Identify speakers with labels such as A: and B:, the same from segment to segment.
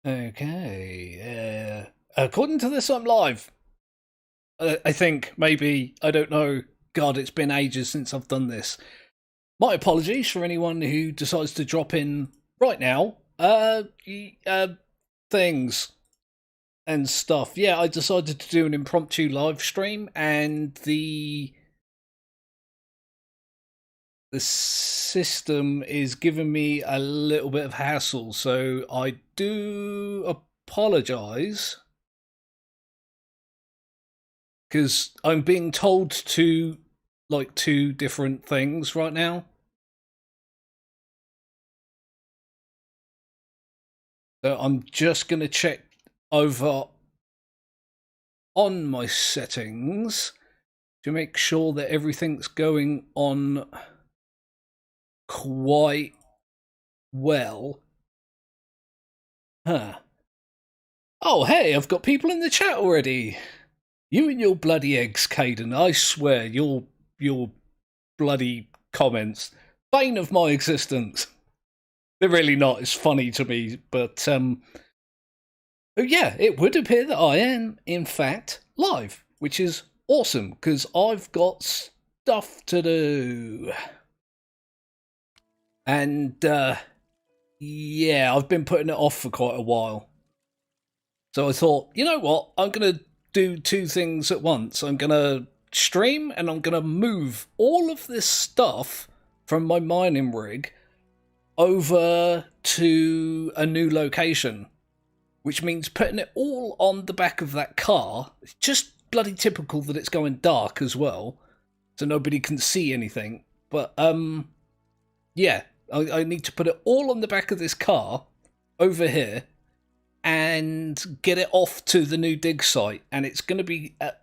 A: Okay. According to this, I'm live. I think, maybe. I don't know. God, it's been ages since I've done this. My apologies for anyone who decides to drop in right now. Things and stuff. Yeah, I decided to do an impromptu live stream, and the system is giving me a little bit of hassle, so I do apologise. Because I'm being told to like two different things right now. So I'm just going to check over on my settings to make sure that everything's going on quite well. Huh. Oh, hey, I've got people in the chat already. You and your bloody eggs, Caden. I swear, your bloody comments, bane of my existence. They're really not. It's funny to me, but yeah, it would appear that I am, in fact, live, which is awesome because I've got stuff to do. And yeah, I've been putting it off for quite a while. So I thought, you know what? I'm going to do two things at once. I'm going to stream and I'm going to move all of this stuff from my mining rig over to a new location, which means putting it all on the back of that car. It's just bloody typical that it's going dark as well, so nobody can see anything. But yeah, I need to put it all on the back of this car over here and get it off to the new dig site, and it's going to be a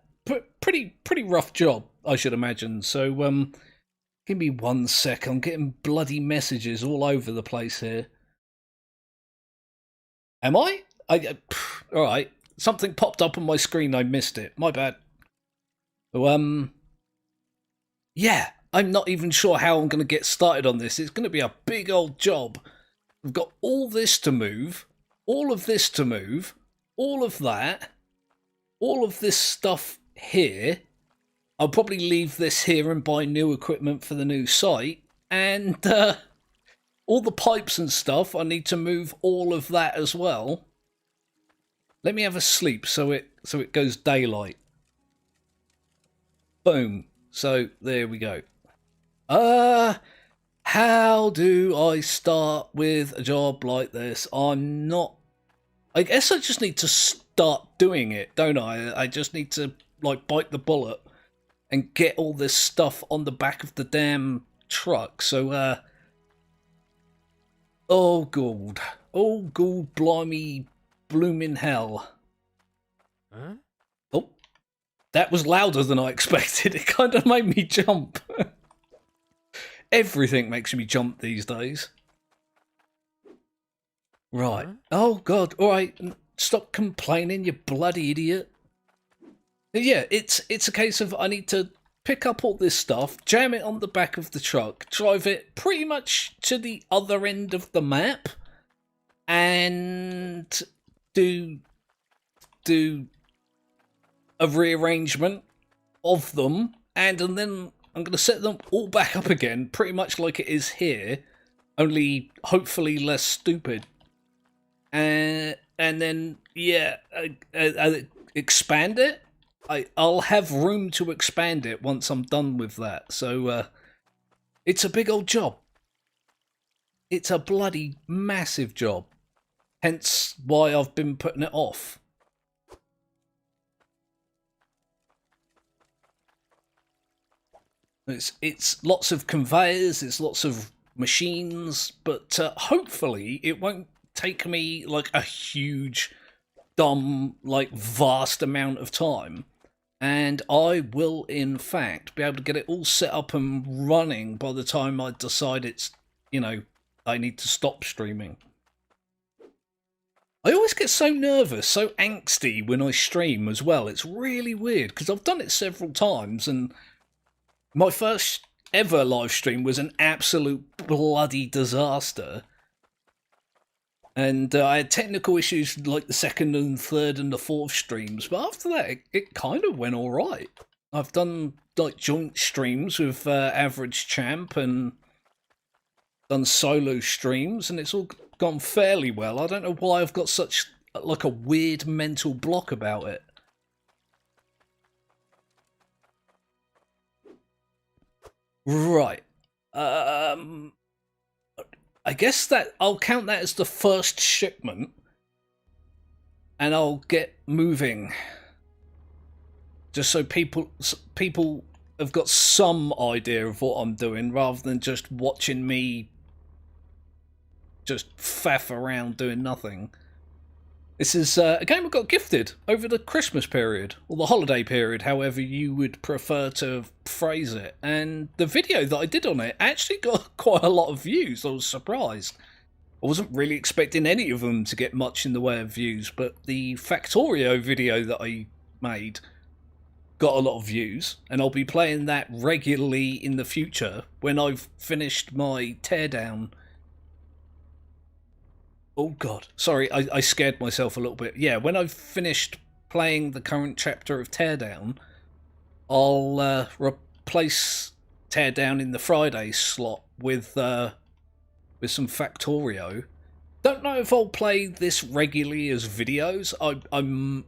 A: pretty rough job, I should imagine. So give me 1 sec. I'm getting bloody messages all over the place here. Am I? All right. Something popped up on my screen. I missed it. My bad. So, yeah. I'm not even sure how I'm going to get started on this. It's going to be a big old job. We've got all this to move, all of this to move, all of that, all of this stuff here. I'll probably leave this here and buy new equipment for the new site. And all the pipes and stuff, I need to move all of that as well. Let me have a sleep so it goes daylight. Boom. So there we go. How do I start with a job like this? I'm not... I guess I just need to start doing it, don't I? I just need to, like, bite the bullet and get all this stuff on the back of the damn truck. So, oh, God. Oh, God, blimey, blooming hell.
B: Huh?
A: Oh, that was louder than I expected. It kind of made me jump. Everything makes me jump these days. Right.
B: Huh?
A: Oh, God. All right. Stop complaining, you bloody idiot. Yeah, it's a case of I need to pick up all this stuff, jam it on the back of the truck, drive it pretty much to the other end of the map, and do a rearrangement of them, and then I'm going to set them all back up again, pretty much like it is here, only hopefully less stupid. And then, yeah, expand it. I'll have room to expand it once I'm done with that. So it's a big old job. It's a bloody massive job. Hence why I've been putting it off. It's lots of conveyors, it's lots of machines, but hopefully it won't take me like a huge, dumb, like vast amount of time. And I will, in fact, be able to get it all set up and running by the time I decide it's, you know, I need to stop streaming. I always get so nervous, so angsty when I stream as well. It's really weird because I've done it several times, and my first ever live stream was an absolute bloody disaster. And I had technical issues like the second and third and the fourth streams, but after that, it kind of went all right. I've done like joint streams with Average Champ and done solo streams, and it's all gone fairly well. I don't know why I've got such like a weird mental block about it. Right. I guess that I'll count that as the first shipment, and I'll get moving. Just so people have got some idea of what I'm doing, rather than just watching me just faff around doing nothing. This is a game I got gifted over the Christmas period, or the holiday period, however you would prefer to phrase it. And the video that I did on it actually got quite a lot of views. I was surprised. I wasn't really expecting any of them to get much in the way of views, but the Factorio video that I made got a lot of views, and I'll be playing that regularly in the future when I've finished my teardown. Oh god, sorry, I scared myself a little bit. Yeah, when I've finished playing the current chapter of Teardown, I'll replace Teardown in the Friday slot with some Factorio. Don't know if I'll play this regularly as videos. I'm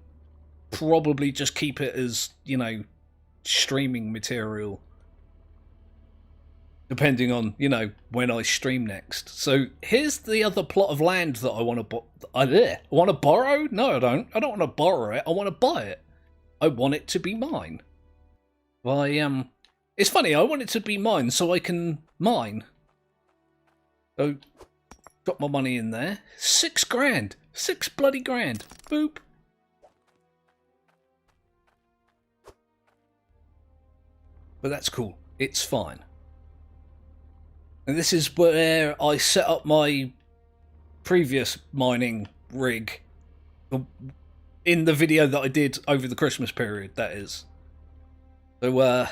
A: probably just keep it as, you know, streaming material, depending on, you know, when I stream next. So here's the other plot of land that I want to borrow. No, I don't want to borrow it. I want to buy it. I want it to be mine. It's funny, I want it to be mine so I can mine. So got my money in there. $6,000. 6 bloody grand. Boop. But that's cool. It's fine. And this is where I set up my previous mining rig. In the video that I did over the Christmas period, that is. So,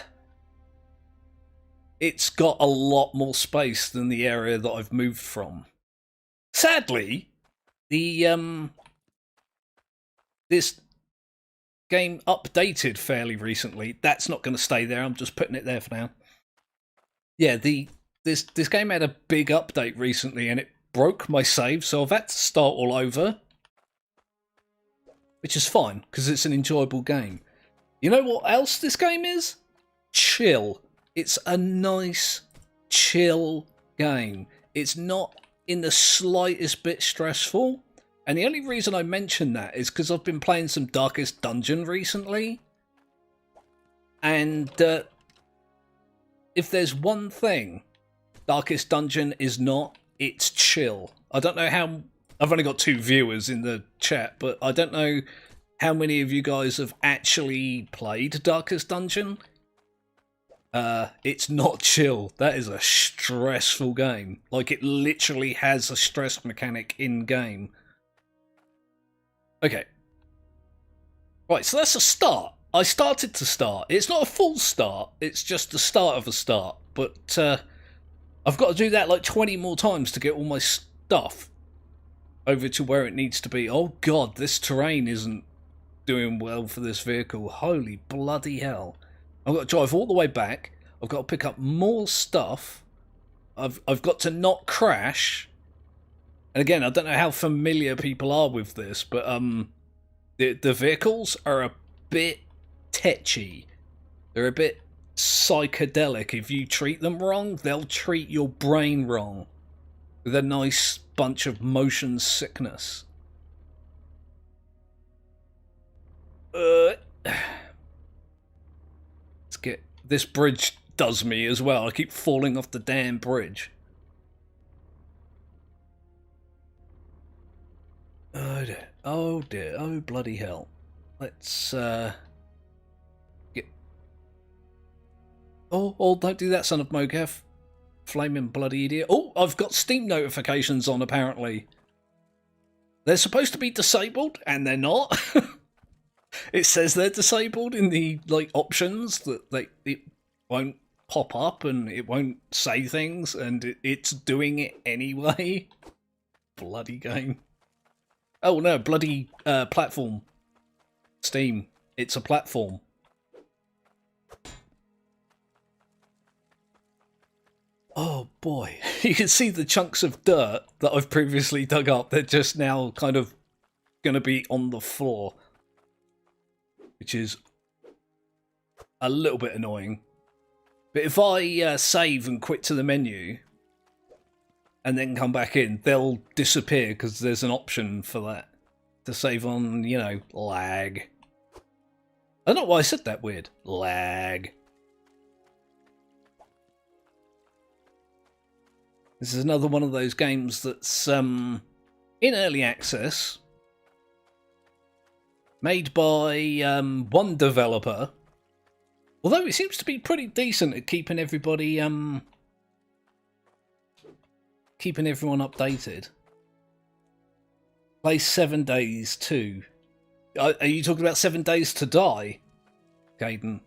A: it's got a lot more space than the area that I've moved from. Sadly, the this game updated fairly recently. That's not going to stay there. I'm just putting it there for now. Yeah, this game had a big update recently, and it broke my save, so I've had to start all over, which is fine because it's an enjoyable game. You know what else this game is? Chill. It's a nice, chill game. It's not in the slightest bit stressful. And the only reason I mention that is because I've been playing some Darkest Dungeon recently. And if there's one thing Darkest Dungeon is not, it's chill. I don't know how... I've only got 2 viewers in the chat, but I don't know how many of you guys have actually played Darkest Dungeon. It's not chill. That is a stressful game. Like, it literally has a stress mechanic in-game. Okay. Right, so that's a start. I started to start. It's not a full start. It's just the start of a start. But I've got to do that like 20 more times to get all my stuff over to where it needs to be. Oh god, this terrain isn't doing well for this vehicle. Holy bloody hell. I've got to drive all the way back. I've got to pick up more stuff. I've got to not crash. And again, I don't know how familiar people are with this, but the vehicles are a bit tetchy. They're a bit psychedelic. If you treat them wrong, they'll treat your brain wrong with a nice bunch of motion sickness. Let's get... This bridge does me as well. I keep falling off the damn bridge. Oh dear. Oh dear. Oh bloody hell. Let's get... Oh, don't do that, son of Mogath. Flaming bloody idiot. Oh, I've got Steam notifications on, apparently. They're supposed to be disabled, and they're not. It says they're disabled in the like options, that it won't pop up and it won't say things, and it's doing it anyway. Bloody game. Oh no, bloody platform. Steam. It's a platform. Oh boy. You can see the chunks of dirt that I've previously dug up. They're just now kind of going to be on the floor. Which is a little bit annoying. But if I save and quit to the menu and then come back in, they'll disappear because there's an option for that. To save on, you know, lag. I don't know why I said that weird. Lag. This is another one of those games that's in early access. Made by one developer. Although it seems to be pretty decent at keeping everybody keeping everyone updated. Play 7 Days too. Are you talking about 7 Days to Die, Caden?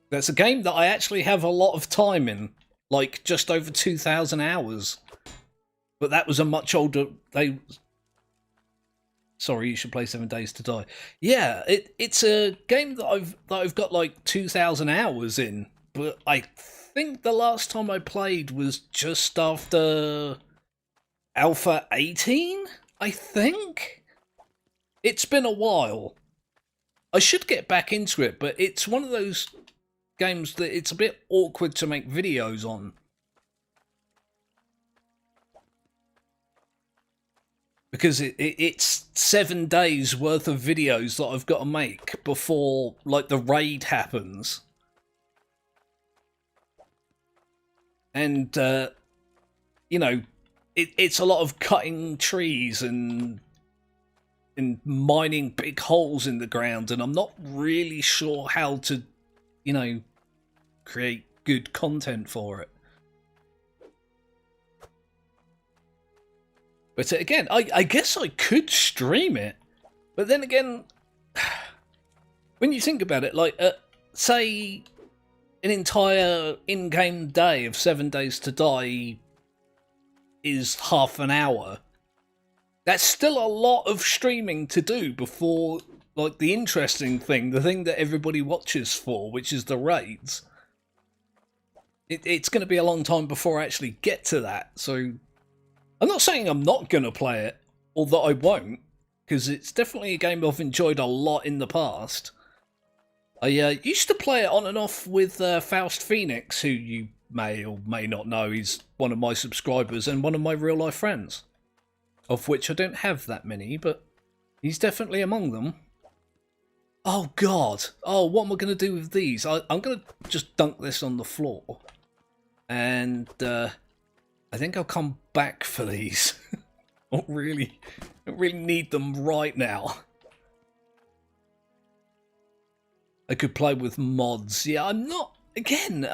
A: That's a game that I actually have a lot of time in, like just over 2,000 hours. But that was a much older. Sorry, you should play 7 Days to Die. Yeah, it's a game that I've got like 2,000 hours in, but I think the last time I played was just after Alpha 18. I think it's been a while. I should get back into it, but it's one of those games that it's a bit awkward to make videos on. Because it's 7 days worth of videos that I've got to make before, like, the raid happens. And, you know, it's a lot of cutting trees and mining big holes in the ground, and I'm not really sure how to, you know, create good content for it. But again, I guess I could stream it. But then again, when you think about it, like, say, an entire in-game day of 7 Days to Die is half an hour. That's still a lot of streaming to do before, like, the interesting thing, the thing that everybody watches for, which is the raids. It's going to be a long time before I actually get to that, so I'm not saying I'm not going to play it, or that I won't, because it's definitely a game I've enjoyed a lot in the past. I used to play it on and off with Faust Phoenix, who you may or may not know. He's one of my subscribers and one of my real-life friends, of which I don't have that many, but he's definitely among them. Oh, God. Oh, what am I going to do with these? I'm going to just dunk this on the floor, and I think I'll come back for these. I don't really need them right now. I could play with mods. Yeah, I'm not. Again,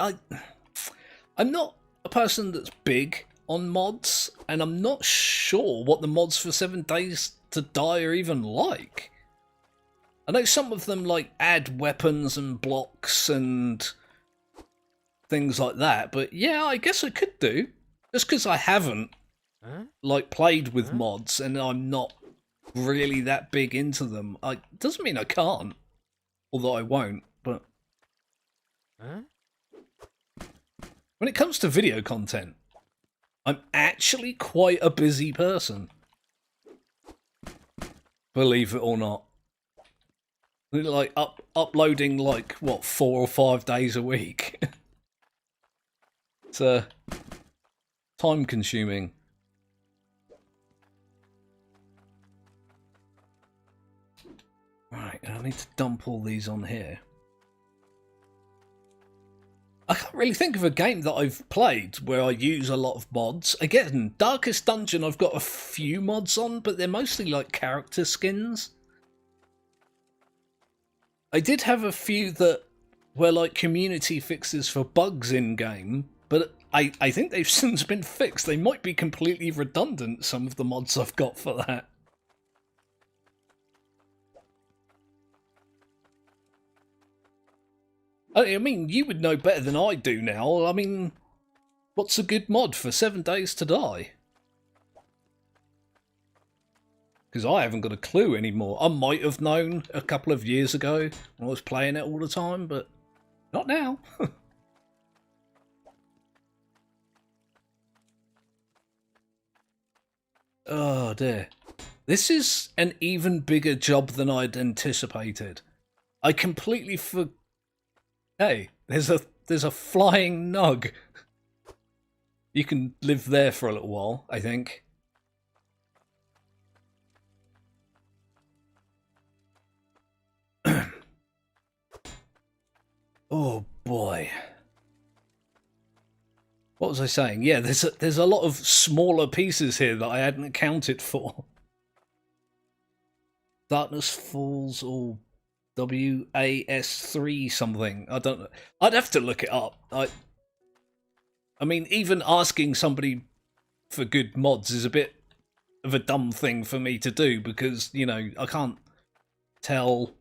A: I'm not a person that's big on mods, and I'm not sure what the mods for 7 Days to Die are even like. I know some of them like add weapons and blocks and things like that, but yeah, I guess I could do. Just because I haven't, like, played with mods and I'm not really that big into them, doesn't mean I can't. Although I won't, but when it comes to video content, I'm actually quite a busy person. Believe it or not. Like, uploading, like, what, 4 or 5 days a week? It's time consuming. Right, I need to dump all these on here. I can't really think of a game that I've played where I use a lot of mods. Again, Darkest Dungeon I've got a few mods on, but they're mostly like character skins. I did have a few that were like community fixes for bugs in game, but I think they've since been fixed. They might be completely redundant, some of the mods I've got for that. I mean, you would know better than I do now. I mean, What's a good mod for 7 Days to Die? Because I haven't got a clue anymore. I might have known a couple of years ago when I was playing it all the time, but not now. Oh dear. This is an even bigger job than I'd anticipated. I completely Hey, there's a flying nug. You can live there for a little while, I think. Oh boy. What was I saying? Yeah, there's a lot of smaller pieces here that I hadn't accounted for. Darkness Falls or WAS3 something. I don't know. I'd have to look it up. I mean, even asking somebody for good mods is a bit of a dumb thing for me to do because, you know, I can't tell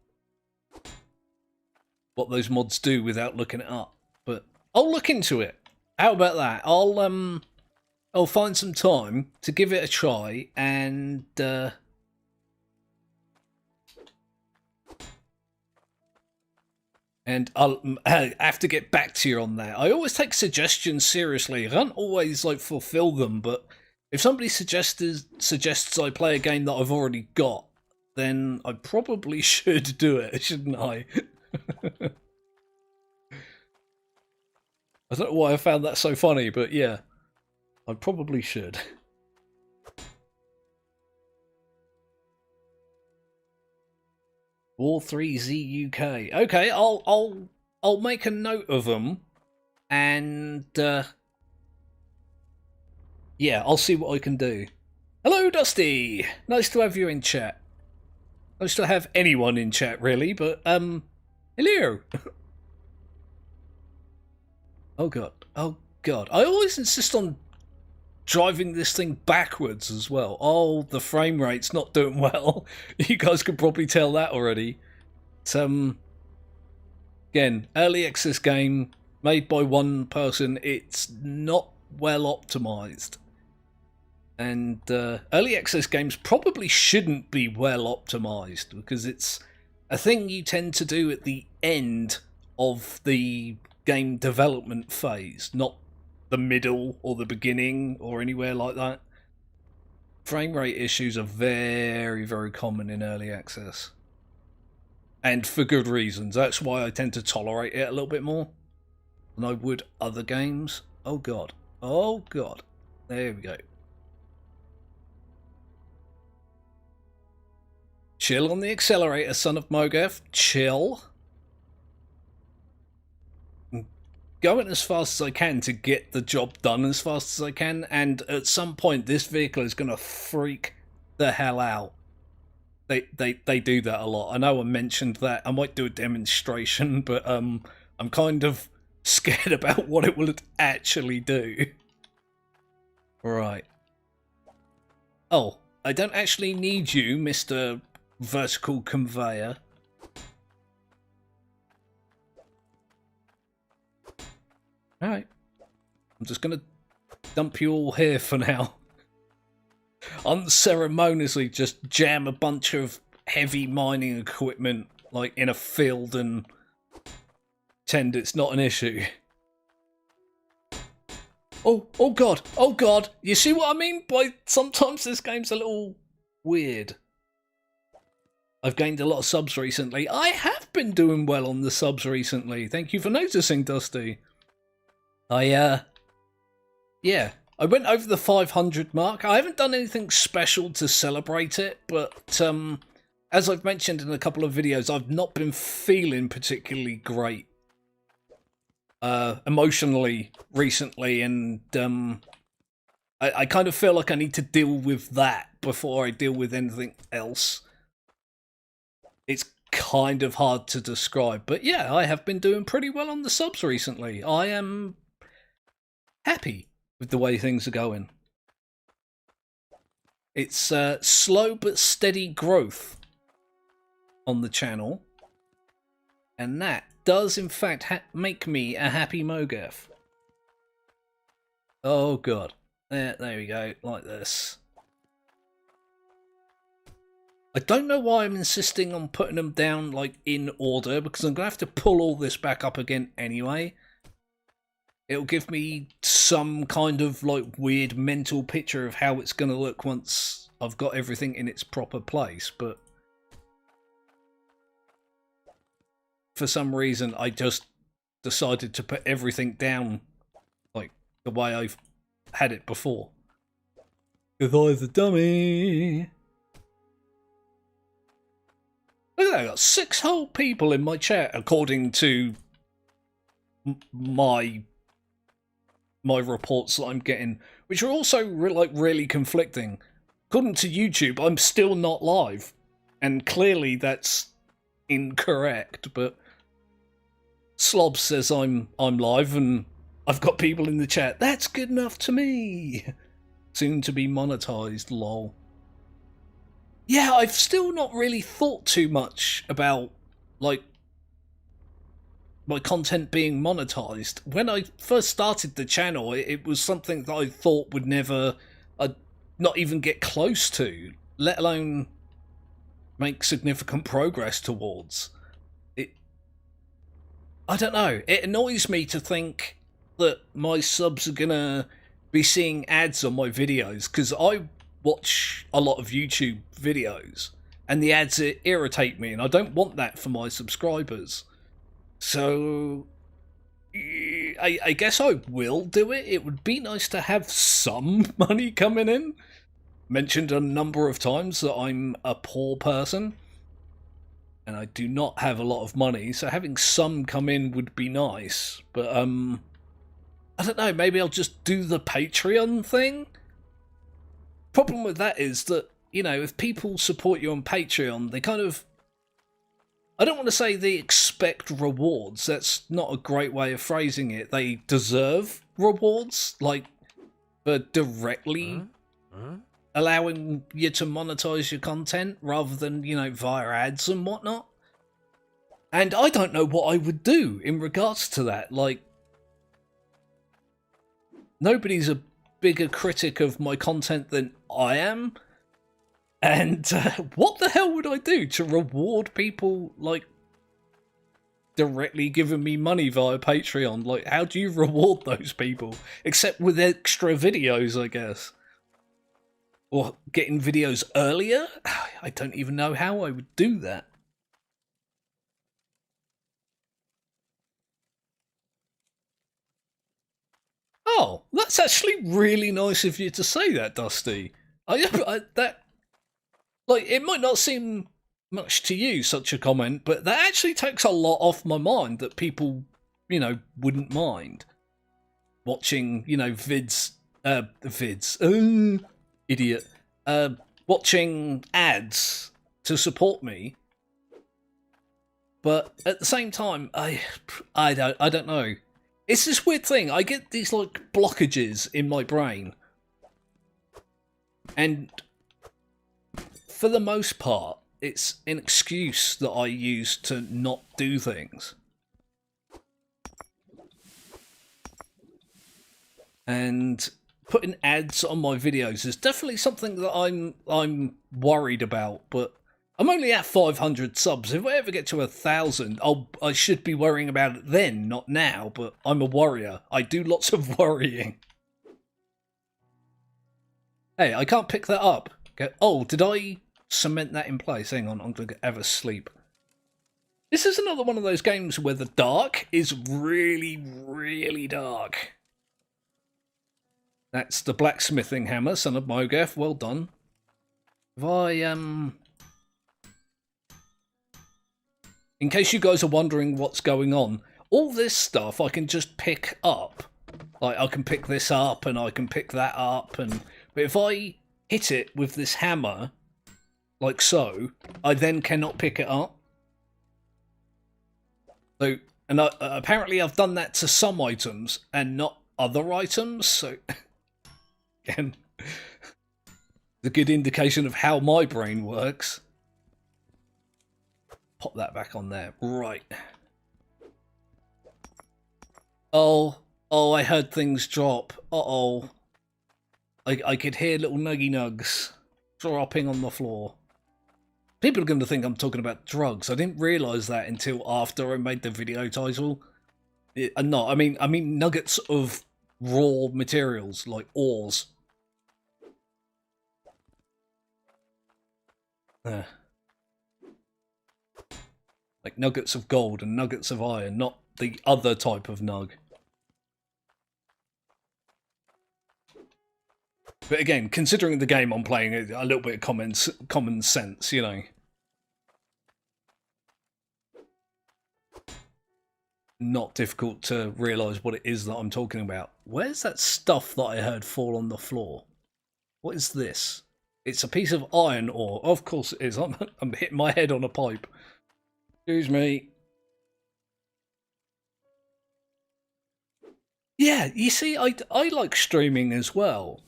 A: what those mods do without looking it up. But I'll look into it. How about that? I'll find some time to give it a try and I'll have to get back to you on that. I always take suggestions seriously. I don't always like fulfill them, but if somebody suggests I play a game that I've already got, then I probably should do it, shouldn't I? I don't know why I found that so funny, but yeah, I probably should. War 3Z UK. Okay, I'll make a note of them, and yeah, I'll see what I can do. Hello, Dusty. Nice to have you in chat. Nice to have anyone in chat, really, but hello. Oh god. Oh god. I always insist on driving this thing backwards as well. Oh, the frame rate's not doing well. You guys could probably tell that already. It's, again, early access game made by one person. It's not well optimized. And early access games probably shouldn't be well optimized because it's a thing you tend to do at the end of the game development phase, not the middle or the beginning or anywhere like that. Frame rate issues are very, very common in early access. And for good reasons. That's why I tend to tolerate it a little bit more than I would other games. Oh god. Oh god. There we go. Chill on the accelerator, son of Mogaf. Chill. Going as fast as I can to get the job done as fast as I can, and at some point this vehicle is going to freak the hell out. They do that a lot. I know I mentioned that. I might do a demonstration, but I'm kind of scared about what it will actually do. Right. Oh, I don't actually need you, Mr. Vertical Conveyor. Alright. I'm just going to dump you all here for now. Unceremoniously just jam a bunch of heavy mining equipment like in a field and pretend it's not an issue. Oh god, oh god. You see what I mean by sometimes this game's a little weird. I've gained a lot of subs recently. I have been doing well on the subs recently. Thank you for noticing, Dusty. Yeah, I went over the 500 mark. I haven't done anything special to celebrate it, but as I've mentioned in a couple of videos, I've not been feeling particularly great emotionally recently, and I kind of feel like I need to deal with that before I deal with anything else. It's kind of hard to describe, but yeah, I have been doing pretty well on the subs recently. I am happy with the way things are going. It's slow but steady growth on the channel, and that does in fact make me a happy Mogaf. Oh god. There we go, like this. I don't know why I'm insisting on putting them down like in order, because I'm gonna have to pull all this back up again anyway. It'll give me some kind of like weird mental picture of how it's gonna look once I've got everything in its proper place, but for some reason I just decided to put everything down like the way I've had it before. Because I was a dummy. Look at that, I got 6 whole people in my chat according to my reports that I'm getting, which are also really conflicting. According to YouTube, I'm still not live, and clearly that's incorrect, but Slob says I'm live, and I've got people in the chat. That's good enough to me. Soon to be monetized, lol. Yeah, I've still not really thought too much about, like, my content being monetized. When I first started the channel, it was something that I thought would never, not even get close to, let alone make significant progress towards. I don't know, it annoys me to think that my subs are gonna be seeing ads on my videos, because I watch a lot of YouTube videos, and the ads irritate me, and I don't want that for my subscribers. So I guess I will do it. It would be nice to have some money coming in. Mentioned a number of times that I'm a poor person, and I do not have a lot of money, so having some come in would be nice. But I don't know, maybe I'll just do the Patreon thing. Problem with that is that, you know, if people support you on Patreon, they kind of, I don't want to say they expect rewards, that's not a great way of phrasing it. They deserve rewards, like, for directly allowing you to monetize your content rather than, you know, via ads and whatnot. And I don't know what I would do in regards to that. Like, nobody's a bigger critic of my content than I am. And what the hell would I do to reward people, like, directly giving me money via Patreon? Like, how do you reward those people? Except with extra videos, I guess. Or getting videos earlier? I don't even know how I would do that. Oh, that's actually really nice of you to say that, Dusty. That, like, it might not seem much to you, such a comment, but that actually takes a lot off my mind that people, you know, wouldn't mind watching, you know, idiot, watching ads to support me. But at the same time, I don't know. It's this weird thing. I get these, like, blockages in my brain. And for the most part, it's an excuse that I use to not do things. And putting ads on my videos is definitely something that I'm worried about, but I'm only at 500 subs. If I ever get to 1,000, I should be worrying about it then, not now, but I'm a worrier. I do lots of worrying. Hey, I can't pick that up. Okay. Oh, did I cement that in place? Hang on, I'm going to have a sleep. This is another one of those games where the dark is really, really dark. That's the blacksmithing hammer, son of Mogeth. Well done. If I, in case you guys are wondering what's going on, all this stuff I can just pick up. Like, I can pick this up and I can pick that up, and but if I hit it with this hammer, like so, I then cannot pick it up. So, and apparently I've done that to some items and not other items, so again, a good indication of how my brain works. Pop that back on there. Right. Oh, Oh, I heard things drop. Uh-oh. I could hear little nuggy nugs dropping on the floor. People are going to think I'm talking about drugs. I didn't realise that until after I made the video title. No, I mean nuggets of raw materials, like ores. Like nuggets of gold and nuggets of iron, not the other type of nug. But again, considering the game I'm playing, a little bit of common sense, you know. Not difficult to realise what it is that I'm talking about. Where's that stuff that I heard fall on the floor? What is this? It's a piece of iron ore. Of course it is. I'm hitting my head on a pipe. Excuse me. Yeah, you see, I like streaming as well.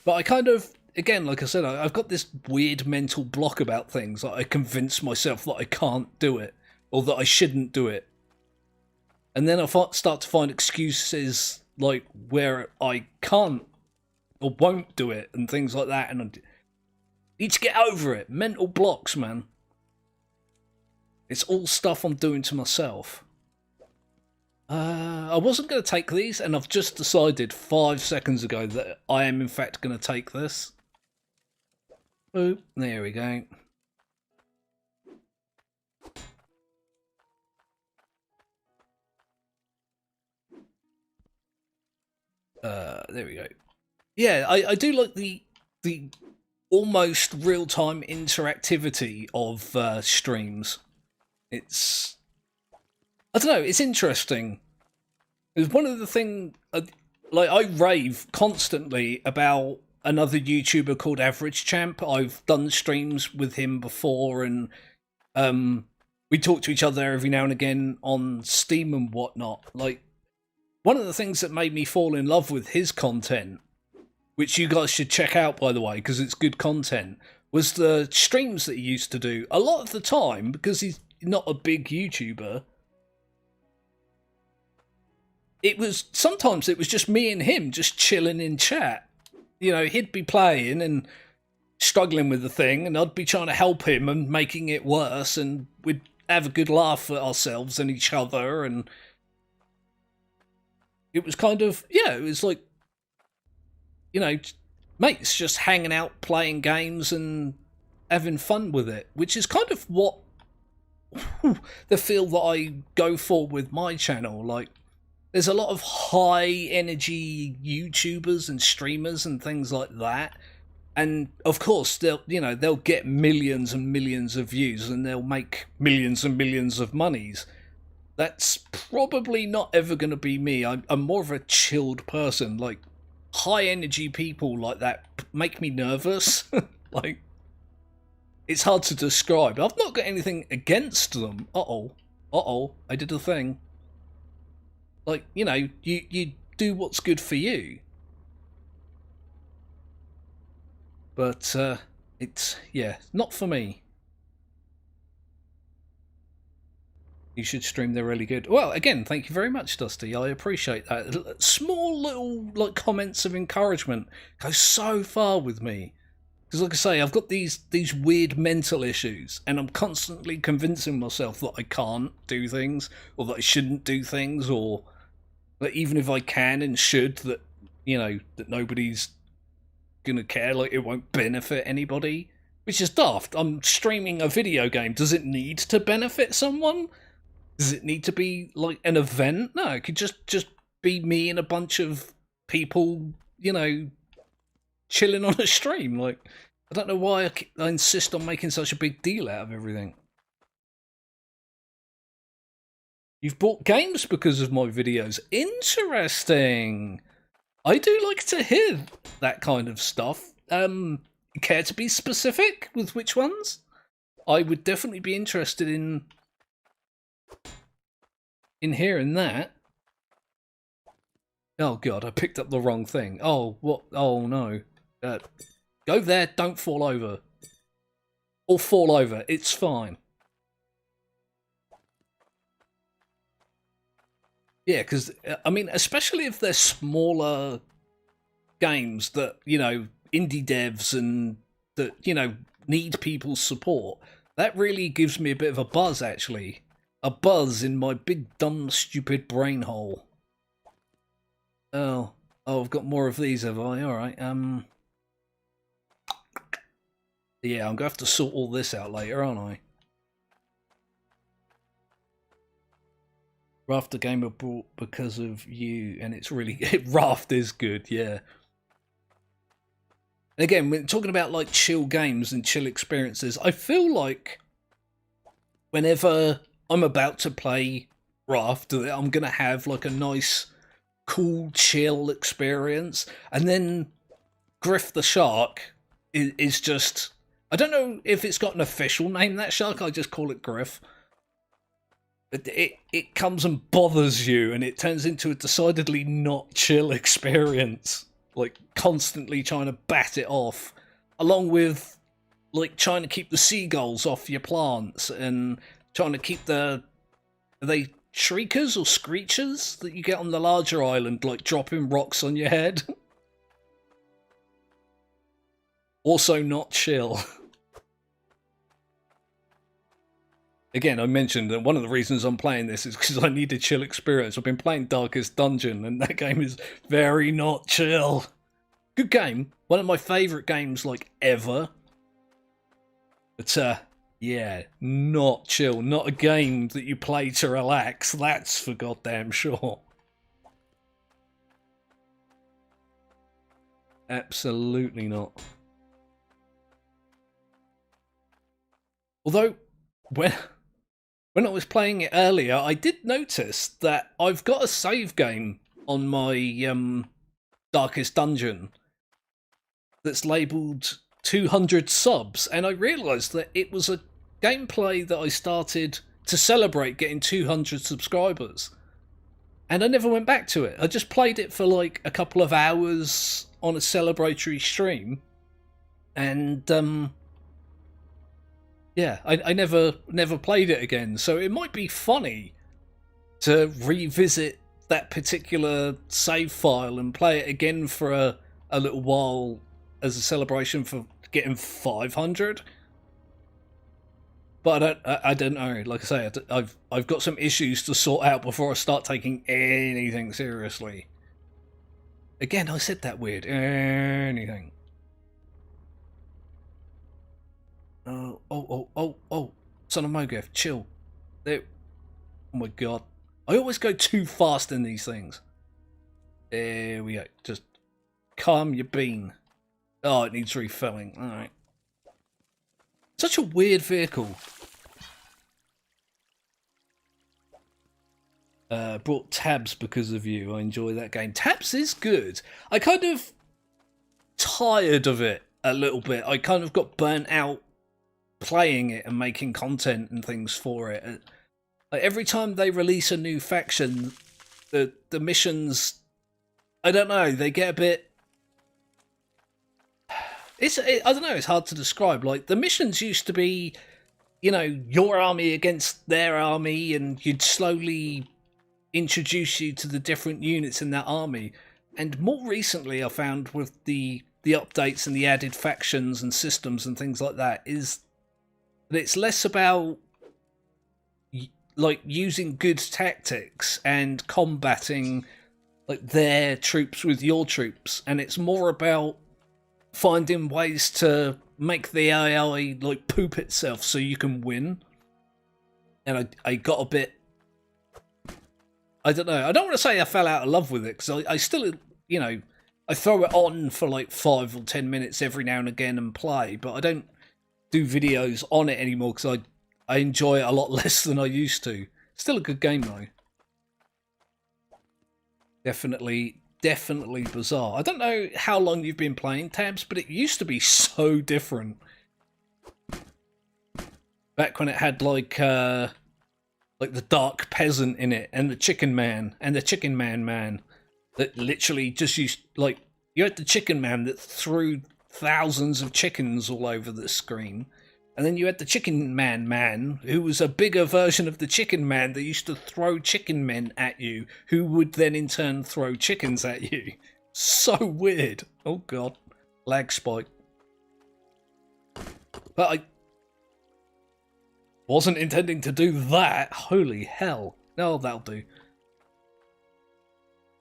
A: But I kind of, again, like I said, I've got this weird mental block about things. Like I convince myself that I can't do it. Or that I shouldn't do it. And then I start to find excuses like where I can't or won't do it and things like that. And I need to get over it. Mental blocks, man. It's all stuff I'm doing to myself. I wasn't going to take these, and I've just decided 5 seconds ago that I am in fact going to take this. Oh, there we go. There we go. Yeah, I do like the almost real-time interactivity of streams. It's, I don't know, it's interesting. It's one of the things, like I rave constantly about another YouTuber called Average Champ. I've done streams with him before, and we talk to each other every now and again on Steam and whatnot. Like, one of the things that made me fall in love with his content, which you guys should check out, by the way, because it's good content, was the streams that he used to do. A lot of the time, because he's not a big YouTuber, sometimes it was just me and him just chilling in chat. You know, he'd be playing and struggling with the thing, and I'd be trying to help him and making it worse, and we'd have a good laugh at ourselves and each other, and it was kind of, yeah, it was like, you know, mates just hanging out, playing games and having fun with it, which is kind of what the feel that I go for with my channel. Like, there's a lot of high energy YouTubers and streamers and things like that, and of course they'll get millions and millions of views and they'll make millions and millions of monies. That's probably not ever going to be me. I'm more of a chilled person. Like, high energy people like that make me nervous. Like, it's hard to describe. I've not got anything against them. Uh-oh, I did a thing. Like, you know, you do what's good for you. But it's, yeah, not for me. You should stream, they're really good. Well, again, thank you very much, Dusty. I appreciate that. Small little like comments of encouragement go so far with me. Because like I say, I've got these weird mental issues, and I'm constantly convincing myself that I can't do things, or that I shouldn't do things, or that even if I can and should, that, you know, that nobody's gonna care, like it won't benefit anybody. Which is daft. I'm streaming a video game. Does it need to benefit someone? Does it need to be like an event? No, it could just be me and a bunch of people, you know, chilling on a stream. Like, I don't know why I insist on making such a big deal out of everything. You've bought games because of my videos. Interesting. I do like to hear that kind of stuff. Care to be specific with which ones? I would definitely be interested in hearing that. Oh god, I picked up the wrong thing. Oh, what? Oh no. Go there, don't fall over. Or fall over, it's fine. Yeah, because I mean, especially if they're smaller games that, you know, indie devs and that, you know, need people's support, that really gives me a bit of a buzz, actually. A buzz in my big, dumb, stupid brain hole. Oh, I've got more of these, have I? Alright, yeah, I'm gonna have to sort all this out later, aren't I? Raft the game I bought because of you, and it's really... Raft is good, yeah. And again, we're talking about like chill games and chill experiences. I feel like whenever I'm about to play Raft, I'm going to have like a nice, cool, chill experience. And then Griff the Shark is just... I don't know if it's got an official name, that shark. I just call it Griff. It comes and bothers you, and it turns into a decidedly not chill experience. Like, constantly trying to bat it off. Along with, like, trying to keep the seagulls off your plants, and trying to keep the... Are they shriekers or screechers that you get on the larger island, like, dropping rocks on your head? Also not chill. Again, I mentioned that one of the reasons I'm playing this is because I need a chill experience. I've been playing Darkest Dungeon, and that game is very not chill. Good game. One of my favourite games, like, ever. But, yeah, not chill. Not a game that you play to relax. That's for goddamn sure. Absolutely not. Although, when I was playing it earlier, I did notice that I've got a save game on my Darkest Dungeon that's labelled 200 subs, and I realised that it was a gameplay that I started to celebrate getting 200 subscribers, and I never went back to it. I just played it for like a couple of hours on a celebratory stream, and yeah, I never played it again, so it might be funny to revisit that particular save file and play it again for a little while as a celebration for getting 500. But I don't know. Like I say, I've got some issues to sort out before I start taking anything seriously. Again, I said that weird. Anything. Oh, Son of Mogeth, chill. There. Oh my god. I always go too fast in these things. There we go. Just calm your bean. Oh, it needs refilling. Alright. Such a weird vehicle. Brought Tabs because of you. I enjoy that game. Tabs is good. I kind of tired of it a little bit. I kind of got burnt out playing it and making content and things for it. Like, every time they release a new faction, the missions, I don't know, they get a bit... I don't know, it's hard to describe. Like, the missions used to be, you know, your army against their army, and you'd slowly introduce you to the different units in that army. And more recently, I found with the updates and the added factions and systems and things like that, is that it's less about like using good tactics and combating like their troops with your troops, and it's more about finding ways to make the AI like poop itself so you can win. And I got a bit, I don't know, I don't want to say I fell out of love with it, because I still, you know, I throw it on for like 5 or 10 minutes every now and again and play, but I don't do videos on it anymore because I enjoy it a lot less than I used to. Still a good game though. Definitely bizarre. I don't know how long you've been playing Tabs, but it used to be so different. Back when it had like the Dark Peasant in it, and the Chicken Man, and the Chicken Man that literally just used, like, you had the Chicken Man that threw thousands of chickens all over the screen. And then you had the Chicken Man, who was a bigger version of the Chicken Man that used to throw chicken men at you, who would then in turn throw chickens at you. So weird. Oh god. Lag spike. But I wasn't intending to do that. Holy hell. Oh, that'll do.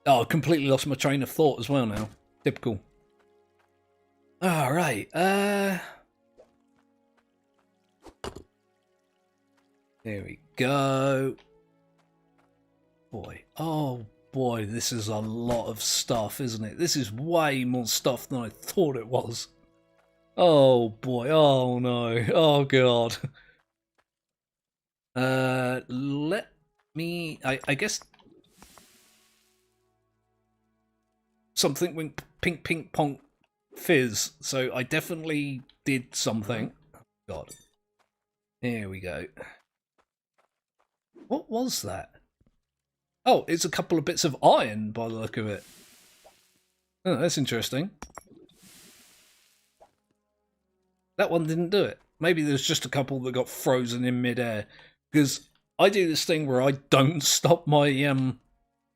A: Oh, I completely lost my train of thought as well now. Typical. Alright, there we go. Boy, oh boy, this is a lot of stuff, isn't it? This is way more stuff than I thought it was. Oh boy, oh no, oh god. Let me, I guess something went pink pink ponk fizz, so I definitely did something. Oh god. Here we go. What was that? Oh, it's a couple of bits of iron by the look of it. Oh, that's interesting. That one didn't do it. Maybe there's just a couple that got frozen in midair. Because I do this thing where I don't stop my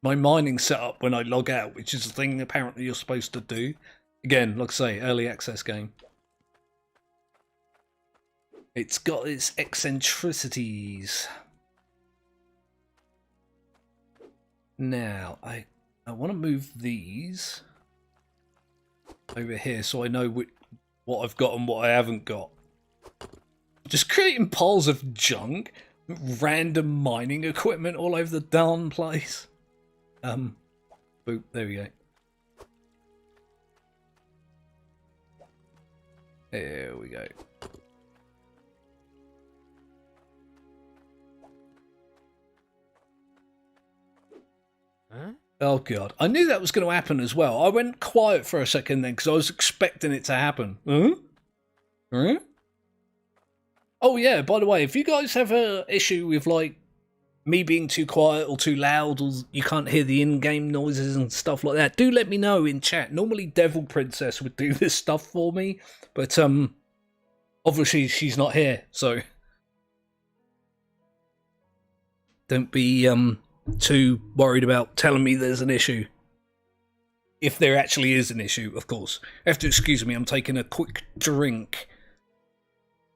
A: my mining setup when I log out, which is a thing apparently you're supposed to do. Again, like I say, early access game. It's got its eccentricities. Now, I want to move these over here so I know what I've got and what I haven't got. Just creating piles of junk, random mining equipment all over the darn place. Boop, there we go. There we go.
B: Huh?
A: Oh god, I knew that was going to happen as well. I went quiet for a second then because I was expecting it to happen. Huh? Huh? Oh yeah, by the way, if you guys have an issue with like me being too quiet or too loud or you can't hear the in-game noises and stuff like that, do let me know in chat. Normally Devil Princess would do this stuff for me, but obviously she's not here, so don't be too worried about telling me there's an issue. If there actually is an issue, of course. You have to excuse me, I'm taking a quick drink.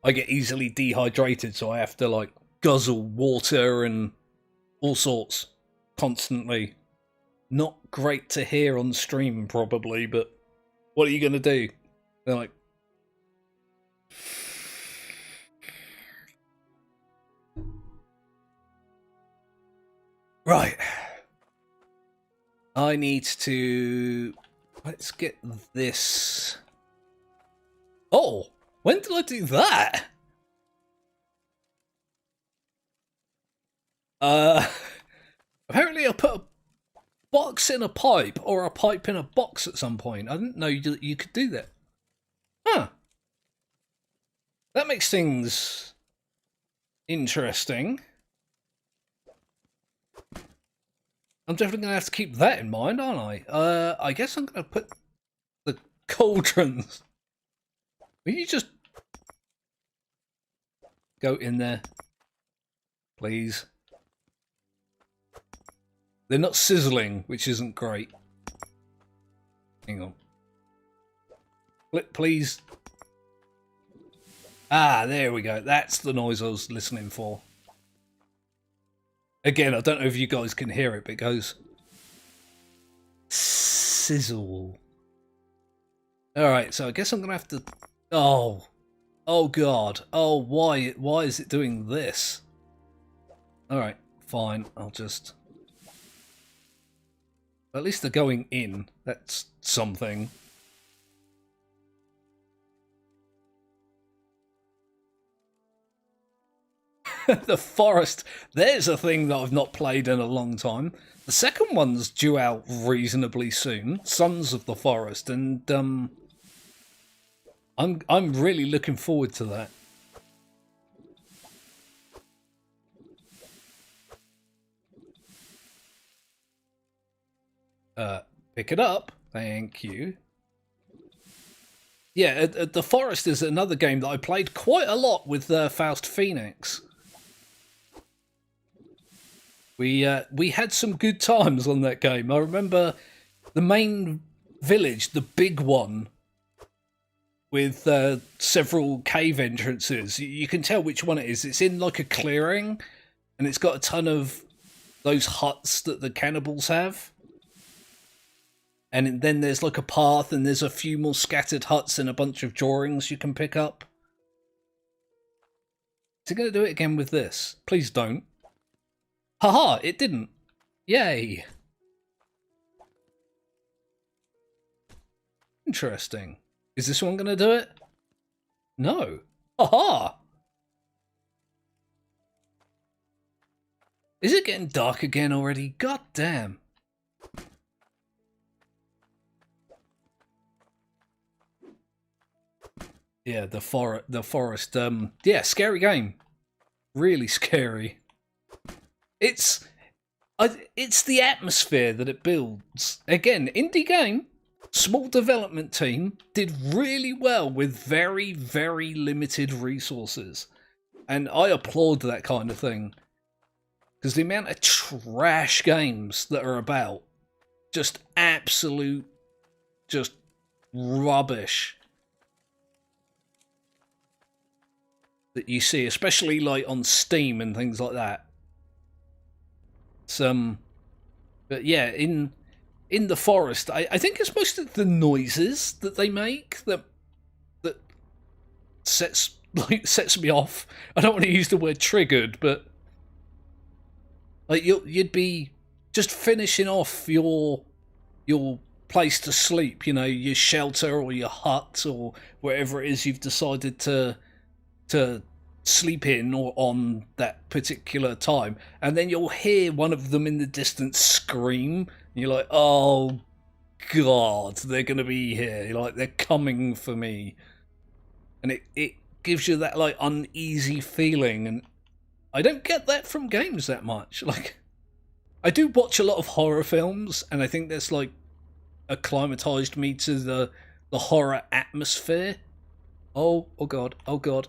A: I get easily dehydrated, so I have to like guzzle water and all sorts constantly. Not great to hear on stream probably, but what are you gonna do? They're like, right. I need to, let's get this. Oh, when did I do that? Apparently I put a box in a pipe or a pipe in a box at some point. I didn't know you could do that. Huh. That makes things interesting. I'm definitely going to have to keep that in mind, aren't I? I guess I'm going to put the cauldrons. Will you just go in there, please? They're not sizzling, which isn't great. Hang on. Please. Ah, there we go. That's the noise I was listening for. Again, I don't know if you guys can hear it, but it goes sizzle. Alright, so I guess I'm going to have to... Oh. Oh, God. Oh, why is it doing this? Alright, fine. I'll just... At least they're going in. That's something. The forest. There's a thing that I've not played in a long time. The second one's due out reasonably soon. Sons of the Forest, and I'm really looking forward to that. Pick it up. Thank you. Yeah, The Forest is another game that I played quite a lot with Faust Phoenix. We had some good times on that game. I remember the main village, the big one, with several cave entrances. You can tell which one it is. It's in like a clearing, and it's got a ton of those huts that the cannibals have. And then there's like a path, and there's a few more scattered huts and a bunch of drawings you can pick up. Is it going to do it again with this? Please don't. Haha, it didn't. Yay. Interesting. Is this one going to do it? No. Haha. Is it getting dark again already? God damn. Yeah, the forest. Yeah, scary game. Really scary. It's the atmosphere that it builds. Again, indie game, small development team, did really well with very, very limited resources. And I applaud that kind of thing. Because the amount of trash games that are about, just absolute, just rubbish that you see, especially like on Steam and things like that. But yeah, in the forest, I think it's most of the noises that they make that sets me off. I don't want to use the word triggered, but like you'd be just finishing off your place to sleep, you know, your shelter or your hut or wherever it is you've decided to sleep in or on that particular time, and then you'll hear one of them in the distance scream, and you're like, oh god, they're gonna be here, you're like, they're coming for me, and it gives you that like uneasy feeling, and I don't get that from games that much. Like, I do watch a lot of horror films, and I think that's like acclimatized me to the horror atmosphere. Oh god, oh god.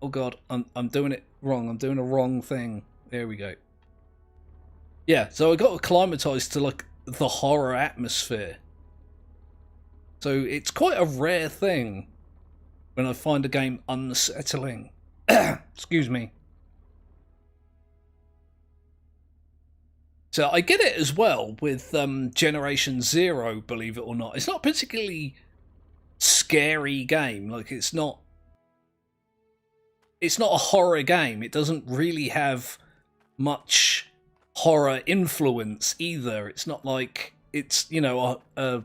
A: Oh god, I'm doing it wrong. I'm doing a wrong thing. There we go. Yeah, so I got acclimatized to like the horror atmosphere. So it's quite a rare thing when I find a game unsettling. Excuse me. So I get it as well with Generation Zero, believe it or not. It's not a particularly scary game. Like, it's not a horror game. It doesn't really have much horror influence either. It's not like it's, you know, a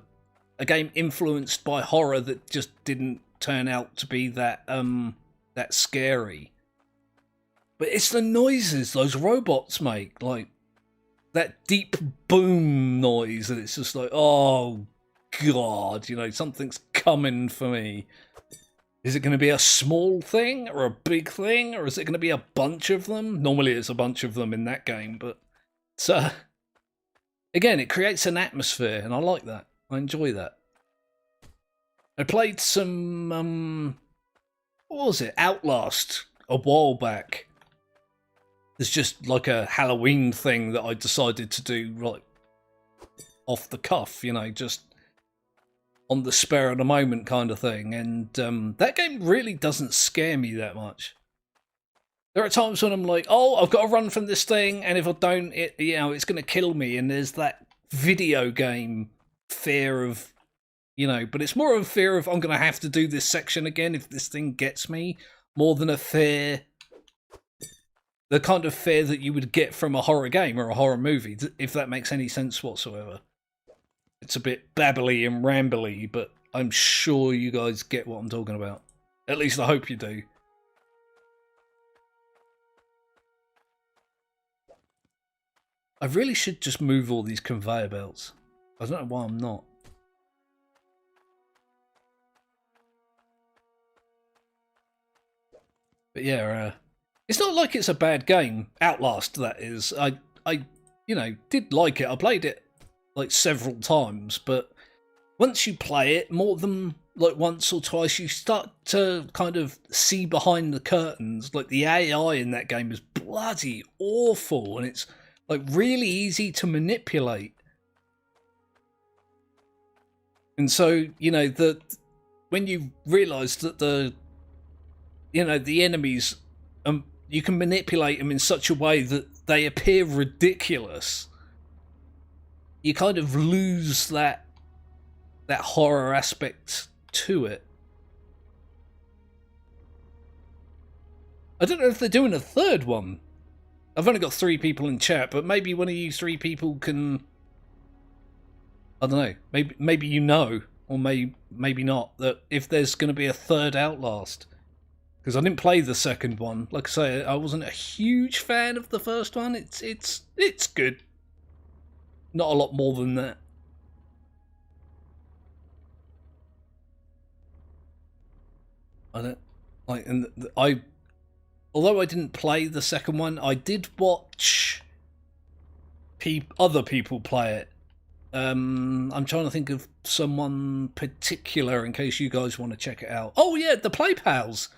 A: game influenced by horror that just didn't turn out to be that scary. But it's the noises those robots make, like that deep boom noise, and it's just like, oh god, you know, something's coming for me. Is it going to be a small thing or a big thing, or is it going to be a bunch of them? Normally it's a bunch of them in that game, but so again, it creates an atmosphere, and I like that. I enjoy that. I played some what was it, Outlast, a while back. It's just like a Halloween thing that I decided to do, like, off the cuff, you know, just on the spur of the moment kind of thing, and that game really doesn't scare me that much. There are times when I'm like, oh, I've got to run from this thing, and if I don't, you know, it's going to kill me, and there's that video game fear of, you know, but it's more of a fear of I'm going to have to do this section again if this thing gets me, more than a fear, the kind of fear that you would get from a horror game or a horror movie, if that makes any sense whatsoever. It's a bit babbly and rambly, but I'm sure you guys get what I'm talking about. At least I hope you do. I really should just move all these conveyor belts. I don't know why I'm not. But yeah, it's not like it's a bad game. Outlast, that is. I you know, did like it. I played it like several times, but once you play it more than like once or twice, you start to kind of see behind the curtains. Like the AI in that game is bloody awful, and it's like really easy to manipulate. And so, you know, when you realise that the enemies, you can manipulate them in such a way that they appear ridiculous, you kind of lose that horror aspect to it. I don't know if they're doing a third one. I've only got 3 people in chat, but maybe one of you 3 people can, I don't know, maybe you know, or maybe not, that if there's going to be a third Outlast. Because I didn't play the second one. Like I say, I wasn't a huge fan of the first one. It's good. Not a lot more than that. I don't like, and although I didn't play the second one, I did watch other people play it. I'm trying to think of someone particular in case you guys want to check it out. Oh yeah, the Play Pals.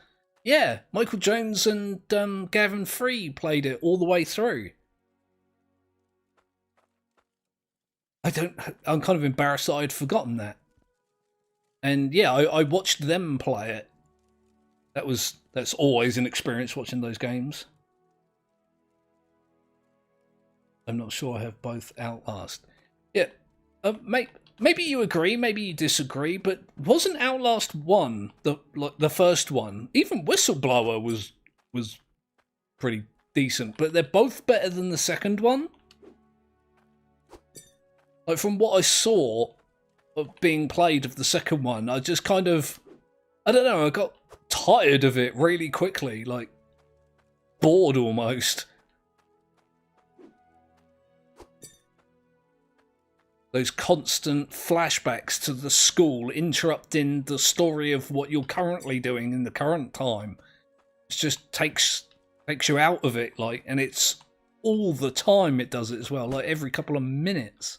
A: Yeah, Michael Jones and Gavin Free played it all the way through. I'm kind of embarrassed that I'd forgotten that. And yeah, I watched them play it. That's always an experience watching those games. I'm not sure I have both Outlast. Yeah, maybe you agree, maybe you disagree, but wasn't Outlast 1 the first one? Even Whistleblower was pretty decent, but they're both better than the second one. Like from what I saw of being played of the second one, I just kind of, I don't know, I got tired of it really quickly, like bored almost. Those constant flashbacks to the school interrupting the story of what you're currently doing in the current time. It just takes you out of it, like, and it's all the time it does it as well, like every couple of minutes.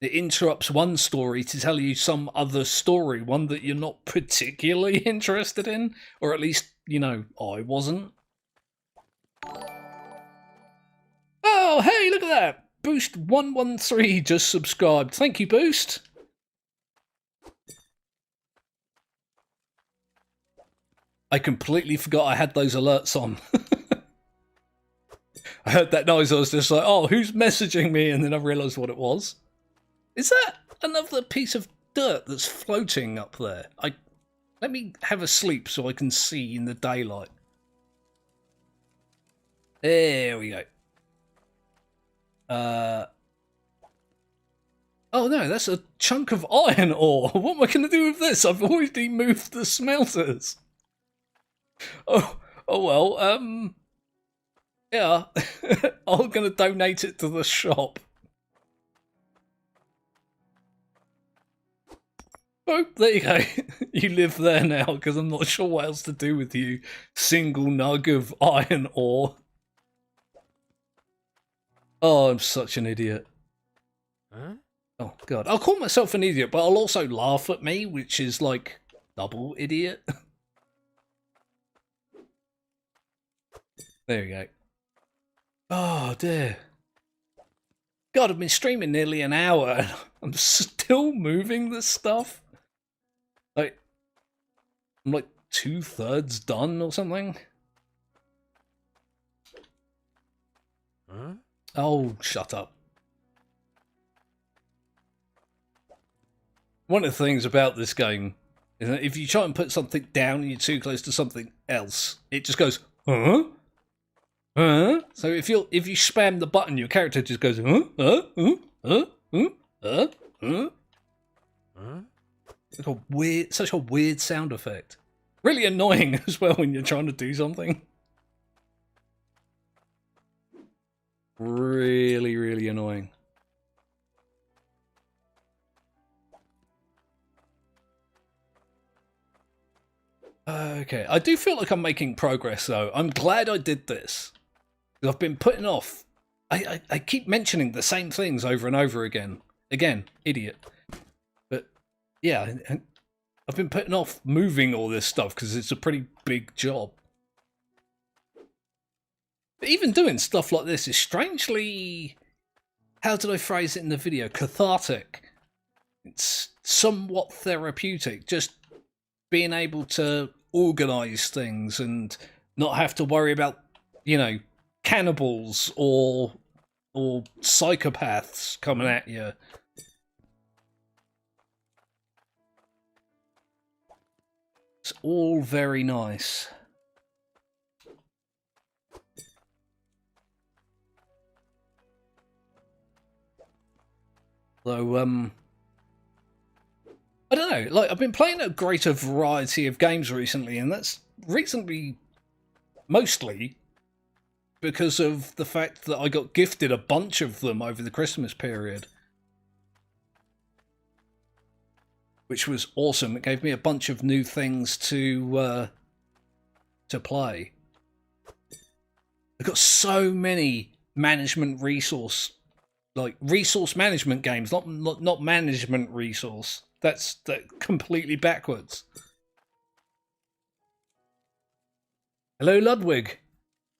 A: It interrupts one story to tell you some other story, one that you're not particularly interested in, or at least, you know, I wasn't. Oh, hey, look at that! Boost113 just subscribed. Thank you, Boost. I completely forgot I had those alerts on. I heard that noise, I was just like, oh, who's messaging me? And then I realised what it was. Is that another piece of dirt that's floating up there? Let me have a sleep so I can see in the daylight. There we go. Oh no, that's a chunk of iron ore. What am I going to do with this? I've already moved the smelters. Oh well, yeah. I'm going to donate it to the shop. Oh, there you go. You live there now, because I'm not sure what else to do with you. Single nug of iron ore. Oh, I'm such an idiot.
B: Huh?
A: Oh, God. I'll call myself an idiot, but I'll also laugh at me, which is like double idiot. There we go. Oh, dear. God, I've been streaming nearly an hour, and I'm still moving this stuff. Like, I'm like 2/3 done or something.
B: Huh?
A: Oh, shut up. One of the things about this game is that if you try and put something down and you're too close to something else, it just goes, huh? Huh? So if you spam the button, your character just goes, huh? Huh? Huh? Huh? Huh? Huh? Huh?
B: Huh?
A: Such a weird sound effect. Really annoying as well when you're trying to do something. Really, really annoying. Okay, I do feel like I'm making progress though. I'm glad I did this. I've been putting off. I keep mentioning the same things over and over again. Again, idiot. But yeah, I've been putting off moving all this stuff because it's a pretty big job. But even doing stuff like this is strangely, how did I phrase it in the video? Cathartic. It's somewhat therapeutic, just being able to organise things and not have to worry about, you know, cannibals or psychopaths coming at you. It's all very nice. So, I don't know, like, I've been playing a greater variety of games recently, and that's recently mostly because of the fact that I got gifted a bunch of them over the Christmas period. Which was awesome. It gave me a bunch of new things to play. I've got so many management resource, like resource management games, not management resource. That's completely backwards. Hello, Ludwig.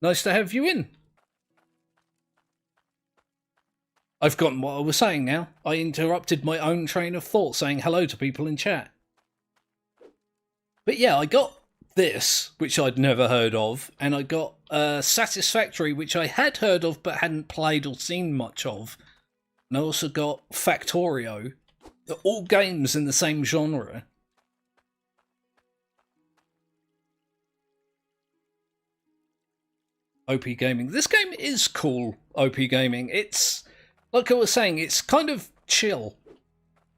A: Nice to have you in. I've forgotten what I was saying now. I interrupted my own train of thought saying hello to people in chat. But yeah, I got this, which I'd never heard of, and I got Satisfactory, which I had heard of but hadn't played or seen much of. And I also got Factorio. They're all games in the same genre. OP Gaming. This game is cool, OP Gaming. It's, like I was saying, it's kind of chill.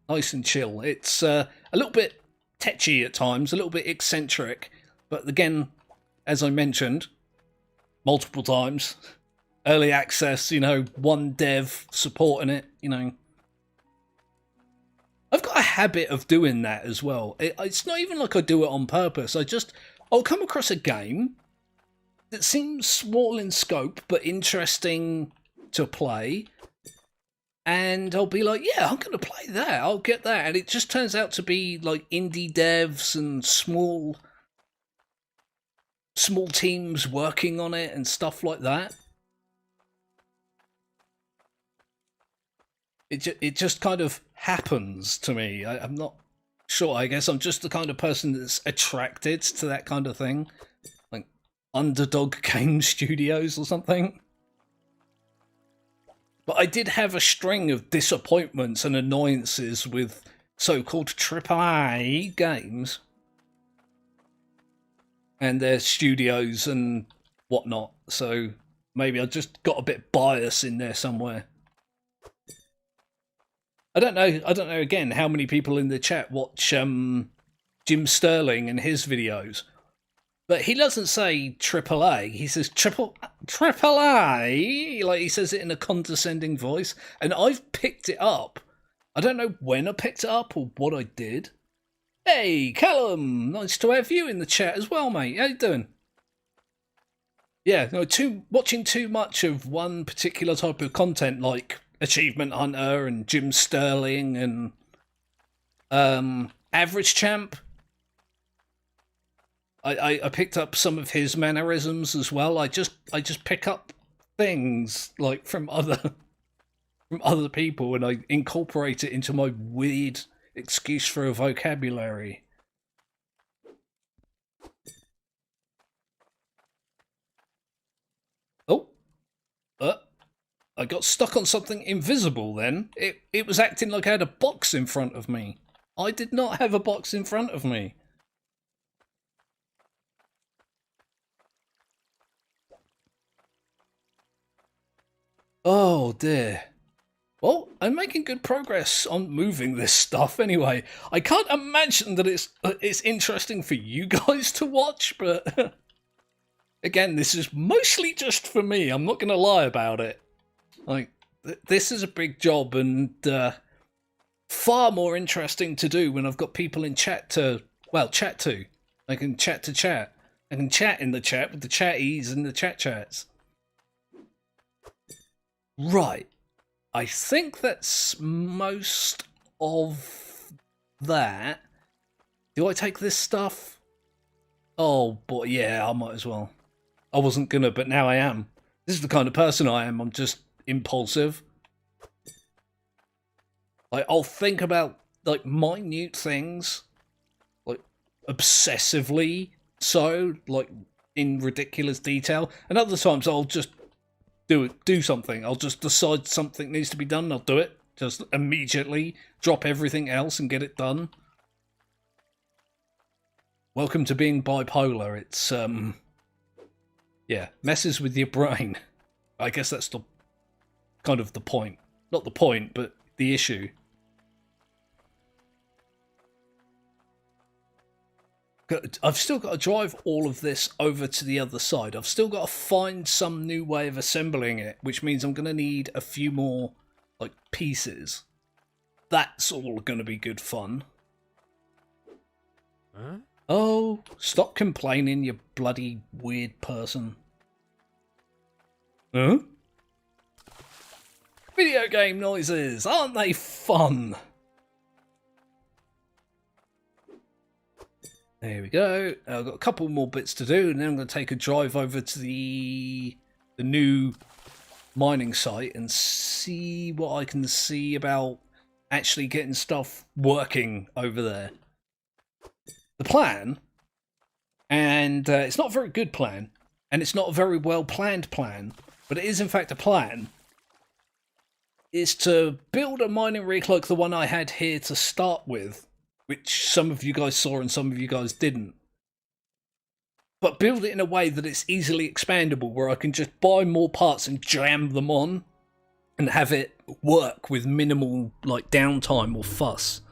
A: Nice and chill. It's a little bit tetchy at times, a little bit eccentric. But again, as I mentioned multiple times, early access, you know, one dev supporting it, you know. I've got a habit of doing that as well. It's not even like I do it on purpose. I'll come across a game that seems small in scope but interesting to play, and I'll be like, yeah, I'm going to play that. I'll get that. And it just turns out to be like indie devs and small teams working on it and stuff like that. It just kind of happens to me. I'm not sure. I guess I'm just the kind of person that's attracted to that kind of thing. Like Underdog Game Studios or something. But I did have a string of disappointments and annoyances with so-called AAA games and their studios and whatnot. So maybe I just got a bit bias in there somewhere. I don't know again how many people in the chat watch Jim Sterling and his videos. But he doesn't say AAA, he says AAA, like he says it in a condescending voice, and I've picked it up. I don't know when I picked it up or what I did. Hey, Callum, nice to have you in the chat as well, mate. How you doing? Yeah, no, watching too much of one particular type of content like Achievement Hunter and Jim Sterling and Average Champ. I picked up some of his mannerisms as well. I just pick up things like from other people and I incorporate it into my weird excuse for a vocabulary. Oh, I got stuck on something invisible then. It was acting like I had a box in front of me. I did not have a box in front of me. Oh dear. Well, I'm making good progress on moving this stuff anyway. I can't imagine that it's interesting for you guys to watch, but again, this is mostly just for me. I'm not going to lie about it. Like, this is a big job and far more interesting to do when I've got people in chat to chat to. I can chat to chat. I can chat in the chat with the chatties and the chats. Right. I think that's most of that. Do I take this stuff? Oh, but yeah, I might as well. I wasn't gonna, but now I am. This is the kind of person I am. I'm just impulsive. Like, I'll think about, like, minute things, like, obsessively so, like, in ridiculous detail. And other times I'll just do something. I'll just decide something needs to be done, I'll do it. Just immediately drop everything else and get it done. Welcome to being bipolar. It's, yeah, messes with your brain. I guess that's the kind of the point. Not the point, but the issue. I've still got to drive all of this over to the other side. I've still got to find some new way of assembling it, which means I'm going to need a few more, like, pieces. That's all going to be good fun.
B: Huh?
A: Oh, stop complaining, you bloody weird person. Huh? Video game noises, aren't they fun? There we go. I've got a couple more bits to do, and then I'm going to take a drive over to the new mining site and see what I can see about actually getting stuff working over there. The plan, and it's not a very good plan, and it's not a very well planned plan, but it is in fact a plan, is to build a mining rig like the one I had here to start with, which some of you guys saw and some of you guys didn't. But build it in a way that it's easily expandable, where I can just buy more parts and jam them on and have it work with minimal, like, downtime or fuss.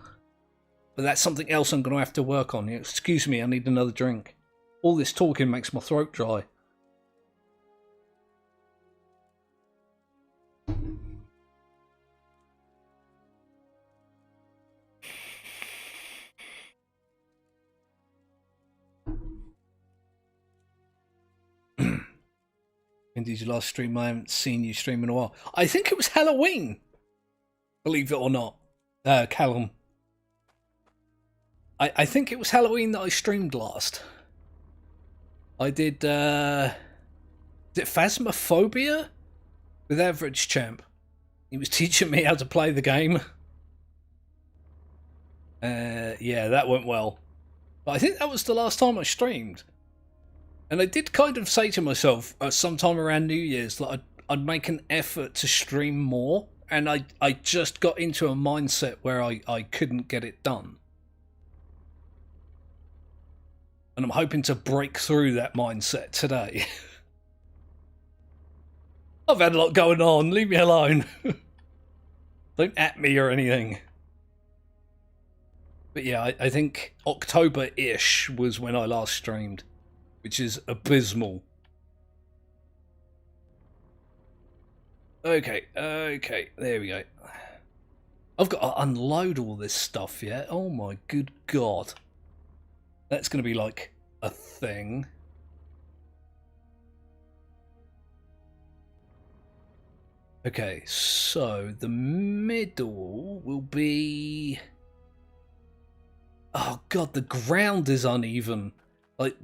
A: But that's something else I'm going to have to work on. Excuse me, I need another drink. All this talking makes my throat dry. When did you last stream? I haven't seen you stream in a while. I think it was Halloween. Believe it or not. Callum. I think it was Halloween that I streamed last. I did, is it Phasmophobia? With Average Champ. He was teaching me how to play the game. Yeah, that went well. But I think that was the last time I streamed. And I did kind of say to myself, sometime around New Year's, that I'd make an effort to stream more. And I just got into a mindset where I couldn't get it done. And I'm hoping to break through that mindset today. I've had a lot going on, leave me alone. Don't at me or anything. But yeah, I think October-ish was when I last streamed, which is abysmal. Okay, there we go. I've got to unload all this stuff yet. Oh my good god. That's going to be like a thing. Okay, so the middle will be... Oh god, the ground is uneven. Like...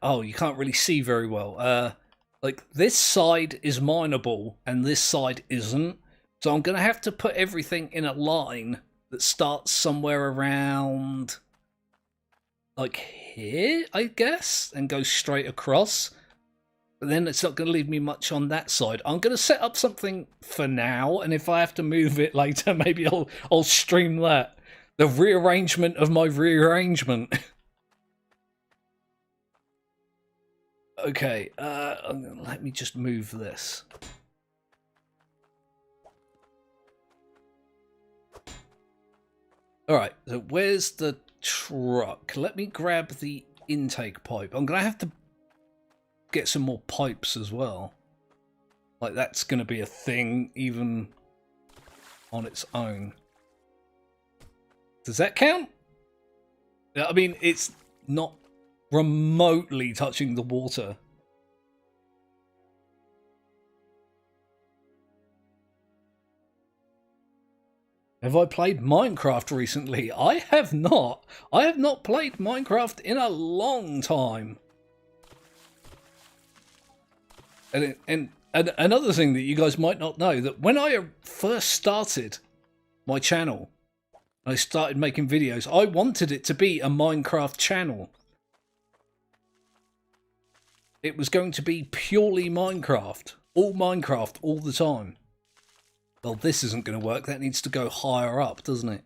A: oh, you can't really see very well. Like, this side is mineable, and this side isn't. So I'm going to have to put everything in a line that starts somewhere around... like here, I guess, and goes straight across. But then it's not going to leave me much on that side. I'm going to set up something for now, and if I have to move it later, maybe I'll stream that. The rearrangement of my rearrangement. Okay, let me just move this. Alright, so where's the truck? Let me grab the intake pipe. I'm going to have to get some more pipes as well. Like, that's going to be a thing even on its own. Does that count? I mean, it's not remotely touching the water. Have I played Minecraft recently? I have not. I have not played Minecraft in a long time. And another thing that you guys might not know, that when I first started my channel, I started making videos, I wanted it to be a Minecraft channel. It was going to be purely Minecraft all the time. Well, this isn't going to work. That needs to go higher up, doesn't it?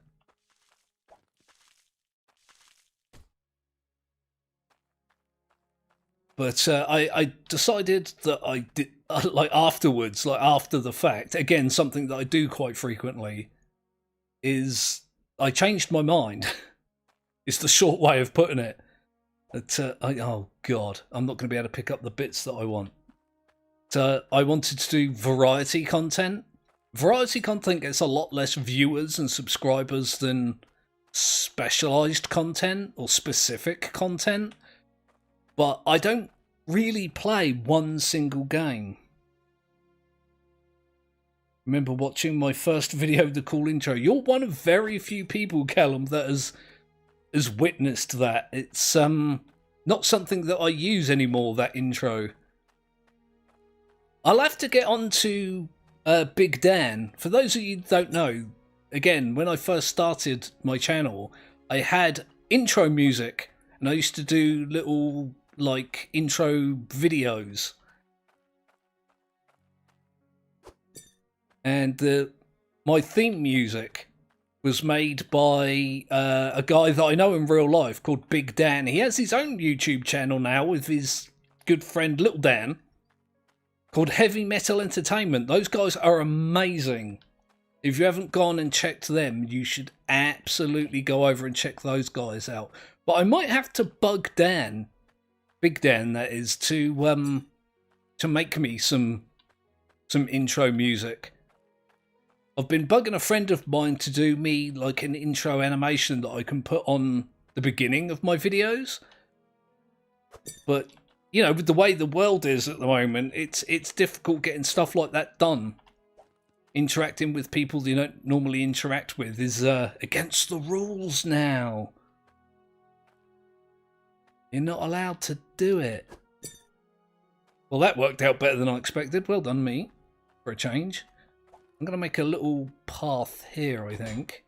A: But I decided that I did, like afterwards, like after the fact, again, something that I do quite frequently, is I changed my mind. It's the short way of putting it. That oh God, I'm not going to be able to pick up the bits that I want. I wanted to do variety content. Variety content gets a lot less viewers and subscribers than specialized content or specific content. But I don't really play one single game. Remember watching my first video, the cool intro. You're one of very few people, Callum, that has witnessed that. It's not something that I use anymore, that intro. I'll have to get on to Big Dan. For those of you who don't know, again, when I first started my channel, I had intro music, and I used to do little like intro videos. And my theme music was made by a guy that I know in real life called Big Dan. He has his own YouTube channel now with his good friend Little Dan, called Heavy Metal Entertainment. Those guys are amazing. If you haven't gone and checked them, you should absolutely go over and check those guys out. But I might have to bug Dan, Big Dan that is, to make me some intro music. I've been bugging a friend of mine to do me like an intro animation that I can put on the beginning of my videos. But you know, with the way the world is at the moment, it's difficult getting stuff like that done. Interacting with people you don't normally interact with is against the rules now. You're not allowed to do it. Well, that worked out better than I expected. Well done, me, for a change. I'm going to make a little path here, I think.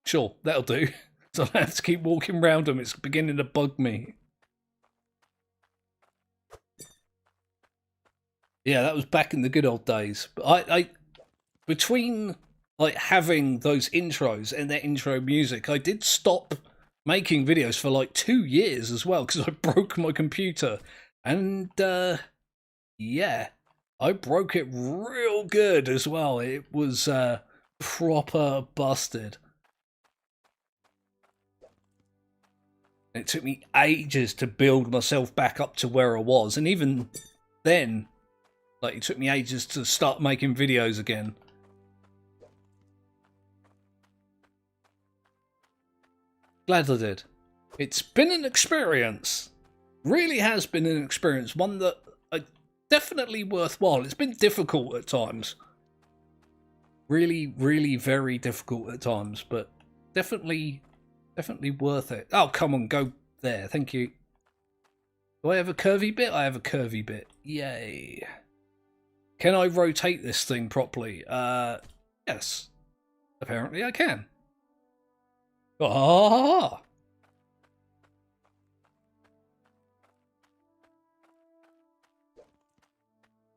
A: Sure, that'll do. So I have to keep walking around them. It's beginning to bug me. Yeah, that was back in the good old days. But I between like having those intros and that intro music, I did stop making videos for like 2 years as well because I broke my computer. And yeah, I broke it real good as well. It was proper busted. It took me ages to build myself back up to where I was. And even then, like, it took me ages to start making videos again. Glad I did. It's been an experience. Really has been an experience. One that definitely worthwhile. It's been difficult at times. Really, really very difficult at times. But definitely worth it. Oh, come on, go there. Thank you. Do I have a curvy bit? I have a curvy bit. Yay. Can I rotate this thing properly? Yes. Apparently I can. Ah!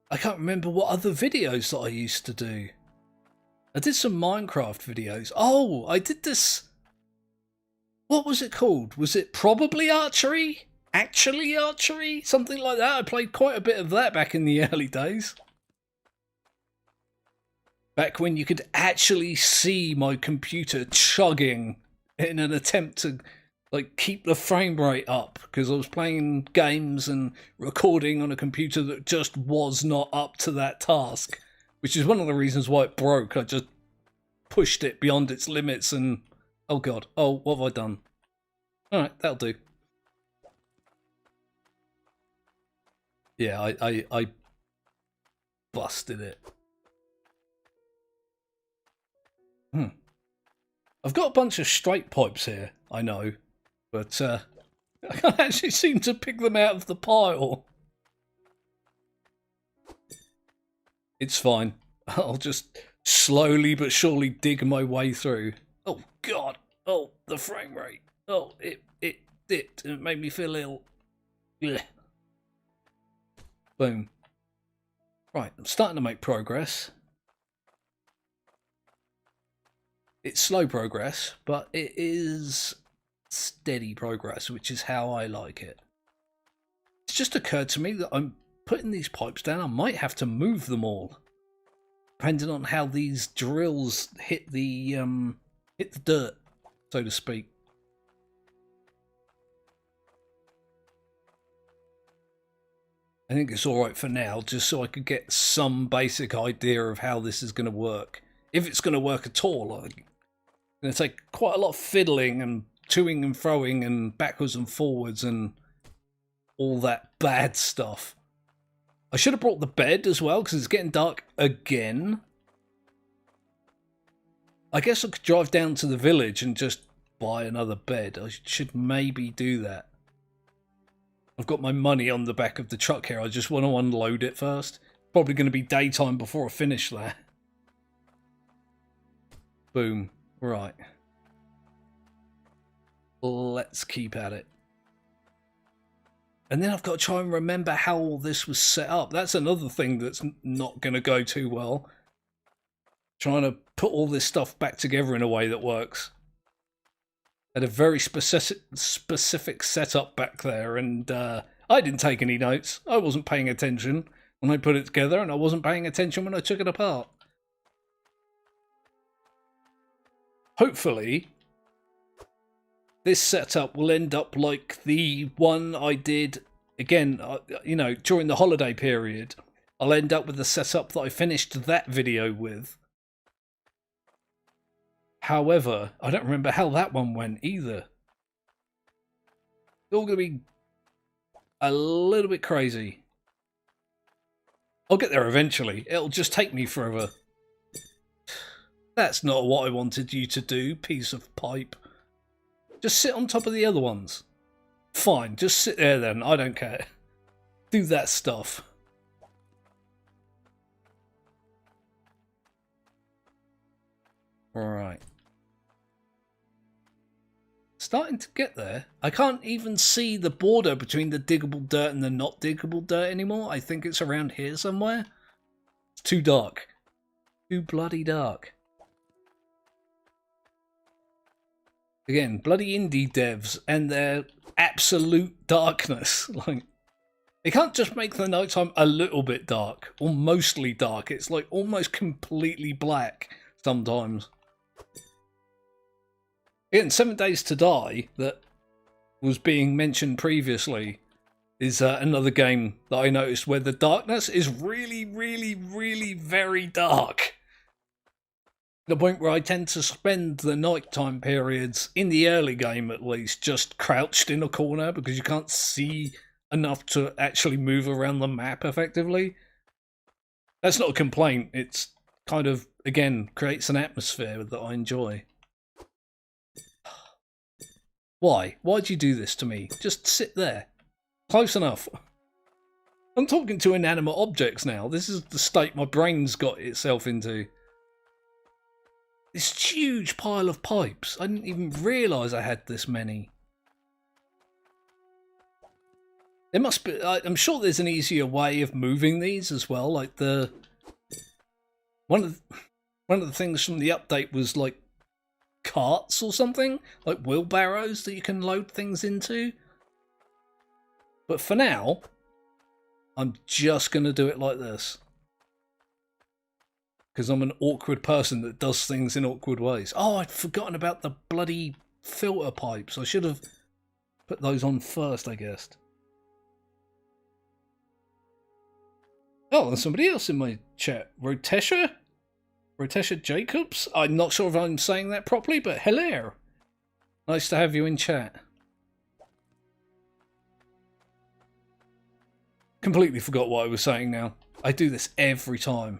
A: I can't remember what other videos that I used to do. I did some Minecraft videos. Oh, I did this... What was it called? Was it probably archery? Actually archery? Something like that. I played quite a bit of that back in the early days. Back when you could actually see my computer chugging in an attempt to like keep the frame rate up, because I was playing games and recording on a computer that just was not up to that task, which is one of the reasons why it broke. I just pushed it beyond its limits and oh god, oh, what have I done? Alright, that'll do. Yeah, I busted it. I've got a bunch of straight pipes here, I know, but I can't actually seem to pick them out of the pile. It's fine. I'll just slowly but surely dig my way through. Oh God! Oh, the frame rate. Oh, it dipped and it made me feel ill. Blech. Boom. Right, I'm starting to make progress. It's slow progress, but it is steady progress, which is how I like it. It's just occurred to me that I'm putting these pipes down. I might have to move them all, depending on how these drills hit the dirt, so to speak. I think it's alright for now, just so I could get some basic idea of how this is going to work. If it's going to work at all. It's going to take quite a lot of fiddling and toing and froing and backwards and forwards and all that bad stuff. I should have brought the bed as well, because it's getting dark again. I guess I could drive down to the village and just buy another bed. I should maybe do that. I've got my money on the back of the truck here. I just want to unload it first. Probably going to be daytime before I finish that. Boom. Right. Let's keep at it. And then I've got to try and remember how all this was set up. That's another thing that's not going to go too well. Trying to put all this stuff back together in a way that works. Had a very specific setup back there, and I didn't take any notes. I wasn't paying attention when I put it together, and I wasn't paying attention when I took it apart. Hopefully, this setup will end up like the one I did, again, you know, during the holiday period. I'll end up with the setup that I finished that video with. However, I don't remember how that one went either. It's all going to be a little bit crazy. I'll get there eventually. It'll just take me forever. That's not what I wanted you to do, piece of pipe. Just sit on top of the other ones. Fine, just sit there then. I don't care. Do that stuff. Alright. Starting to get there. I can't even see the border between the diggable dirt and the not diggable dirt anymore. I think it's around here somewhere. It's too dark. Too bloody dark. Again, bloody indie devs and their absolute darkness. Like, they can't just make the nighttime a little bit dark or mostly dark. It's like almost completely black sometimes. Again, 7 Days to Die, that was being mentioned previously, is another game that I noticed where the darkness is really, really, really very dark. The point where I tend to spend the nighttime periods, in the early game at least, just crouched in a corner because you can't see enough to actually move around the map effectively. That's not a complaint. It's kind of, again, creates an atmosphere that I enjoy. Why? Why'd you do this to me? Just sit there. Close enough. I'm talking to inanimate objects now. This is the state my brain's got itself into. This huge pile of pipes. I didn't even realise I had this many. There must be... I'm sure there's an easier way of moving these as well. Like the... One of the things from the update was like carts or something, like wheelbarrows that you can load things into. But for now, I'm just going to do it like this. Because I'm an awkward person that does things in awkward ways. Oh, I'd forgotten about the bloody filter pipes. I should have put those on first, I guess. Oh, there's somebody else in my chat. Rotesha Jacobs? I'm not sure if I'm saying that properly, but hello. Nice to have you in chat. Completely forgot what I was saying now. I do this every time.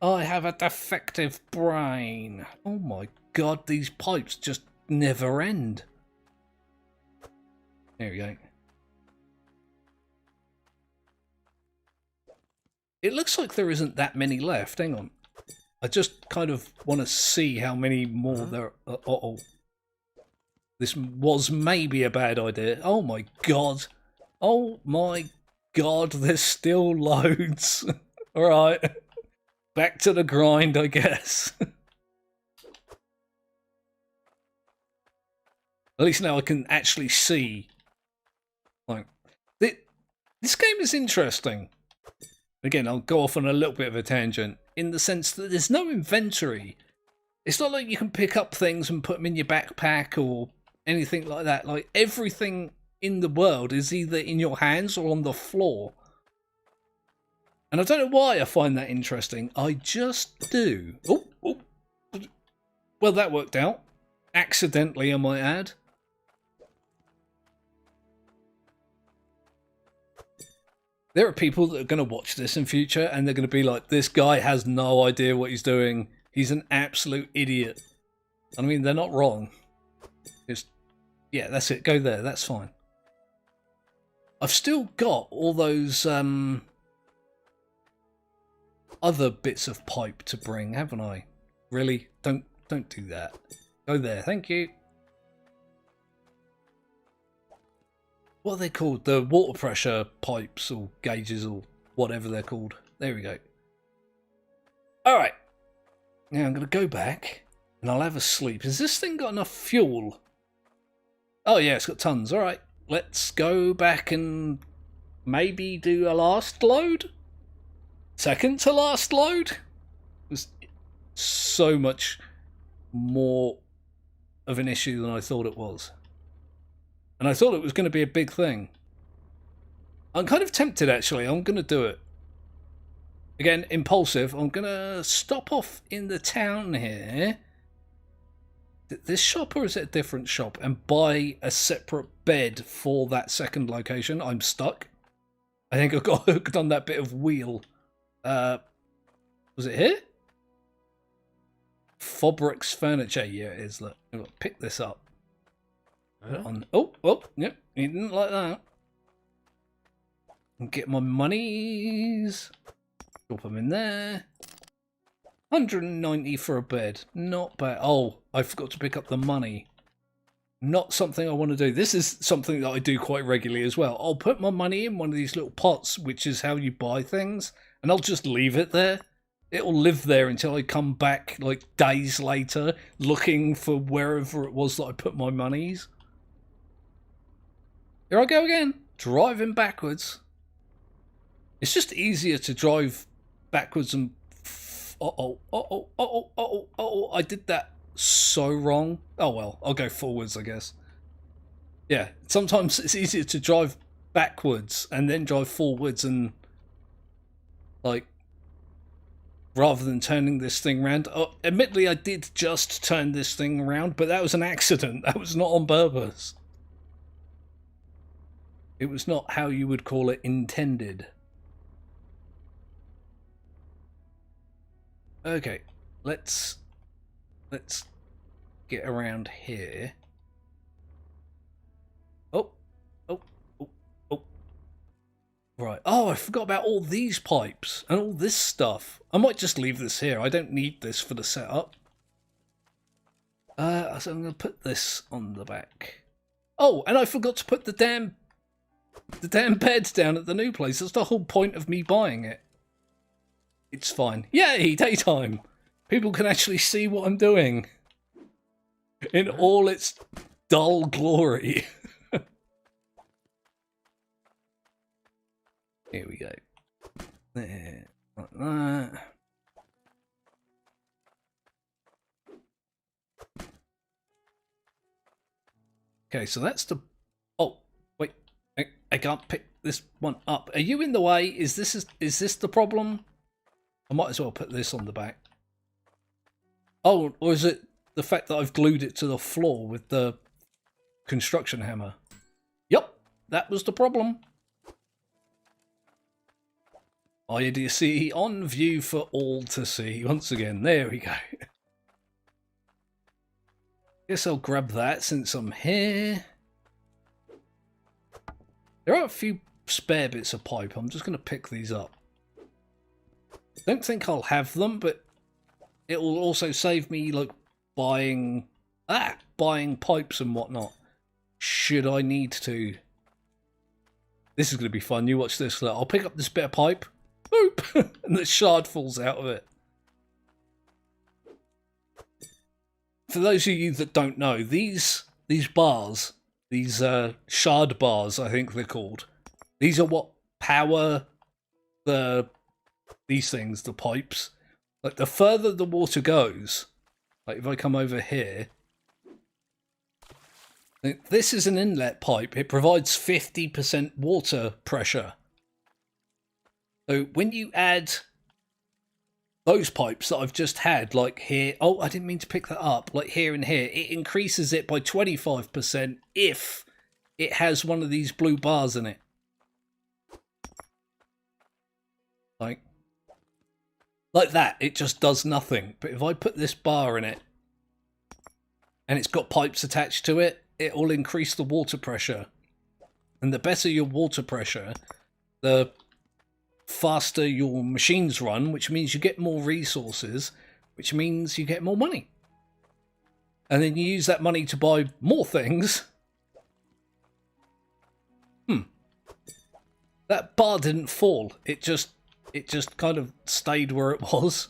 A: I have a defective brain. Oh my god, these pipes just never end. There we go. It looks like there isn't that many left. Hang on. I just kind of want to see how many more there are. Uh-oh. This was maybe a bad idea. Oh my god. Oh my god, there's still loads. Alright. Back to the grind, I guess. At least now I can actually see. Like, this game is interesting. Again, I'll go off on a little bit of a tangent, in the sense that there's no inventory. It's not like you can pick up things and put them in your backpack or anything like that. Like, everything in the world is either in your hands or on the floor. And I don't know why I find that interesting. I just do. Oh. Well, that worked out. Accidentally, I might add. There are people that are going to watch this in future and they're going to be like, this guy has no idea what he's doing. He's an absolute idiot. I mean, they're not wrong. Just, yeah, that's it. Go there. That's fine. I've still got all those other bits of pipe to bring, haven't I? Really? Don't do that. Go there. Thank you. What are they called? The water pressure pipes or gauges or whatever they're called. There we go. Alright. Now I'm going to go back and I'll have a sleep. Has this thing got enough fuel? Oh yeah, it's got tons. Alright. Let's go back and maybe do a last load? Second to last load? It was so much more of an issue than I thought it was. And I thought it was going to be a big thing. I'm kind of tempted, actually. I'm going to do it. Again, impulsive. I'm going to stop off in the town here. This shop, or is it a different shop? And buy a separate bed for that second location. I'm stuck. I think I got hooked on that bit of wheel. Was it here? Fabrics Furniture. Yeah, it is. Look, I've got to pick this up. On. Oh, yep, he didn't like that. And get my monies. Drop them in there. 190 for a bed. Not bad. Oh, I forgot to pick up the money. Not something I want to do. This is something that I do quite regularly as well. I'll put my money in one of these little pots, which is how you buy things, and I'll just leave it there. It'll live there until I come back, like, days later, looking for wherever it was that I put my monies. Here I go again, driving backwards. It's just easier to drive backwards and... Uh-oh, I did that so wrong. Oh well, I'll go forwards, I guess. Yeah, sometimes it's easier to drive backwards and then drive forwards and... like... rather than turning this thing around. Oh, admittedly, I did just turn this thing around, but that was an accident. That was not on purpose. It was not how you would call it intended. Okay, let's get around here. Oh. Right. Oh, I forgot about all these pipes and all this stuff. I might just leave this here. I don't need this for the setup. So I'm going to put this on the back. Oh, and I forgot to put the damn bed down at the new place. That's the whole point of me buying it. It's fine. Yay, daytime. People can actually see what I'm doing in all its dull glory. Here we go. There, like that. Okay, so that's the... Oh, wait. I can't pick this one up. Are you in the way? Is this the problem? I might as well put this on the back. Oh, or is it the fact that I've glued it to the floor with the construction hammer? Yep, that was the problem. My idiocy on view for all to see. Once again, there we go. Guess I'll grab that since I'm here. There are a few spare bits of pipe. I'm just going to pick these up. Don't think I'll have them, but it will also save me like buying pipes and whatnot. Should I need to? This is going to be fun. You watch this. Look, I'll pick up this bit of pipe. Boop! And the shard falls out of it. For those of you that don't know, these bars, these shard bars, I think they're called. These are what power these things, the pipes. Like the further the water goes, like if I come over here, this is an inlet pipe. It provides 50% water pressure. So when you add those pipes that I've just had, like here, oh, I didn't mean to pick that up, like here and here, it increases it by 25% if it has one of these blue bars in it. Like that, it just does nothing. But if I put this bar in it, and it's got pipes attached to it, it will increase the water pressure. And the better your water pressure, the faster your machines run, which means you get more resources, which means you get more money. And then you use that money to buy more things. That bar didn't fall. It just kind of stayed where it was.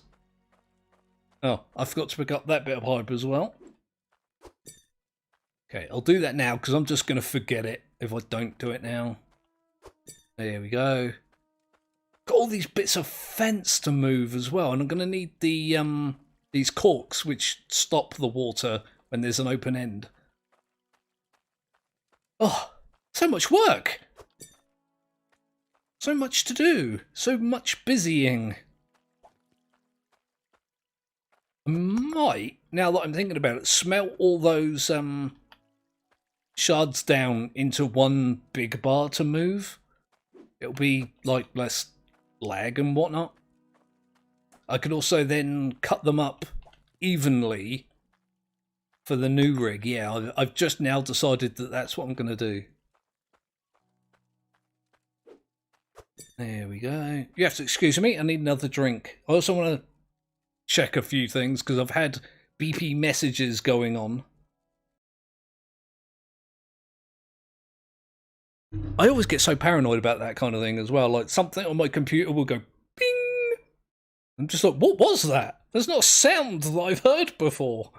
A: Oh, I forgot to pick up that bit of pipe as well. Okay, I'll do that now because I'm just going to forget it if I don't do it now. There we go. Got all these bits of fence to move as well, and I'm going to need the these corks which stop the water when there's an open end. Oh, so much work! So much to do, so much busying. I might, now that I'm thinking about it, smelt all those shards down into one big bar to move. It'll be like less lag and whatnot. I could also then cut them up evenly for the new rig. Yeah, I've just now decided that that's what I'm going to do. There we go. You have to excuse me, I need another drink. I also want to check a few things because I've had BP messages going on. I always get so paranoid about that kind of thing as well. Like something on my computer will go bing. I'm just like, what was that? There's not a sound that I've heard before.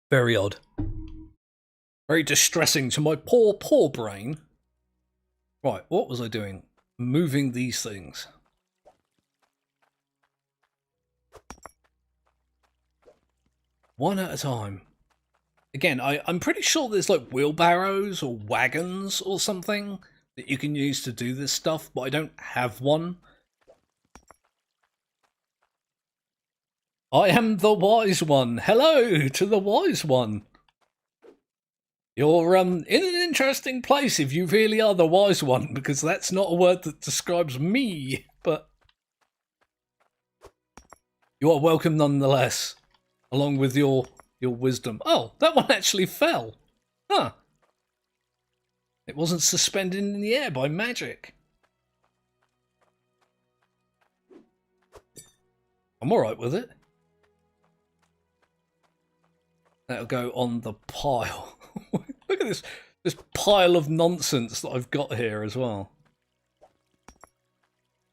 A: Very odd. Very distressing to my poor, poor brain. Right, what was I doing? Moving these things. One at a time. Again, I'm pretty sure there's like wheelbarrows or wagons or something that you can use to do this stuff, but I don't have one. I am the wise one. Hello to the wise one. You're in an interesting place if you really are the wise one, because that's not a word that describes me, but you are welcome nonetheless, along with your wisdom. Oh, that one actually fell. Huh. It wasn't suspended in the air by magic. I'm alright with it. That'll go on the pile. Look at this pile of nonsense that I've got here as well.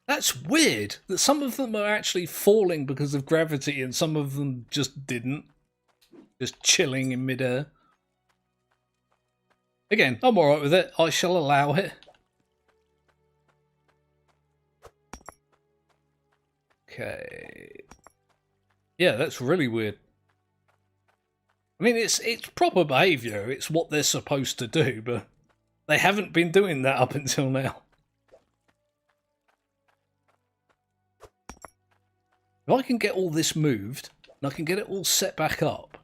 A: That's weird that some of them are actually falling because of gravity and some of them just didn't. Just chilling in midair. Again, I'm alright with it. I shall allow it. Okay. Yeah, that's really weird. I mean, it's proper behaviour. It's what they're supposed to do, but they haven't been doing that up until now. If I can get all this moved, and I can get it all set back up,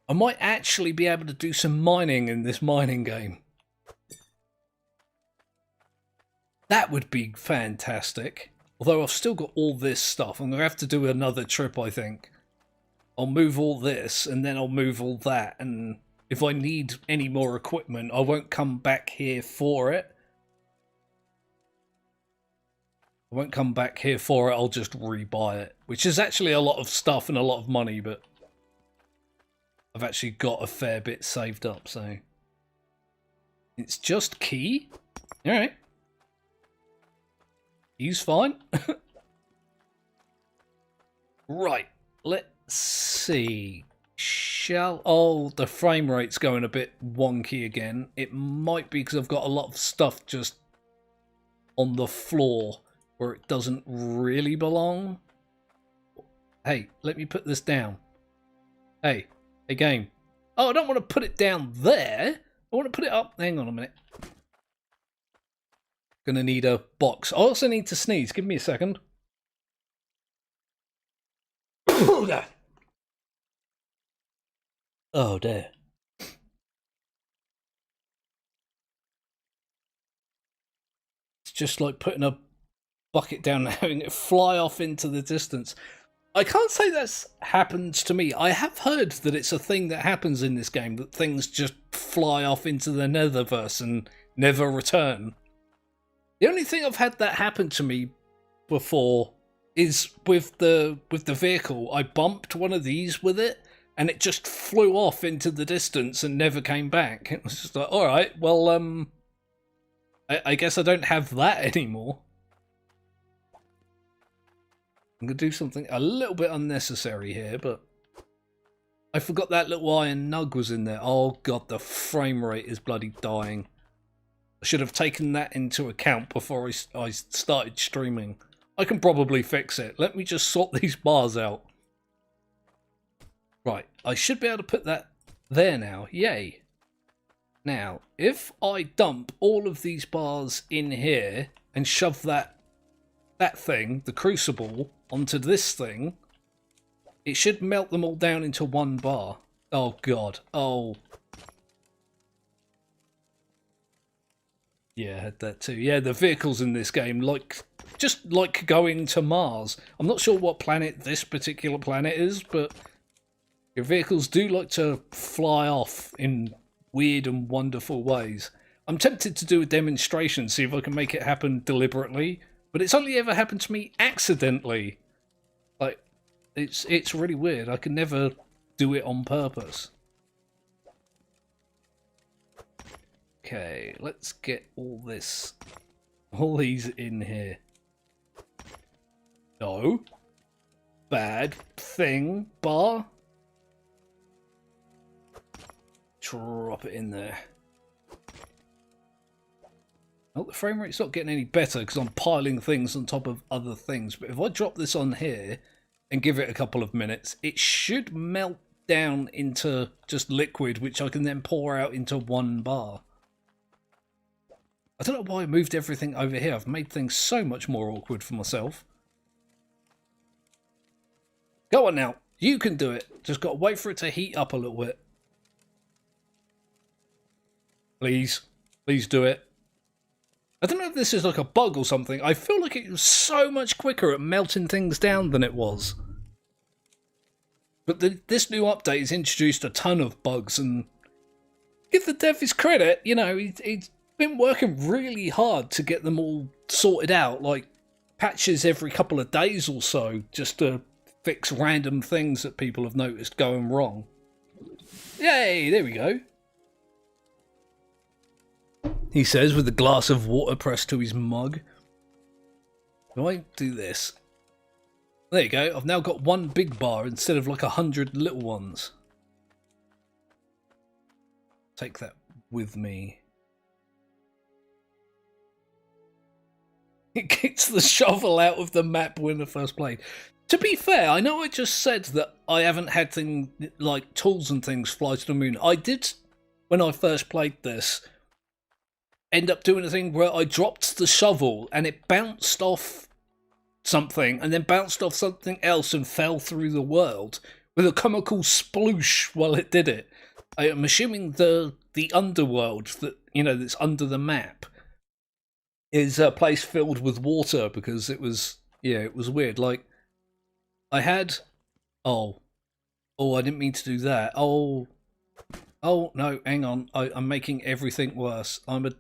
A: I might actually be able to do some mining in this mining game. That would be fantastic. Although I've still got all this stuff. I'm going to have to do another trip, I think. I'll move all this, and then I'll move all that. And if I need any more equipment, I won't come back here for it. I'll just rebuy it. Which is actually a lot of stuff and a lot of money, but I've actually got a fair bit saved up, so... It's just key? Alright. He's fine. Right, let's see. Oh, the frame rate's going a bit wonky again. It might be because I've got a lot of stuff just on the floor where it doesn't really belong. Hey, let me put this down. Hey game. Oh, I don't want to put it down there. I want to put it up. Hang on a minute. Gonna need a box. I also need to sneeze. Give me a second. Oh dear. It's just like putting a bucket down and having it fly off into the distance. I can't say that's happened to me. I have heard that it's a thing that happens in this game, that things just fly off into the netherverse and never return. The only thing I've had that happen to me before is with the vehicle. I bumped one of these with it, and it just flew off into the distance and never came back. It was just like, all right, well, I guess I don't have that anymore. I'm gonna do something a little bit unnecessary here, but I forgot that little iron nug was in there. Oh god, the frame rate is bloody dying. I should have taken that into account before I started streaming. I can probably fix it. Let me just sort these bars out. Right, I should be able to put that there now. Yay. Now, if I dump all of these bars in here and shove that thing, the crucible, onto this thing, it should melt them all down into one bar. Oh god. Oh. Yeah, I had that too. Yeah, the vehicles in this game, just like going to Mars. I'm not sure what planet this particular planet is, but your vehicles do like to fly off in weird and wonderful ways. I'm tempted to do a demonstration, see if I can make it happen deliberately, but it's only ever happened to me accidentally. Like, it's really weird. I can never do it on purpose. Okay, let's get all these in here. No. Bad thing, bar. Drop it in there. Oh, the frame rate's not getting any better because I'm piling things on top of other things. But if I drop this on here and give it a couple of minutes, it should melt down into just liquid, which I can then pour out into one bar. I don't know why I moved everything over here. I've made things so much more awkward for myself. Go on now. You can do it. Just got to wait for it to heat up a little bit. Please. Please do it. I don't know if this is like a bug or something. I feel like it was so much quicker at melting things down than it was. But this new update has introduced a ton of bugs, and give the dev his credit. You know, he's been working really hard to get them all sorted out, like patches every couple of days or so, just to fix random things that people have noticed going wrong. Yay, there we go. He says with a glass of water pressed to his mug. Do I do this? There you go. I've now got one big bar instead of like 100 little ones. Take that with me. It kicks the shovel out of the map when the first played. To be fair, I know I just said that I haven't had things like tools and things fly to the moon. I did, when I first played this, end up doing a thing where I dropped the shovel and it bounced off something and then bounced off something else and fell through the world with a comical sploosh while it did it. I am assuming the underworld that, you know, that's under the map is a place filled with water because it was, yeah, it was weird. Like, I had, oh, I didn't mean to do that. Oh, no, hang on. I'm making everything worse. I'm a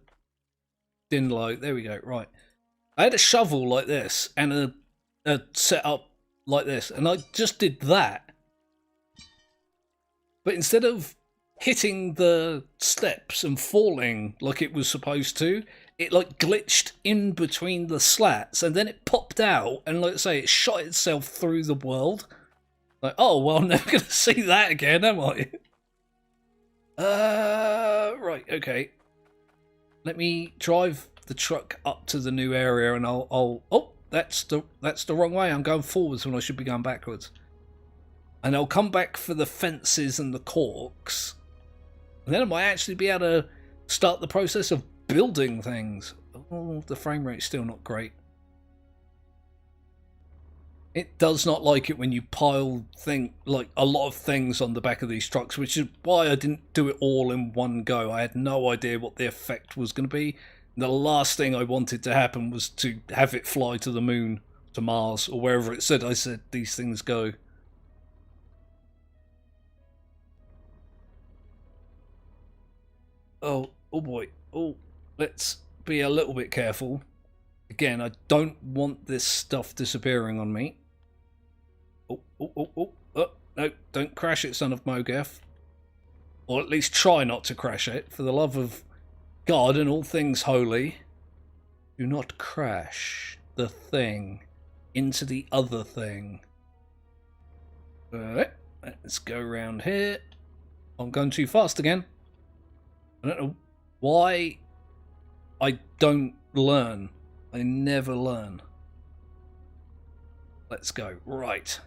A: Dinlo. There we go. Right. I had a shovel like this and a setup like this, and I just did that. But instead of hitting the steps and falling like it was supposed to, it like glitched in between the slats, and then it popped out, and like I say, it shot itself through the world. Like, oh well, I'm never gonna see that again, am I? Right, okay. Let me drive the truck up to the new area, and I'll. Oh, that's the wrong way. I'm going forwards when I should be going backwards. And I'll come back for the fences and the corks, and then I might actually be able to start the process of building things. Oh, the frame rate's still not great. It does not like it when you pile like a lot of things on the back of these trucks, which is why I didn't do it all in one go. I had no idea what the effect was going to be. The last thing I wanted to happen was to have it fly to the moon, to Mars, or wherever it said these things go. Oh boy. Oh, let's be a little bit careful. Again, I don't want this stuff disappearing on me. Oh, no, don't crash it, son of Mogeth. Or at least try not to crash it, for the love of God and all things holy. Do not crash the thing into the other thing. Alright, let's go around here. I'm going too fast again. I don't know why I don't learn. I never learn. Let's go. Right.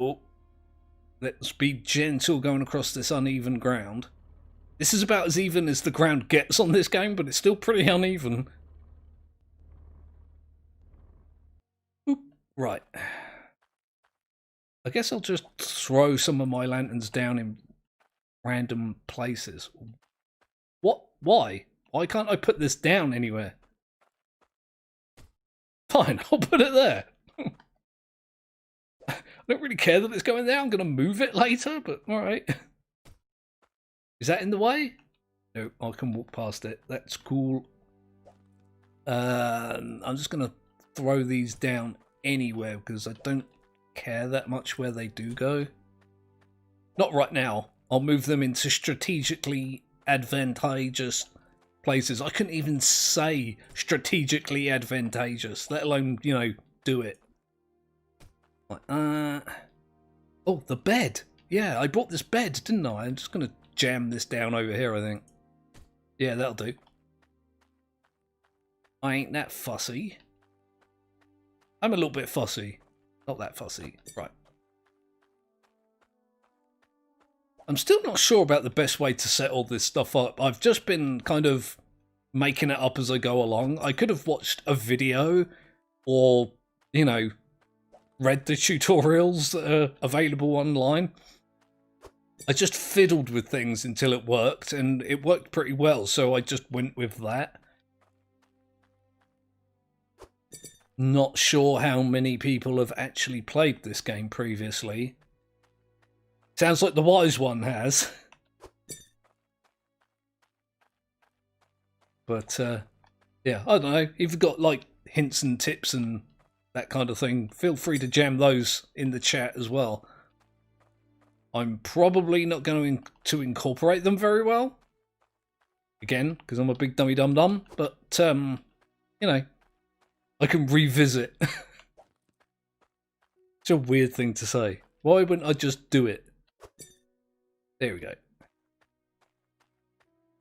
A: Oh. Let's be gentle going across this uneven ground. This is about as even as the ground gets on this game, but it's still pretty uneven. Oop. Right. I guess I'll just throw some of my lanterns down in random places. What? Why? Why can't I put this down anywhere? Fine, I'll put it there. I don't really care that it's going there. I'm going to move it later, but alright. Is that in the way? No, I can walk past it. That's cool. I'm just going to throw these down anywhere because I don't care that much where they do go. Not right now. I'll move them into strategically advantageous places. I couldn't even say strategically advantageous, let alone, you know, do it. Oh, the bed. Yeah, I brought this bed, didn't I? I'm just going to jam this down over here, I think. Yeah, that'll do. I ain't that fussy. I'm a little bit fussy. Not that fussy. Right. I'm still not sure about the best way to set all this stuff up. I've just been kind of making it up as I go along. I could have watched a video or, you know, read the tutorials that are available online. I just fiddled with things until it worked, and it worked pretty well, so I just went with that. Not sure how many people have actually played this game previously. Sounds like the wise one has. But, yeah, I don't know. If you've got, like, hints and tips and that kind of thing, feel free to jam those in the chat as well. I'm probably not going to incorporate them very well. Again, because I'm a big dummy dum-dum. But, you know, I can revisit. It's a weird thing to say. Why wouldn't I just do it? There we go.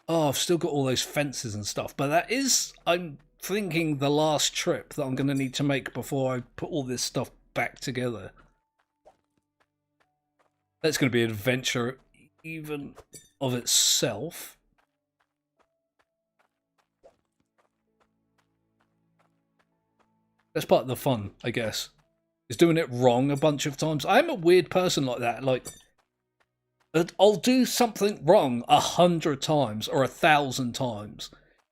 A: Oh, I've still got all those fences and stuff. But that is, I'm thinking, the last trip that I'm going to need to make before I put all this stuff back together. That's going to be an adventure even of itself. That's part of the fun, I guess. Is doing it wrong a bunch of times. I'm a weird person like that. Like, I'll do something wrong 100 times or 1,000 times.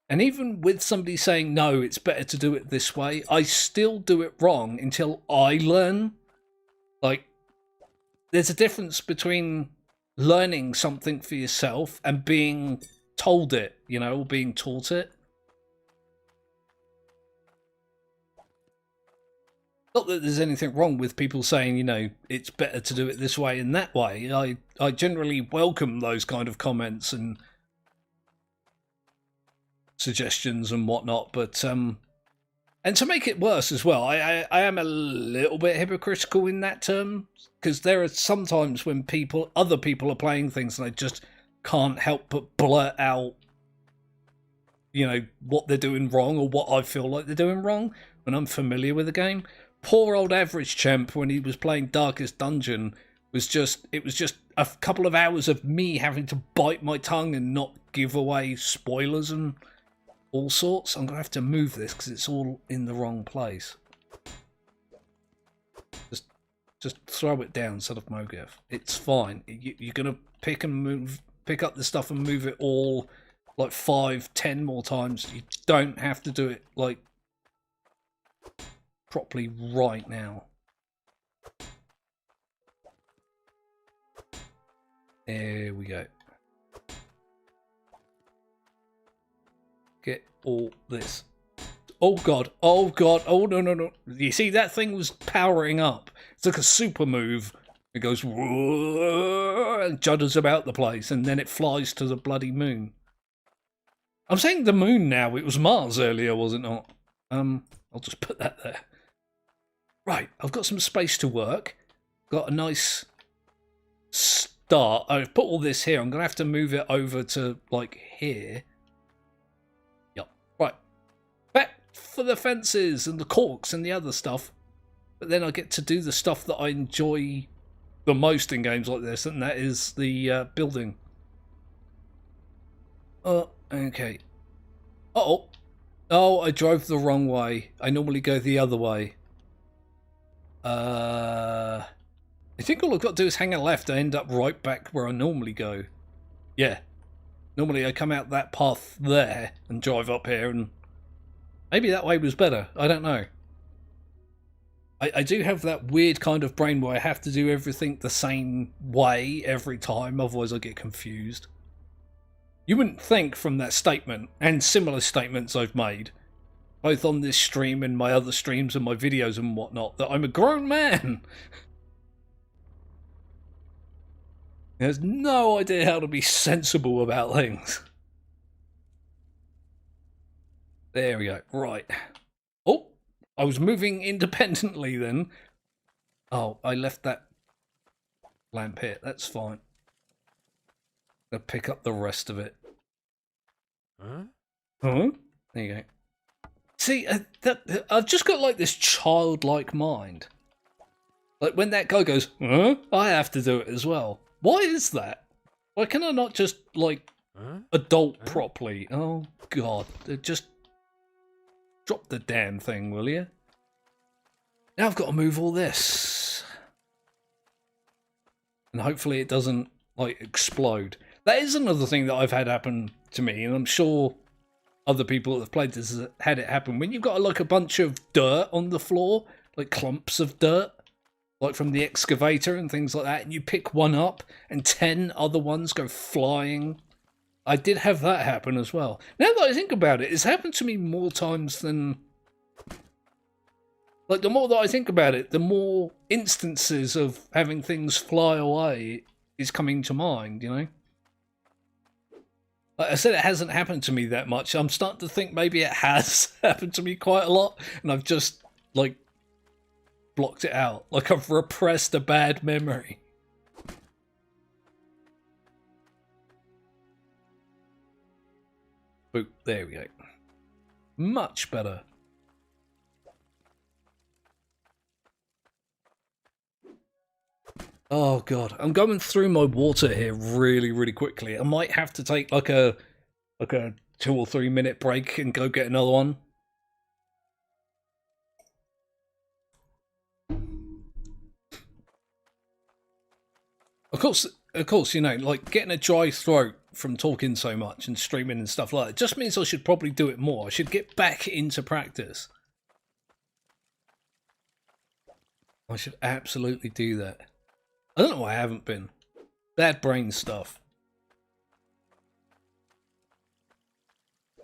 A: And even with somebody saying, no, it's better to do it this way, I still do it wrong until I learn. Like, there's a difference between learning something for yourself and being told it, you know, or being taught it. Not that there's anything wrong with people saying, you know, it's better to do it this way and that way. I generally welcome those kind of comments and suggestions and whatnot, but and to make it worse as well, I am a little bit hypocritical in that term, because there are sometimes when other people are playing things and I just can't help but blurt out, you know, what they're doing wrong or what I feel like they're doing wrong when I'm familiar with the game. Poor old Average Champ, when he was playing Darkest Dungeon, it was just a couple of hours of me having to bite my tongue and not give away spoilers and all sorts. I'm going to have to move this because it's all in the wrong place. Just throw it down, son of Mogev. It's fine. You're going to pick up the stuff and move it all like 5, 10 more times. You don't have to do it like properly right now. There we go. Get all this. Oh god, oh god, oh no. You see, that thing was powering up. It's like a super move. It goes and judders about the place, and then it flies to the bloody moon. I'm saying the moon now, it was Mars earlier, was it not? I'll just put that there. Right, I've got some space to work. Got a nice start. I've put all this here. I'm going to have to move it over to, like, here. Yep. Right. Back for the fences and the corks and the other stuff. But then I get to do the stuff that I enjoy the most in games like this, and that is the building. Okay. Uh-oh. Oh, I drove the wrong way. I normally go the other way. I think all I've got to do is hang a left and end up right back where I normally go. Yeah. Normally I come out that path there and drive up here, and maybe that way was better. I don't know. I do have that weird kind of brain where I have to do everything the same way every time, otherwise I get confused. You wouldn't think from that statement, and similar statements I've made, both on this stream and my other streams and my videos and whatnot, that I'm a grown man. There's no idea how to be sensible about things. There we go. Right. Oh, I was moving independently then. Oh, I left that lamp here. That's fine. I'll pick up the rest of it.
B: Huh?
A: Huh? There you go. See, I've just got like this childlike mind. Like when that guy goes, huh? I have to do it as well. Why is that? Why can I not just like adult properly? Oh god, just drop the damn thing, will you? Now I've got to move all this, and hopefully it doesn't like explode. That is another thing that I've had happen to me, and I'm sure other people that have played this have had it happen. When you've got like a bunch of dirt on the floor, like clumps of dirt, like from the excavator and things like that, and you pick one up and 10 other ones go flying. I did have that happen as well. Now that I think about it, it's happened to me more times than... Like, the more that I think about it, the more instances of having things fly away is coming to mind, you know? Like I said, it hasn't happened to me that much. I'm starting to think maybe it has happened to me quite a lot, and I've just, like, blocked it out. Like I've repressed a bad memory. Boop, there we go. Much better. Oh god, I'm going through my water here really quickly. I might have to take like a 2 or 3 minute break and go get another one. Of course, of course, you know, like getting a dry throat from talking so much and streaming and stuff like that just means I should probably do it more. I should get back into practice. I should absolutely do that. I don't know why I haven't been. Bad brain stuff.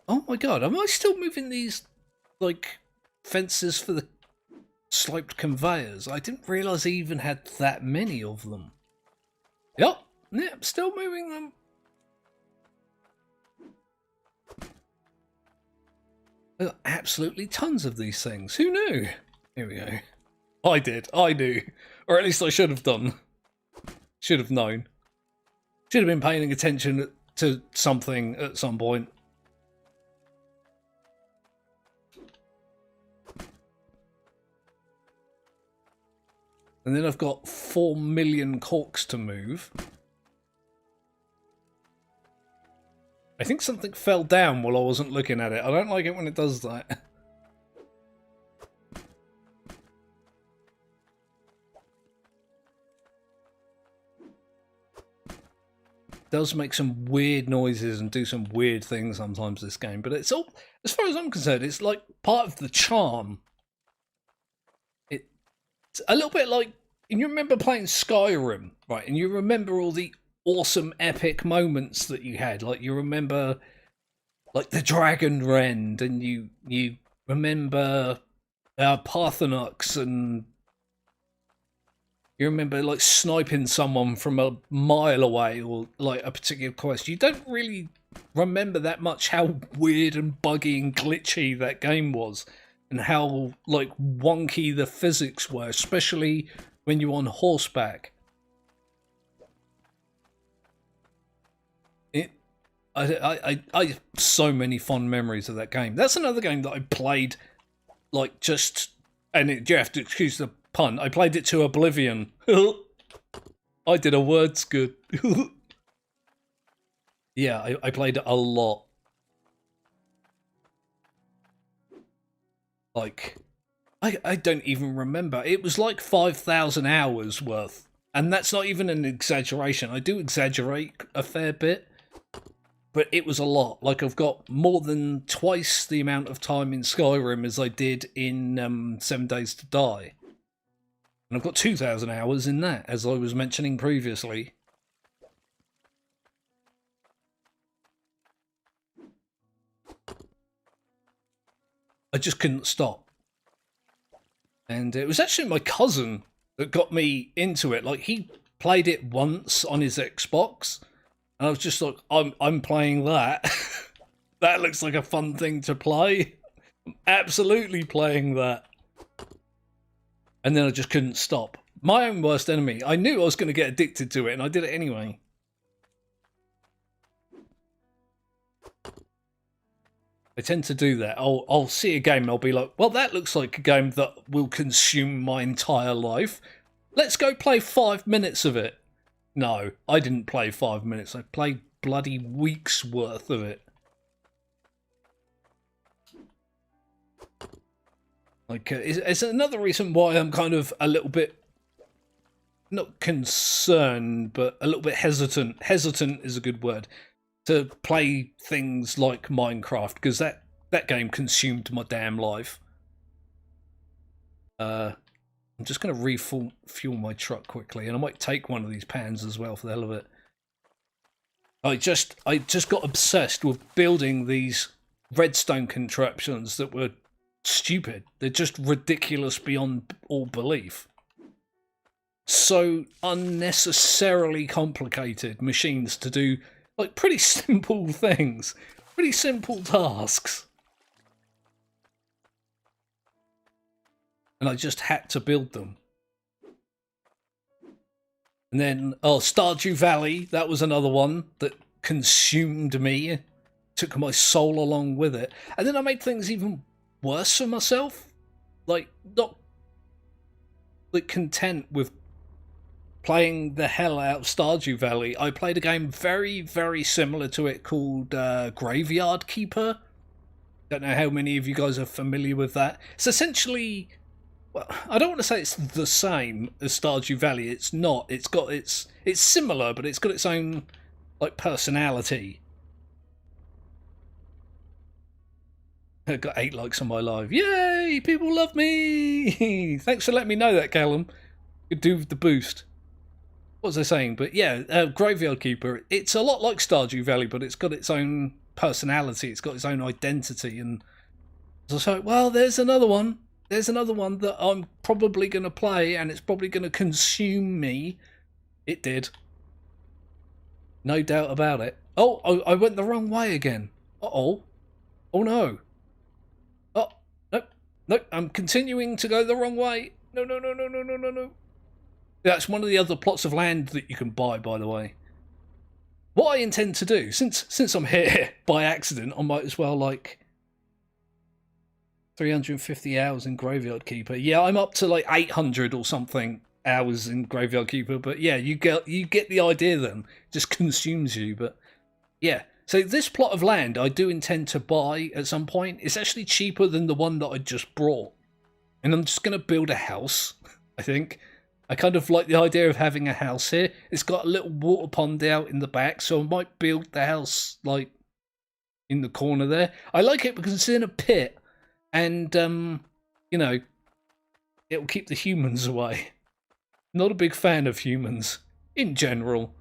A: Oh my god, am I still moving these, like, fences for the sloped conveyors? I didn't realise I even had that many of them. Yep, still moving them. There are absolutely tons of these things. Who knew? Here we go. I did. I knew. Or at least I should have done. Should have known. Should have been paying attention to something at some point. And then I've got 4 million corks to move. I think something fell down while I wasn't looking at it. I don't like it when it does that. It does make some weird noises and do some weird things sometimes, this game. But it's all, as far as I'm concerned, it's like part of the charm. It's a little bit like, and you remember playing Skyrim, right? And you remember all the awesome epic moments that you had. Like you remember like the dragon rend, and you remember Parthenox, and you remember like sniping someone from a mile away, or like a particular quest. You don't really remember that much how weird and buggy and glitchy that game was, and how like wonky the physics were, especially when you're on horseback. I have so many fond memories of that game. That's another game that I played, like just, and you have to excuse the pun, I played it to oblivion. I did a words good. Yeah, I played it a lot. Like, I don't even remember. It was like 5,000 hours worth. And that's not even an exaggeration. I do exaggerate a fair bit. But it was a lot. Like, I've got more than twice the amount of time in Skyrim as I did in 7 Days to Die. And I've got 2,000 hours in that, as I was mentioning previously. I just couldn't stop. And it was actually my cousin that got me into it. Like, he played it once on his Xbox. And I was just like, I'm playing that. That looks like a fun thing to play. I'm absolutely playing that. And then I just couldn't stop. My own worst enemy. I knew I was going to get addicted to it, and I did it anyway. I tend to do that. I'll see a game and I'll be like, well, that looks like a game that will consume my entire life. Let's go play 5 minutes of it. No, I didn't play 5 minutes. I played bloody weeks worth of it. Like, it's another reason why I'm kind of a little bit, not concerned, but a little bit hesitant. Hesitant is a good word. To play things like Minecraft, because that game consumed my damn life. I'm just going to refuel my truck quickly, and I might take one of these pans as well for the hell of it. I just got obsessed with building these redstone contraptions that were stupid. They're just ridiculous beyond all belief. So unnecessarily complicated machines to do like pretty simple things, pretty simple tasks. And I just had to build them. And then, Stardew Valley, that was another one that consumed me, took my soul along with it. And then I made things even worse for myself. Like, not like content with playing the hell out of Stardew Valley. I played a game very, very similar to it called Graveyard Keeper. Don't know how many of you guys are familiar with that. It's essentially Well, I don't want to say it's the same as Stardew Valley. It's not. It's similar, but it's got its own like personality. I got 8 likes on my live. Yay! People love me. Thanks for letting me know that, Callum. Could do with the boost. What was I saying? But yeah, Graveyard Keeper. It's a lot like Stardew Valley, but it's got its own personality. It's got its own identity, and so well, there's another one. There's another one that I'm probably going to play, and it's probably going to consume me. It did. No doubt about it. Oh, I went the wrong way again. Uh-oh. Oh, no. Oh, no. No, I'm continuing to go the wrong way. No, no, no, no, no, no, no, no. That's one of the other plots of land that you can buy, by the way. What I intend to do, since I'm here by accident, I might as well, like... 350 hours in Graveyard Keeper. Yeah, I'm up to like 800 or something hours in Graveyard Keeper, but yeah, you get the idea then. It just consumes you, but yeah. So this plot of land I do intend to buy at some point. It's actually cheaper than the one that I just brought. And I'm just going to build a house, I think. I kind of like the idea of having a house here. It's got a little water pond out in the back, so I might build the house like in the corner there. I like it because it's in a pit. And, you know, it'll keep the humans away. Not a big fan of humans, in general.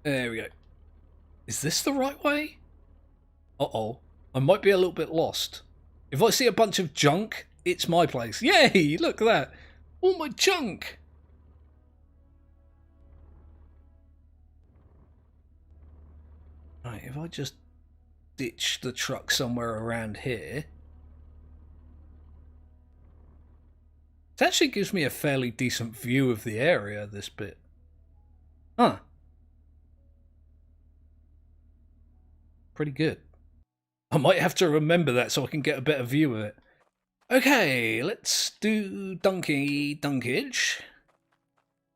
A: There we go. Is this the right way? Uh-oh. I might be a little bit lost. If I see a bunch of junk, it's my place. Yay! Look at that. All my junk. Right, if I just ditch the truck somewhere around here. It actually gives me a fairly decent view of the area, this bit. Huh. Pretty good. I might have to remember that so I can get a better view of it. Okay, let's do dunkage.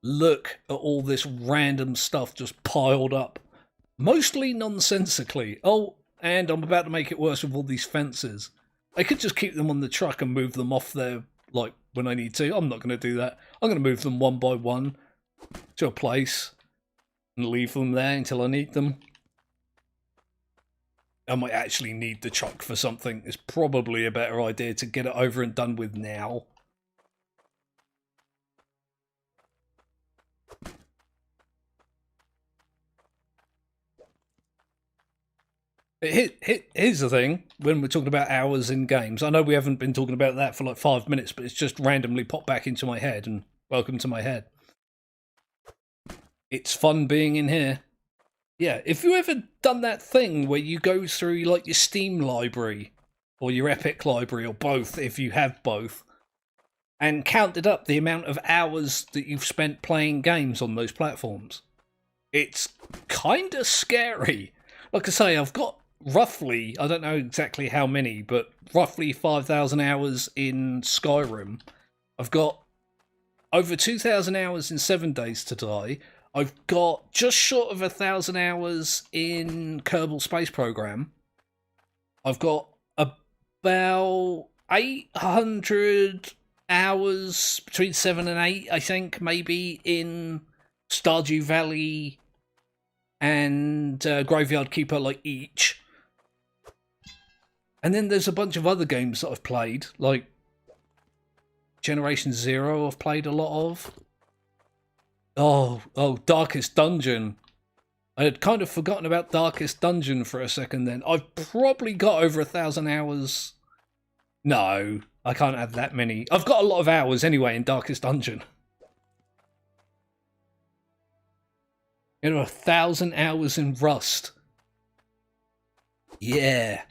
A: Look at all this random stuff just piled up. Mostly nonsensically. Oh, and I'm about to make it worse with all these fences. I could just keep them on the truck and move them off there, like, when I need to. I'm not going to do that. I'm going to move them one by one to a place and leave them there until I need them. I might actually need the truck for something. It's probably a better idea to get it over and done with now. Here's the thing, when we're talking about hours in games, I know we haven't been talking about that for like 5 minutes, but it's just randomly popped back into my head, and welcome to my head. It's fun being in here. Yeah, if you ever done that thing where you go through like your Steam library, or your Epic library, or both, if you have both, and counted up the amount of hours that you've spent playing games on those platforms, it's kind of scary. Like I say, I've got roughly, I don't know exactly how many, but roughly 5,000 hours in Skyrim. I've got over 2,000 hours in 7 Days to Die. I've got just short of 1,000 hours in Kerbal Space Program. I've got about 800 hours, between 7 and 8, I think, maybe, in Stardew Valley and Graveyard Keeper, like, each. And then there's a bunch of other games that I've played, like Generation Zero I've played a lot of. Oh, Darkest Dungeon. I had kind of forgotten about Darkest Dungeon for a second then. I've probably got over 1,000 hours. No, I can't have that many. I've got a lot of hours anyway in Darkest Dungeon. You know, 1,000 hours in Rust. Yeah.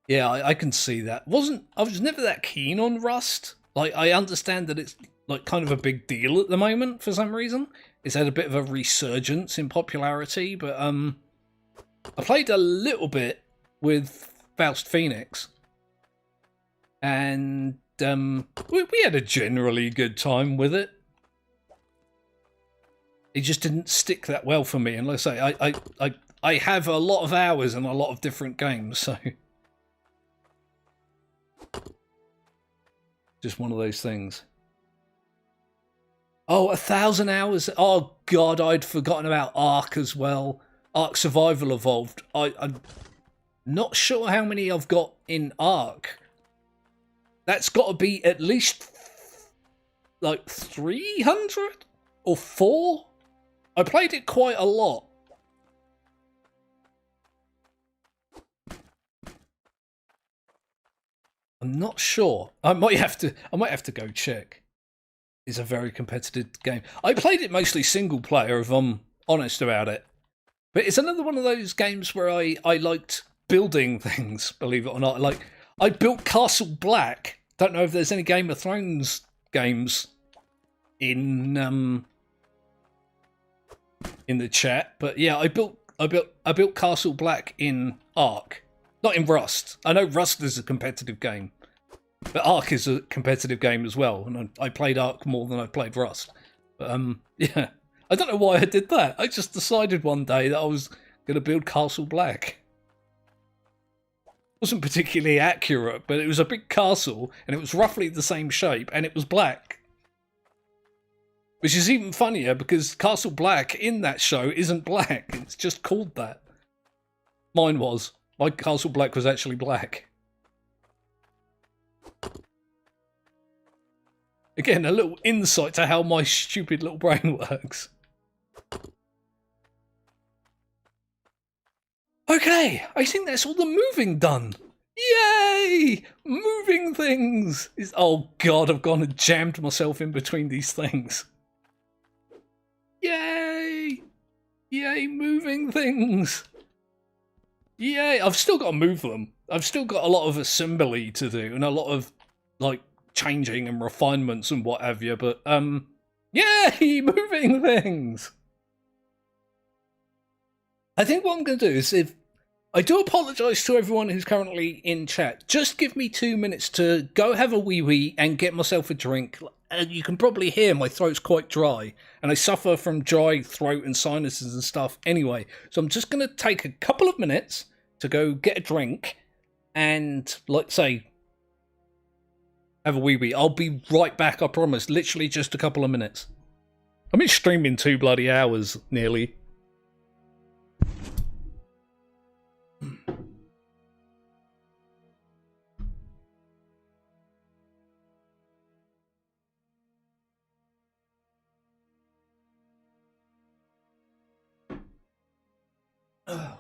A: Yeah, I can see that. I was never that keen on Rust. Like, I understand that it's like kind of a big deal at the moment for some reason. It's had a bit of a resurgence in popularity, but I played a little bit with Faust Phoenix, and we had a generally good time with it. It just didn't stick that well for me, and like I say, I have a lot of hours in a lot of different games, so Just one of those things. Oh, 1,000 hours. Oh, God, I'd forgotten about Ark as well. Ark Survival Evolved. I'm not sure how many I've got in Ark. That's got to be at least like 300 or 4. I played it quite a lot. I'm not sure. I might have to go check. It's a very competitive game. I played it mostly single player, if I'm honest about it. But it's another one of those games where I liked building things, believe it or not. Like, I built Castle Black. Don't know if there's any Game of Thrones games in the chat, but yeah, I built Castle Black in Ark. Not in Rust. I know Rust is a competitive game. But Ark is a competitive game as well, and I played Ark more than I played Rust. But yeah, I don't know why I did that. I just decided one day that I was going to build Castle Black. It wasn't particularly accurate, but it was a big castle, and it was roughly the same shape, and it was black. Which is even funnier because Castle Black in that show isn't black. It's just called that. Mine was. My Castle Black was actually black. Again, a little insight to how my stupid little brain works. Okay, I think that's all the moving done. Yay! Moving things! Oh God, I've gone and jammed myself in between these things. Yay! Yay, moving things! Yay, I've still got to move them. I've still got a lot of assembly to do and a lot of, like, changing and refinements and what have you, but yay, moving things. I think what I'm going to do is, if I do apologise to everyone who's currently in chat, just give me 2 minutes to go have a wee and get myself a drink. You can probably hear my throat's quite dry, and I suffer from dry throat and sinuses and stuff anyway, so I'm just going to take a couple of minutes to go get a drink and, like, say, have a wee. I'll be right back, I promise. Literally just a couple of minutes. I've been streaming 2 bloody hours, nearly. Oh.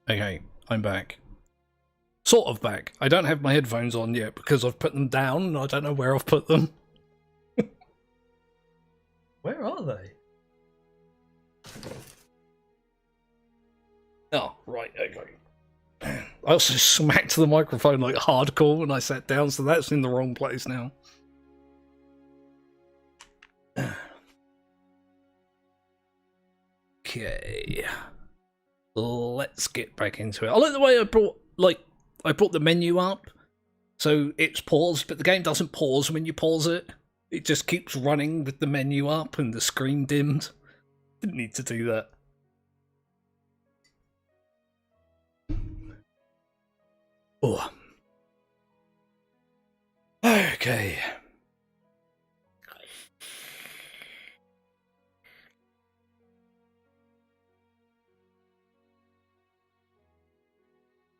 A: Okay, I'm back. Sort of back. I don't have my headphones on yet because I've put them down and I don't know where I've put them. Where are they? Oh, right, okay. I also smacked the microphone like hardcore when I sat down, so that's in the wrong place now. Okay. Let's get back into it. I like the way I brought the menu up. So it's paused, but the game doesn't pause when you pause it. It just keeps running with the menu up and the screen dimmed. Didn't need to do that. Oh. Okay.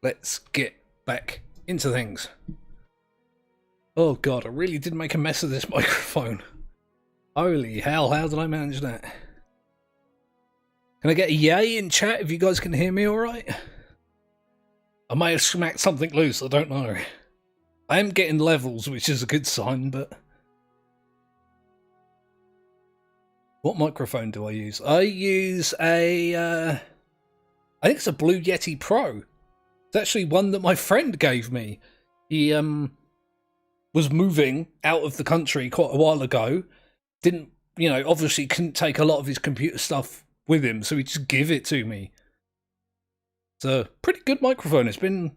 A: Let's get back into things. Oh god, I really did make a mess of this microphone. Holy hell, how did I manage that? Can I get a yay in chat if you guys can hear me alright? I may have smacked something loose, I don't know. I am getting levels, which is a good sign, but... What microphone do I use? I use a... I think it's a Blue Yeti Pro. It's actually one that my friend gave me. He was moving out of the country quite a while ago. Didn't, obviously couldn't take a lot of his computer stuff with him, so he just gave it to me. It's a pretty good microphone. It's been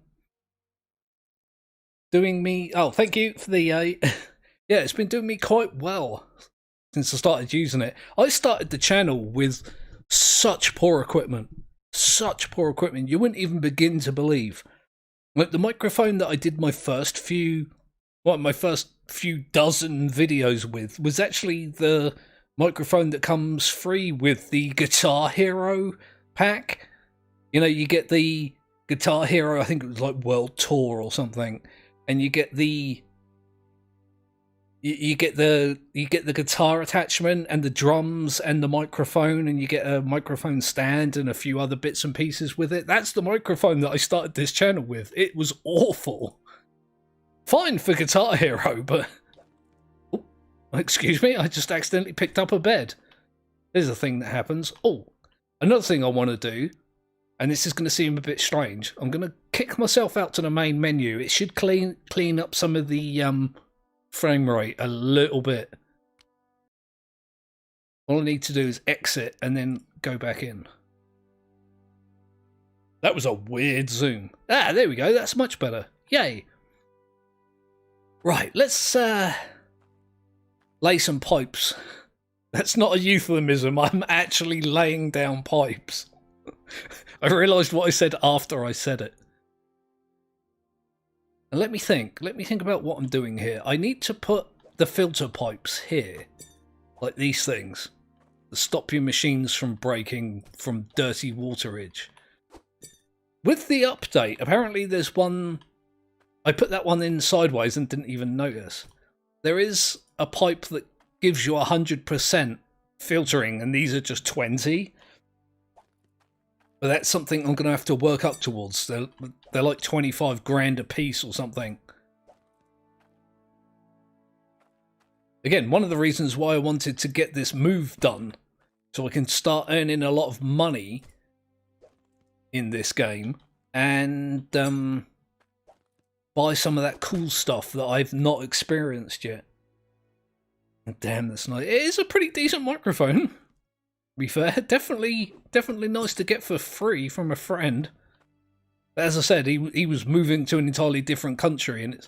A: doing me... Oh, thank you for the... yeah, it's been doing me quite well since I started using it. I started the channel with such poor equipment. Such poor equipment. You wouldn't even begin to believe. Like the microphone that I did my first few dozen videos with was actually the microphone that comes free with the Guitar Hero pack. You get the Guitar Hero, I think it was like World Tour or something, and you get the guitar attachment and the drums and the microphone, and you get a microphone stand and a few other bits and pieces with it. That's the microphone that I started this channel with. It was awful. Fine for Guitar Hero, but... Oh, excuse me, I just accidentally picked up a bed. There's a thing that happens. Oh, another thing I want to do, and this is going to seem a bit strange, I'm going to kick myself out to the main menu. It should clean up some of the frame rate a little bit. All I need to do is exit and then go back in. That was a weird zoom. Ah, there we go. That's much better. Yay. Right, let's lay some pipes. That's not a euphemism. I'm actually laying down pipes. I realised what I said after I said it. And let me think about what I'm doing here. I need to put the filter pipes here, like these things, to stop your machines from breaking from dirty waterage. With the update, apparently there's one... I put that one in sideways and didn't even notice. There is a pipe that gives you 100% filtering, and these are just 20. But that's something I'm going to have to work up towards. They're like 25 grand a piece or something. Again, one of the reasons why I wanted to get this move done, so I can start earning a lot of money in this game, and buy some of that cool stuff that I've not experienced yet. Damn, that's nice. It is a pretty decent microphone. Be fair, definitely nice to get for free from a friend. But as I said, he was moving to an entirely different country, and it's,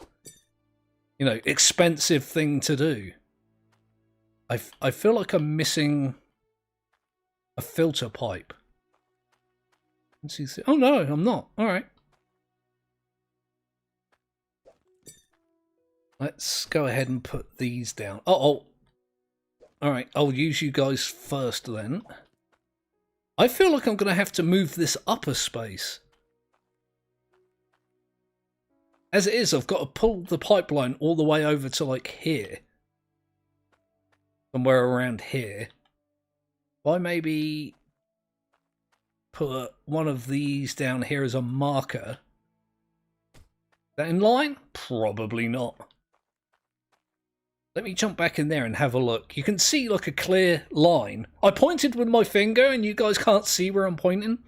A: expensive thing to do. I feel like I'm missing a filter pipe. Let's see. Oh no, I'm not. All right. Let's go ahead and put these down. Oh. Alright, I'll use you guys first then. I feel like I'm going to have to move this up a space. As it is, I've got to pull the pipeline all the way over to like here. Somewhere around here. Why maybe... put one of these down here as a marker. Is that in line? Probably not. Let me jump back in there and have a look. You can see like a clear line. I pointed with my finger and you guys can't see where I'm pointing.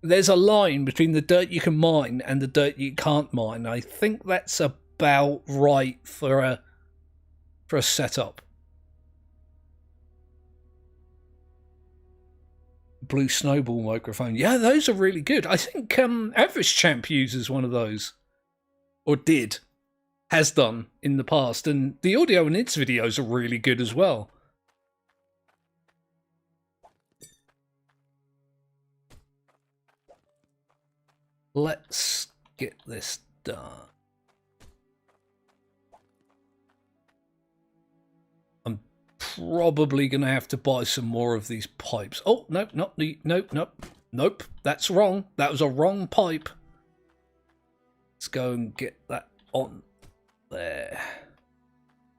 A: There's a line between the dirt you can mine and the dirt you can't mine. I think that's about right for a setup. Blue Snowball microphone. Yeah, those are really good. I think Average Champ uses one of those. Or did. Has done in the past. And the audio in its videos are really good as well. Let's get this done. I'm probably going to have to buy some more of these pipes. Oh, no, not the... Nope. That's wrong. That was a wrong pipe. Let's go and get that on there.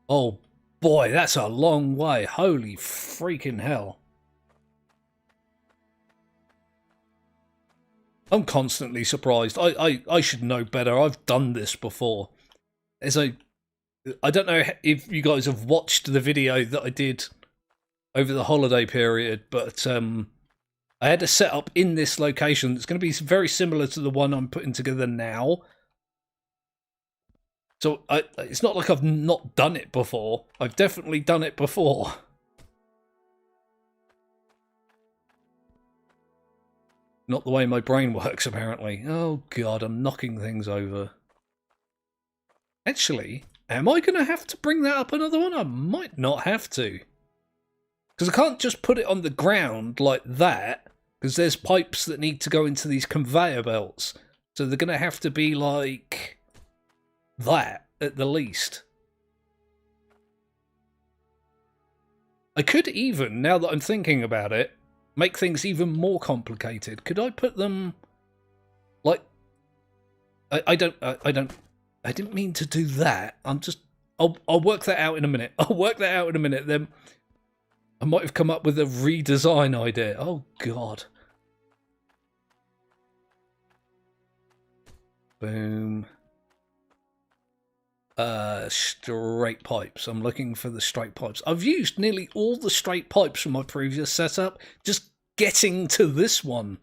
A: Oh, boy, that's a long way. Holy freaking hell. I'm constantly surprised. I should know better. I've done this before. I don't know if you guys have watched the video that I did over the holiday period, but I had a setup in this location that's going to be very similar to the one I'm putting together now. So it's not like I've not done it before. I've definitely done it before. Not the way my brain works, apparently. Oh, God, I'm knocking things over. Actually, am I going to have to bring that up another one? I might not have to. Because I can't just put it on the ground like that, because there's pipes that need to go into these conveyor belts. So they're going to have to be like that, at the least. I could even, now that I'm thinking about it, make things even more complicated. Could I put them like I didn't mean to do that. I'll work that out in a minute. I'll work that out in a minute. Then I might have come up with a redesign idea. Oh, God. Boom. Straight pipes. I'm looking for the straight pipes. I've used nearly all the straight pipes from my previous setup. Just getting to this one.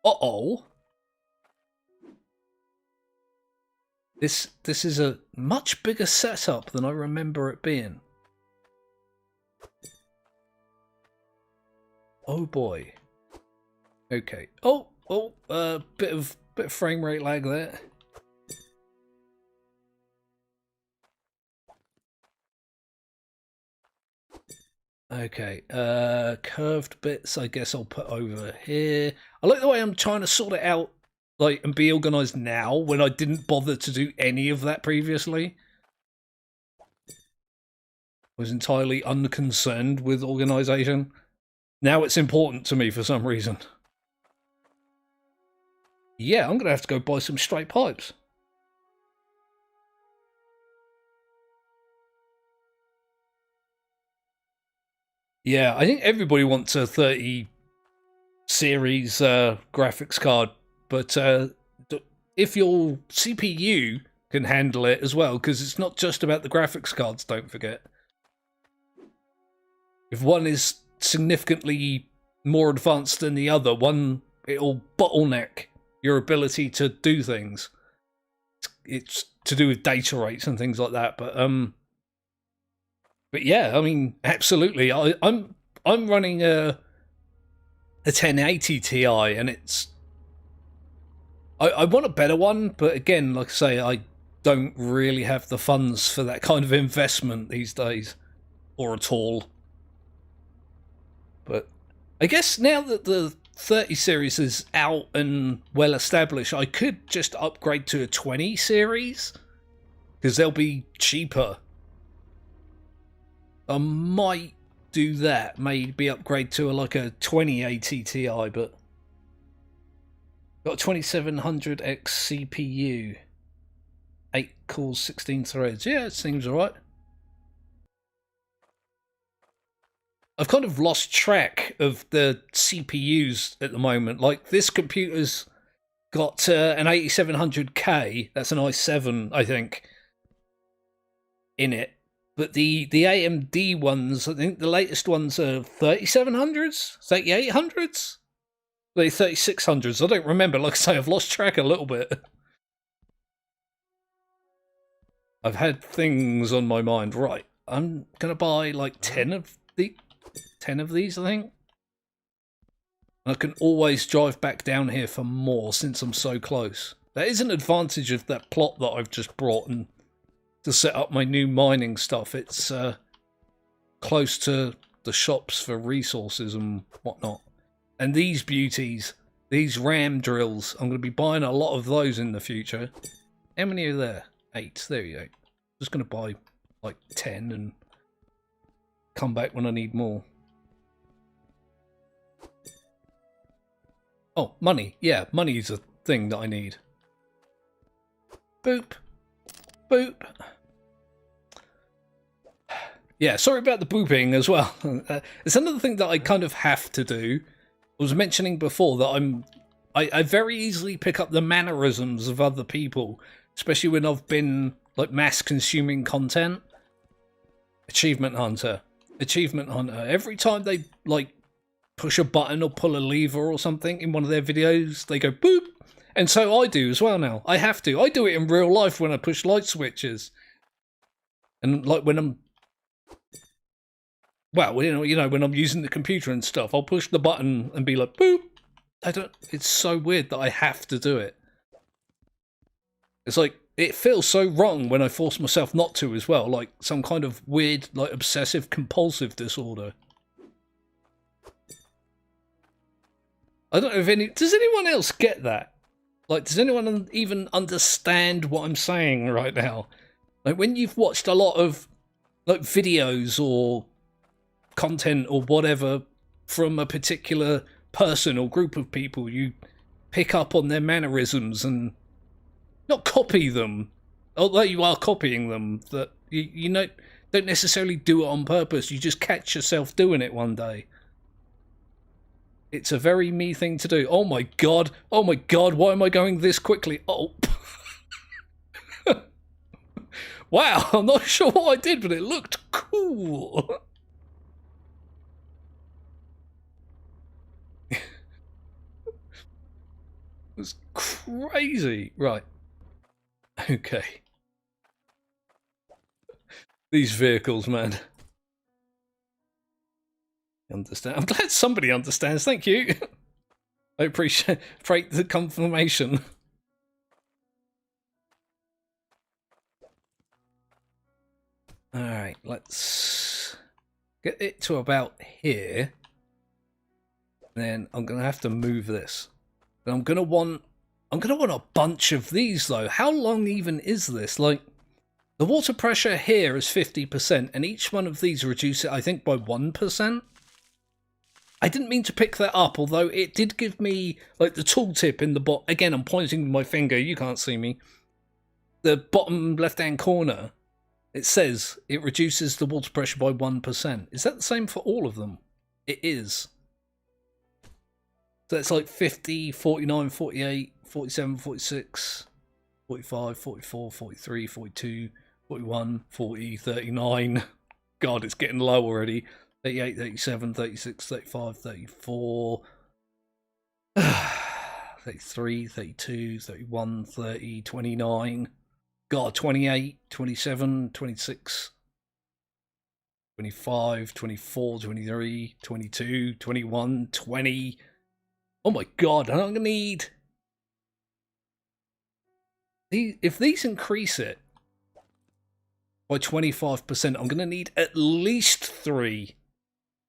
A: Uh-oh. This is a much bigger setup than I remember it being. Oh boy. Okay. Oh, bit of frame rate lag there. Okay, curved bits I guess I'll put over here. I like the way I'm trying to sort it out, like, and be organised now when I didn't bother to do any of that previously. I was entirely unconcerned with organisation. Now it's important to me for some reason. Yeah, I'm going to have to go buy some straight pipes. Yeah, I think everybody wants a 30 series graphics card, but if your CPU can handle it as well, because it's not just about the graphics cards, don't forget. If one is significantly more advanced than the other, it'll bottleneck your ability to do things. It's to do with data rates and things like that, but yeah, I mean, absolutely. I'm running a 1080 Ti, and it's I want a better one, but again, like I say, I don't really have the funds for that kind of investment these days, or at all. But I guess now that the 30 series is out and well established, I could just upgrade to a 20 series, because they'll be cheaper. I might do that, maybe upgrade to like a 2080 Ti, but got a 2700X CPU, 8 cores, 16 threads. Yeah, it seems alright. I've kind of lost track of the CPUs at the moment. Like, this computer's got an 8700K, that's an i7, I think, in it. But the AMD ones, I think the latest ones are 3700s, 3800s, the 3600s. I don't remember. Like I say, I've lost track a little bit. I've had things on my mind. Right, I'm gonna buy like 10 of these, I think. I can always drive back down here for more since I'm so close. That is an advantage of that plot that I've just brought and to set up my new mining stuff. It's close to the shops for resources and whatnot. And these beauties, these ram drills, I'm going to be buying a lot of those in the future. How many are there? 8. There you go. Just going to buy like 10 and come back when I need more. Oh, money. Yeah, money is a thing that I need. Boop. Boop. Yeah, sorry about the booping as well. It's another thing that I kind of have to do. I was mentioning before that I very easily pick up the mannerisms of other people, especially when I've been like mass consuming content. Achievement Hunter. Every time they like push a button or pull a lever or something in one of their videos, they go boop. And so I do as well now. I have to. I do it in real life when I push light switches. And like when I'm... Well, you know, when I'm using the computer and stuff, I'll push the button and be like, boop. It's so weird that I have to do it. It's like, it feels so wrong when I force myself not to as well. Like some kind of weird, like obsessive compulsive disorder. I don't know if does anyone else get that? Like, does anyone even understand what I'm saying right now? Like, when you've watched a lot of, like, videos or content or whatever from a particular person or group of people, you pick up on their mannerisms and not copy them, although you are copying them, that you know, don't necessarily do it on purpose. You just catch yourself doing it one day. It's a very me thing to do. Oh my god, why am I going this quickly? Oh. Wow, I'm not sure what I did, but it looked cool. It was crazy. Right. Okay. These vehicles, man. Understand. I'm glad somebody understands. Thank you. I appreciate the confirmation. All right, let's get it to about here. Then I'm gonna have to move this. And I'm gonna want a bunch of these though. How long even is this? Like, the water pressure here is 50%, and each one of these reduce it, I think, by 1%. I didn't mean to pick that up, although it did give me, like, the tooltip in the bottom. Again, I'm pointing my finger, you can't see me. The bottom left-hand corner, it says it reduces the water pressure by 1%. Is that the same for all of them? It is. So it's like 50, 49, 48, 47, 46, 45, 44, 43, 42, 41, 40, 39. God, it's getting low already. 38, 37, 36, 35, 34, 33, 32, 31, 30, 29. God, 28, 27, 26, 25, 24, 23, 22, 21, 20. Oh my god, I'm going to need... If these increase it by 25%, I'm going to need at least 3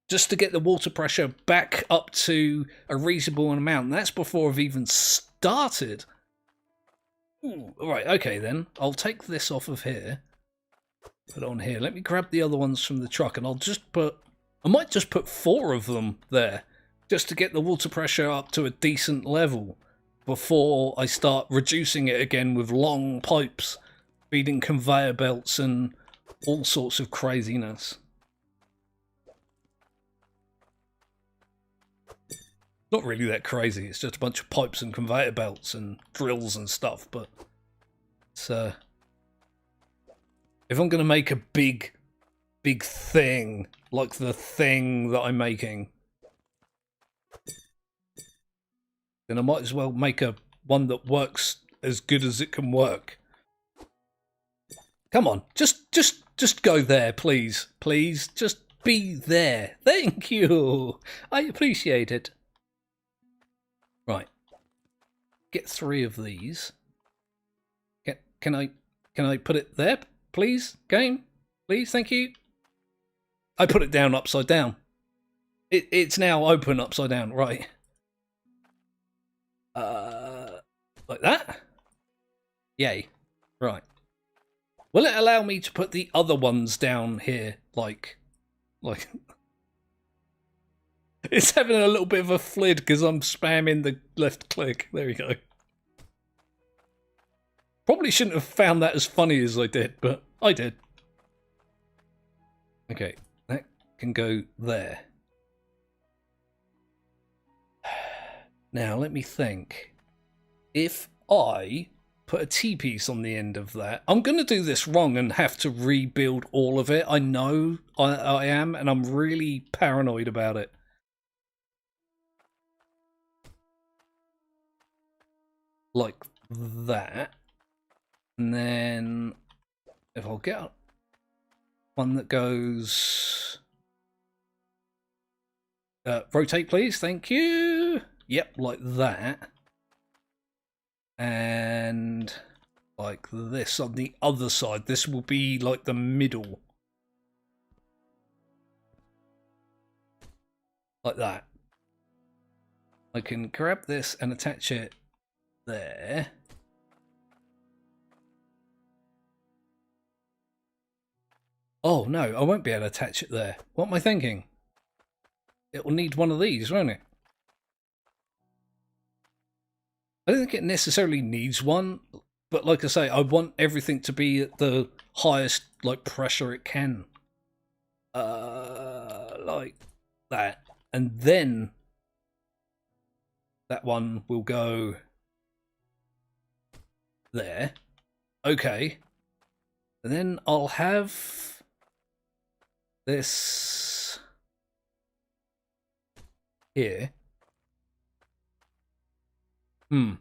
A: just to get the water pressure back up to a reasonable amount. And that's before I've even started. Ooh, right, okay then. I'll take this off of here. Put it on here. Let me grab the other ones from the truck and I'll just put... I might just put 4 of them there just to get the water pressure up to a decent level before I start reducing it again with long pipes feeding conveyor belts and all sorts of craziness. Not really that crazy. It's just a bunch of pipes and conveyor belts and drills and stuff. But it's if I'm gonna make a big thing like the thing that I'm making, then I might as well make one that works as good as it can work. Come on, just go there, please. Please, just be there. Thank you. I appreciate it. Right. Get 3 of these. Can I put it there, please? Game? Please, thank you. I put it down upside down. It's now open upside down, right. Like that? Yay. Right. Will it allow me to put the other ones down here? Like... It's having a little bit of a flid because I'm spamming the left click. There we go. Probably shouldn't have found that as funny as I did, but I did. Okay, that can go there. Now, let me think. If I put a T-piece on the end of that, I'm going to do this wrong and have to rebuild all of it. I know I am, and I'm really paranoid about it. Like that. And then if I'll get one that goes... rotate, please. Thank you. Yep, like that. And like this on the other side. This will be like the middle. Like that. I can grab this and attach it there. Oh no, I won't be able to attach it there. What am I thinking? It will need one of these, won't it? I don't think it necessarily needs one, but like I say, I want everything to be at the highest like pressure it can. Like that. And then that one will go there. Okay. And then I'll have this here. Because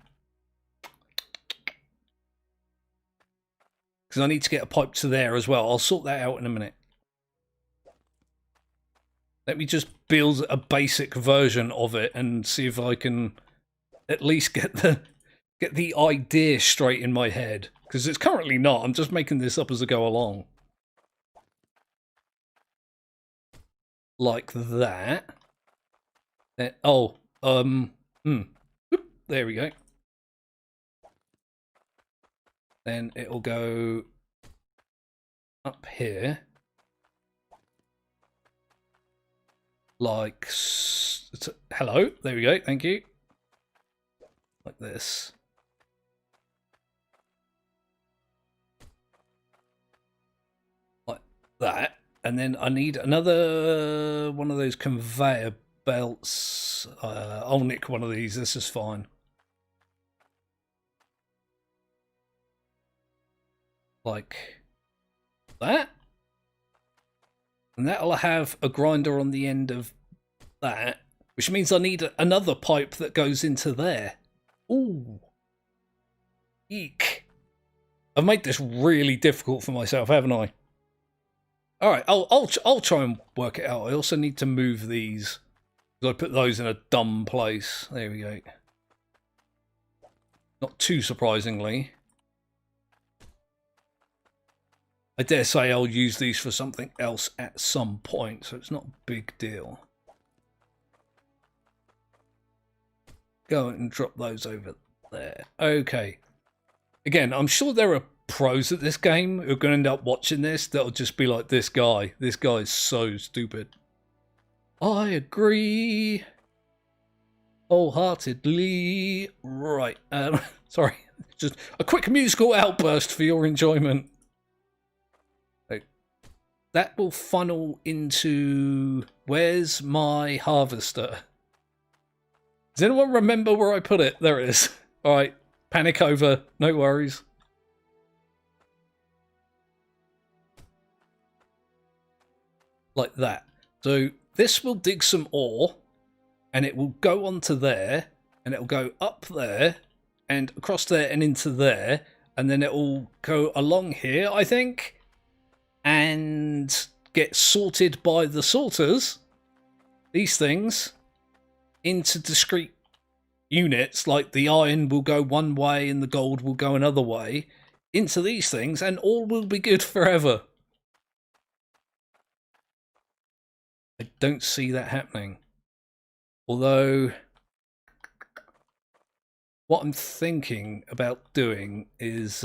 A: I need to get a pipe to there as well. I'll sort that out in a minute. Let me just build a basic version of it and see if I can at least get the idea straight in my head. Because it's currently not. I'm just making this up as I go along. Like that. Then, there we go. Then it'll go up here. Like, hello, there we go, thank you. Like this. Like that. And then I need another one of those conveyor belts. I'll nick one of these, this is fine. Like that. And that'll have a grinder on the end of that, which means I need another pipe that goes into there. Ooh. Eek. I've made this really difficult for myself, haven't I? Alright, I'll try and work it out. I also need to move these, because I put those in a dumb place. There we go. Not too surprisingly. I dare say I'll use these for something else at some point, so it's not a big deal. Go and drop those over there. Okay. Again, I'm sure there are pros at this game who are going to end up watching this that'll just be like, this guy is so stupid. I agree wholeheartedly. Right. Sorry. Just a quick musical outburst for your enjoyment. That will funnel into... Where's my harvester? Does anyone remember where I put it? There it is. All right, panic over. No worries. Like that. So this will dig some ore, and it will go onto there, and it will go up there, and across there, and into there, and then it will go along here, I think, and get sorted by the sorters, these things, into discrete units, like the iron will go one way and the gold will go another way, into these things, and all will be good forever. I don't see that happening. Although, what I'm thinking about doing is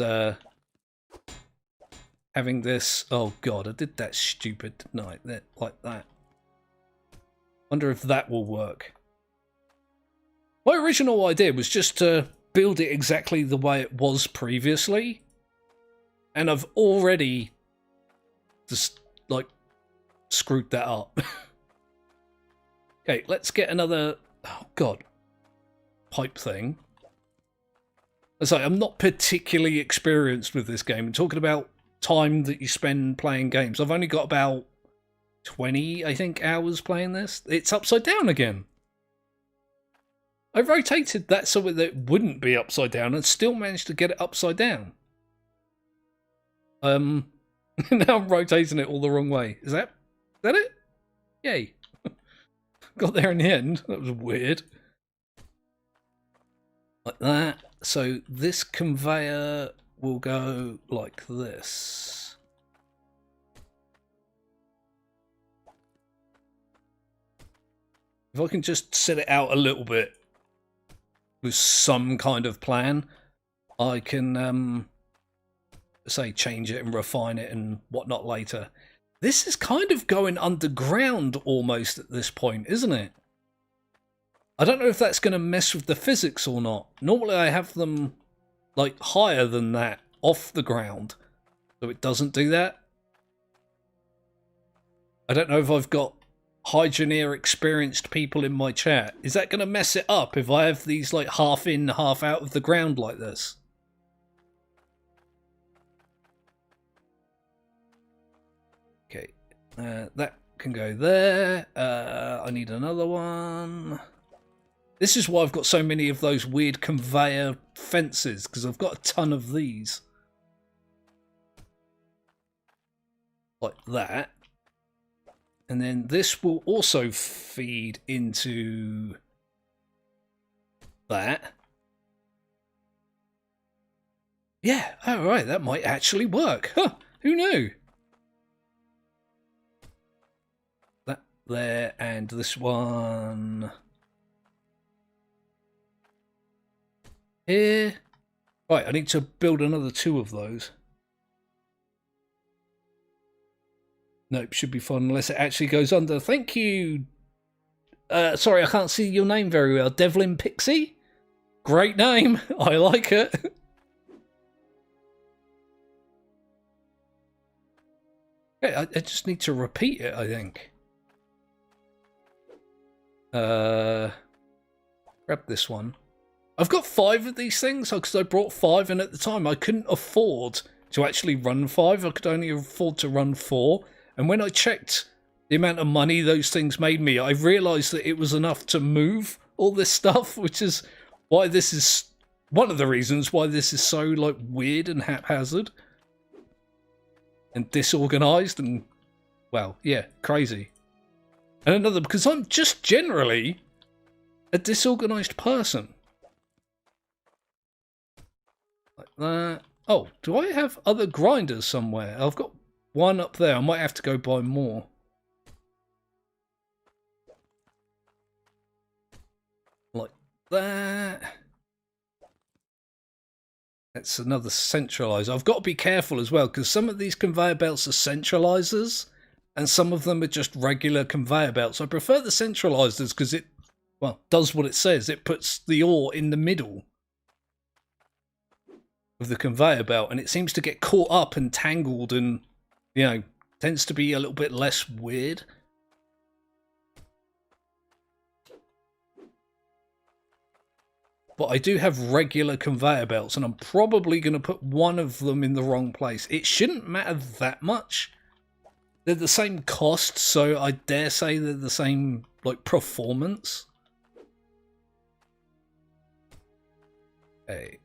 A: having this... Oh god, I did that stupid, didn't I? That, like that. Wonder if that will work. My original idea was just to build it exactly the way it was previously. And I've already just, like, screwed that up. Okay, let's get another... Oh, God. Pipe thing. As I say, I'm not particularly experienced with this game. I'm talking about time that you spend playing games. I've only got about 20, I think, hours playing this. It's upside down again. I rotated that so that it wouldn't be upside down and still managed to get it upside down. Now I'm rotating it all the wrong way. Is that it? Yay. Got there in the end. That was weird. Like that. So this conveyor will go like this. If I can just set it out a little bit with some kind of plan, I can say change it and refine it and whatnot later. This is kind of going underground almost at this point, isn't it? I don't know if that's going to mess with the physics or not. Normally I have them like higher than that off the ground, so it doesn't do that. I don't know if I've got Hydroneer experienced people in my chat. Is that going to mess it up if I have these like half in, half out of the ground like this? Okay, that can go there. I need another one. This is why I've got so many of those weird conveyor fences, because I've got a ton of these. Like that. And then this will also feed into that. Yeah, alright, that might actually work. Huh, who knew? That there, and this one here. Right, I need to build another 2 of those. Nope, should be fine unless it actually goes under. Thank you. Sorry, I can't see your name very well. Devlin Pixie? Great name. I like it. Okay, I just need to repeat it, I think. Grab this one. I've got 5 of these things because I brought 5 in at the time. I couldn't afford to actually run 5. I could only afford to run 4. And when I checked the amount of money those things made me, I realised that it was enough to move all this stuff, which is why this is one of the reasons why this is so like weird and haphazard and disorganised and, well, yeah, crazy. And another, because I'm just generally a disorganised person. Like that. Oh, do I have other grinders somewhere? I've got one up there. I might have to go buy more. Like that. That's another centralizer. I've got to be careful as well, because some of these conveyor belts are centralizers, and some of them are just regular conveyor belts. I prefer the centralizers because it, well, does what it says. It puts the ore in the middle of the conveyor belt, and it seems to get caught up and tangled and, you know, tends to be a little bit less weird. but I do have regular conveyor belts, and I'm probably going to put one of them in the wrong place. It shouldn't matter that much. They're the same cost, so I dare say they're the same, like, performance. Okay.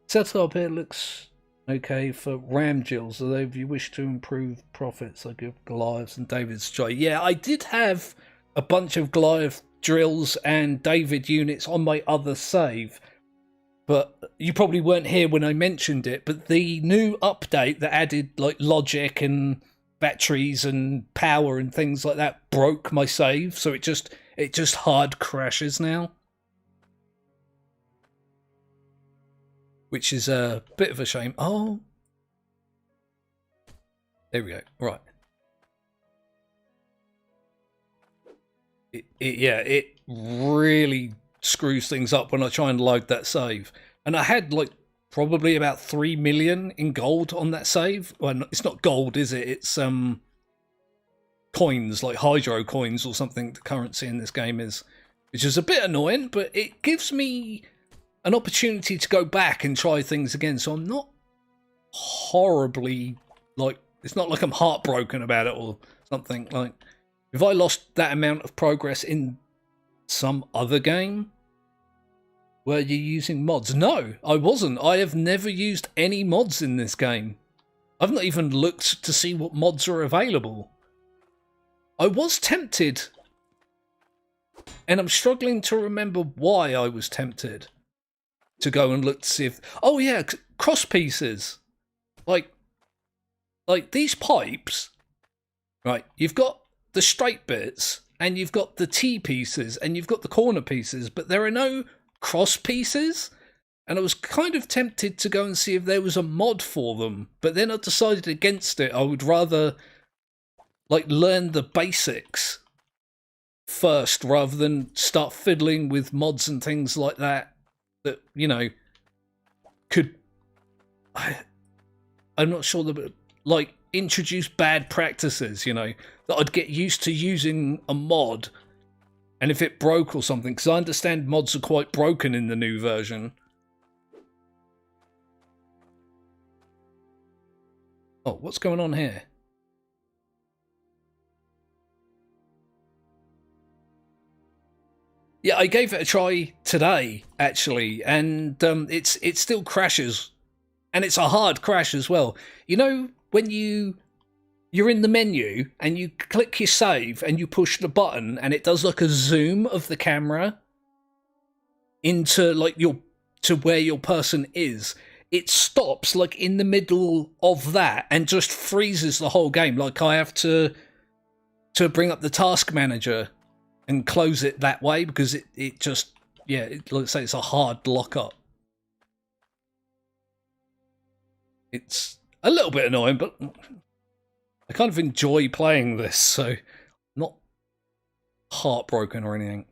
A: Setup here looks okay for ram drills, although if you wish to improve profits, I give Goliaths and David's try. Yeah, I did have a bunch of Goliath drills and David units on my other save, but you probably weren't here when I mentioned it, but the new update that added like logic and batteries and power and things like that broke my save, so it just hard crashes now. Which is a bit of a shame. Oh. There we go. Right. It really screws things up when I try and load that save. And I had like probably about 3 million in gold on that save. Well, it's not gold, is it? It's coins, like hydro coins or something the currency in this game is. Which is a bit annoying, but it gives me an opportunity to go back and try things again, so I'm not horribly, like, it's not like I'm heartbroken about it or something. Like, if I lost that amount of progress in some other game, were you using mods? No, I wasn't. I have never used any mods in this game. I've not even looked to see what mods are available. I was tempted, and I'm struggling to remember why I was tempted to go and look to see if... Oh yeah, cross pieces. Like these pipes, right, you've got the straight bits, and you've got the T pieces, and you've got the corner pieces, but there are no cross pieces. And I was kind of tempted to go and see if there was a mod for them, but then I decided against it. I would rather, like, learn the basics first, rather than start fiddling with mods and things like that. That, you know, could... I'm not sure that, like, introduce bad practices, you know, that I'd get used to using a mod, and if it broke or something, because I understand mods are quite broken in the new version. Oh, what's going on here? Yeah, I gave it a try today, actually, and it still crashes, and it's a hard crash as well. You know, when you're in the menu and you click your save and you push the button and it does like a zoom of the camera into like to where your person is. It stops like in the middle of that and just freezes the whole game. Like I have to bring up the task manager and close it that way because it just, yeah, let's say it's a hard lockup. It's a little bit annoying, but I kind of enjoy playing this, so I'm not heartbroken or anything.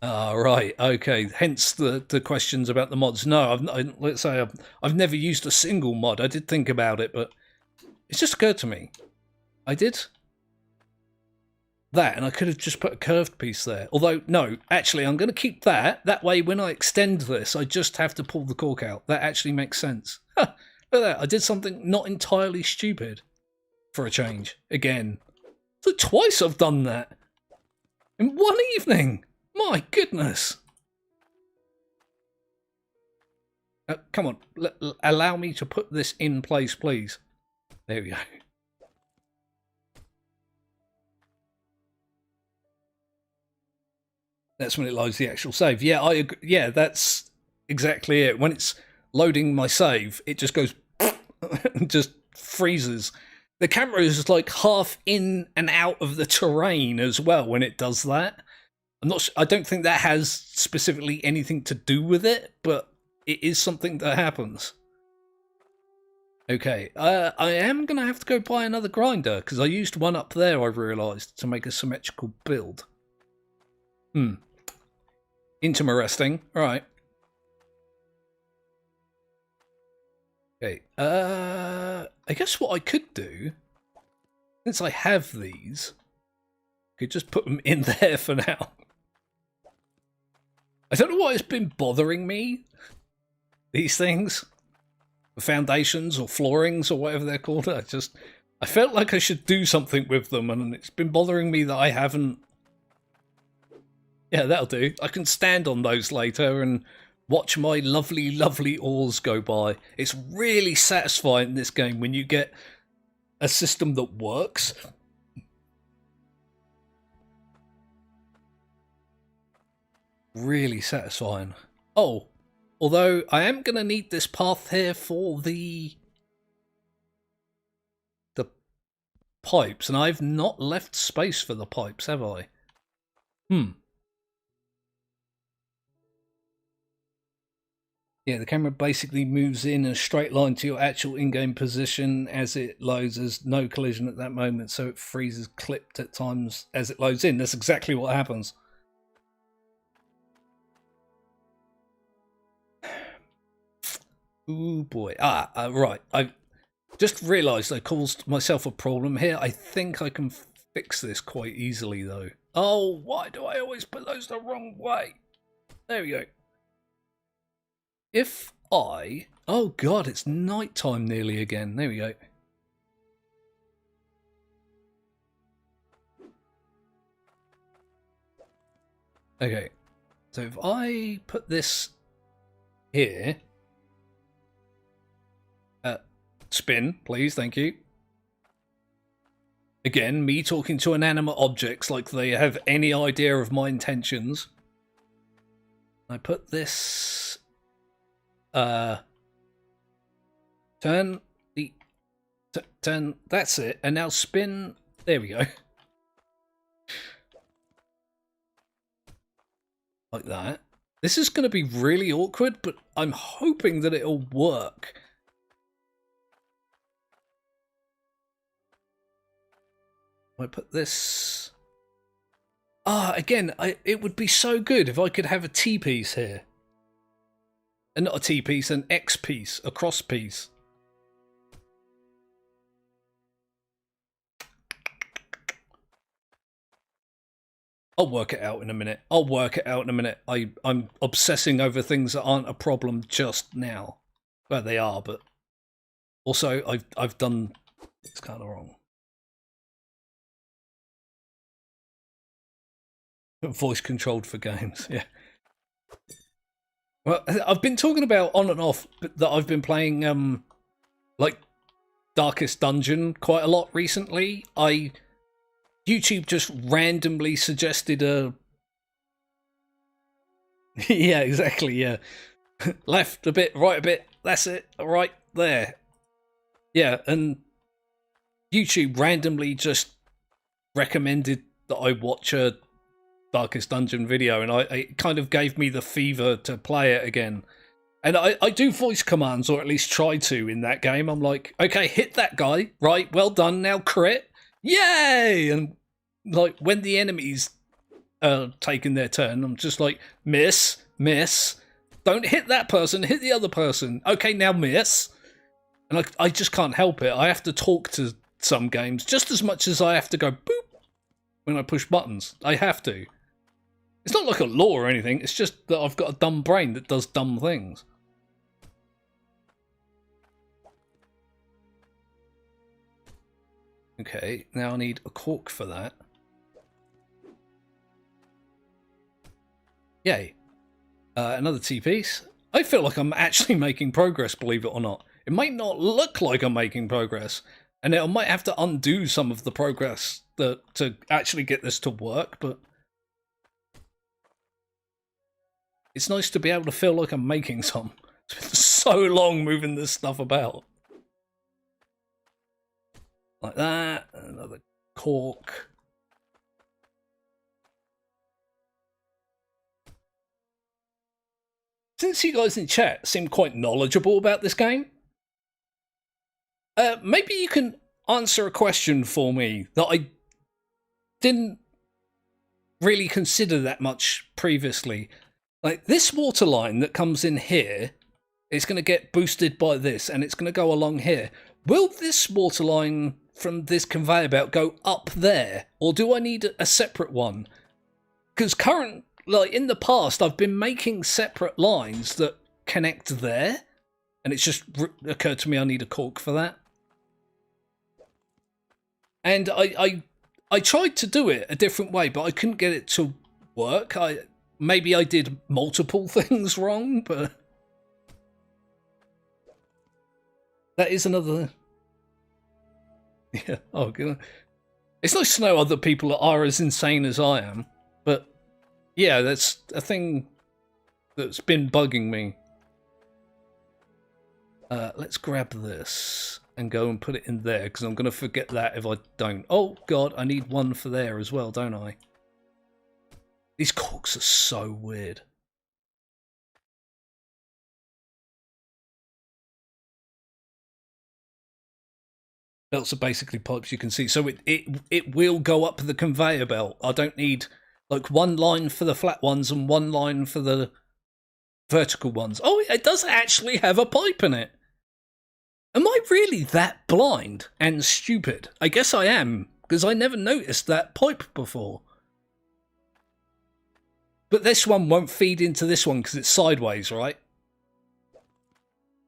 A: Right, okay. Hence the questions about the mods. No, let's say I've never used a single mod. I did think about it, but it's just occurred to me. I did that, and I could have just put a curved piece there. Although, no, actually, I'm going to keep that. That way, when I extend this, I just have to pull the cork out. That actually makes sense. Look at that. I did something not entirely stupid for a change. Again. So twice I've done that. In one evening. My goodness. Come on. Allow me to put this in place, please. There we go. That's when it loads the actual save. Yeah, I agree. Yeah, that's exactly it. When it's loading my save, it just goes and just freezes. The camera is like half in and out of the terrain as well when it does that. I don't think that has specifically anything to do with it, but it is something that happens. Okay, I am going to have to go buy another grinder because I used one up there, I realised, to make a symmetrical build. Interesting. Right. Okay. I guess what I could do since I have these, I could just put them in there for now. I don't know why it's been bothering me, these things. Foundations or floorings or whatever they're called. I felt like I should do something with them, and it's been bothering me that I haven't. Yeah, that'll do. I can stand on those later and watch my lovely, lovely ores go by. It's really satisfying in this game when you get a system that works. Really satisfying. Oh, although I am going to need this path here for the pipes, and I've not left space for the pipes, have I? Yeah, the camera basically moves in a straight line to your actual in-game position as it loads. There's no collision at that moment, so it freezes clipped at times as it loads in. That's exactly what happens. Ooh boy. Right. I just realised I caused myself a problem here. I think I can fix this quite easily, though. Oh, why do I always put those the wrong way? There we go. If I... Oh, God, it's nighttime nearly again. There we go. Okay. So if I put this here... spin, please, thank you. Again, me talking to inanimate objects like they have any idea of my intentions. I put this... turn the... turn... That's it. And now spin... There we go. Like that. This is going to be really awkward, but I'm hoping that it'll work. I put this... again, it would be so good if I could have a T-piece here. And not a T-piece, an X-piece, a cross-piece. I'll work it out in a minute. I'm obsessing over things that aren't a problem just now. Well, they are, but... Also, I've done... It's kind of wrong. Voice controlled for games, yeah. Well, I've been talking about on and off that I've been playing like Darkest Dungeon quite a lot recently. YouTube just randomly suggested a yeah, exactly, yeah. Left a bit, right a bit, that's it, right there. Yeah, and YouTube randomly just recommended that I watch a Darkest Dungeon video, and it kind of gave me the fever to play it again. And I do voice commands, or at least try to, in that game. I'm like, okay, hit that guy, right, well done, now crit, yay! And like, when the enemies are taking their turn, I'm just like, miss, don't hit that person, hit the other person, okay, now miss. And I just can't help it. I have to talk to some games just as much as I have to go boop when I push buttons. I have to. It's not like a law or anything, it's just that I've got a dumb brain that does dumb things. Okay, now I need a cork for that. Yay. Another T-piece. I feel like I'm actually making progress, believe it or not. It might not look like I'm making progress, and I might have to undo some of the progress to actually get this to work, but... It's nice to be able to feel like I'm making some. It's been so long moving this stuff about. Like that. Another cork. Since you guys in chat seem quite knowledgeable about this game, maybe you can answer a question for me that I didn't really consider that much previously. Like, this water line that comes in here is going to get boosted by this, and it's going to go along here. Will this water line from this conveyor belt go up there, or do I need a separate one? Because in the past, I've been making separate lines that connect there, and it's just occurred to me I need a cork for that. And I tried to do it a different way, but I couldn't get it to work. Maybe I did multiple things wrong, but that is another. Yeah. Oh, God. It's nice to know other people are as insane as I am, but yeah, that's a thing that's been bugging me. Let's grab this and go and put it in there, because I'm going to forget that if I don't. Oh, God, I need one for there as well, don't I? These corks are so weird. Belts are basically pipes, you can see. So it will go up the conveyor belt. I don't need like one line for the flat ones and one line for the vertical ones. Oh, it does actually have a pipe in it. Am I really that blind and stupid? I guess I am, because I never noticed that pipe before. But this one won't feed into this one because it's sideways, right?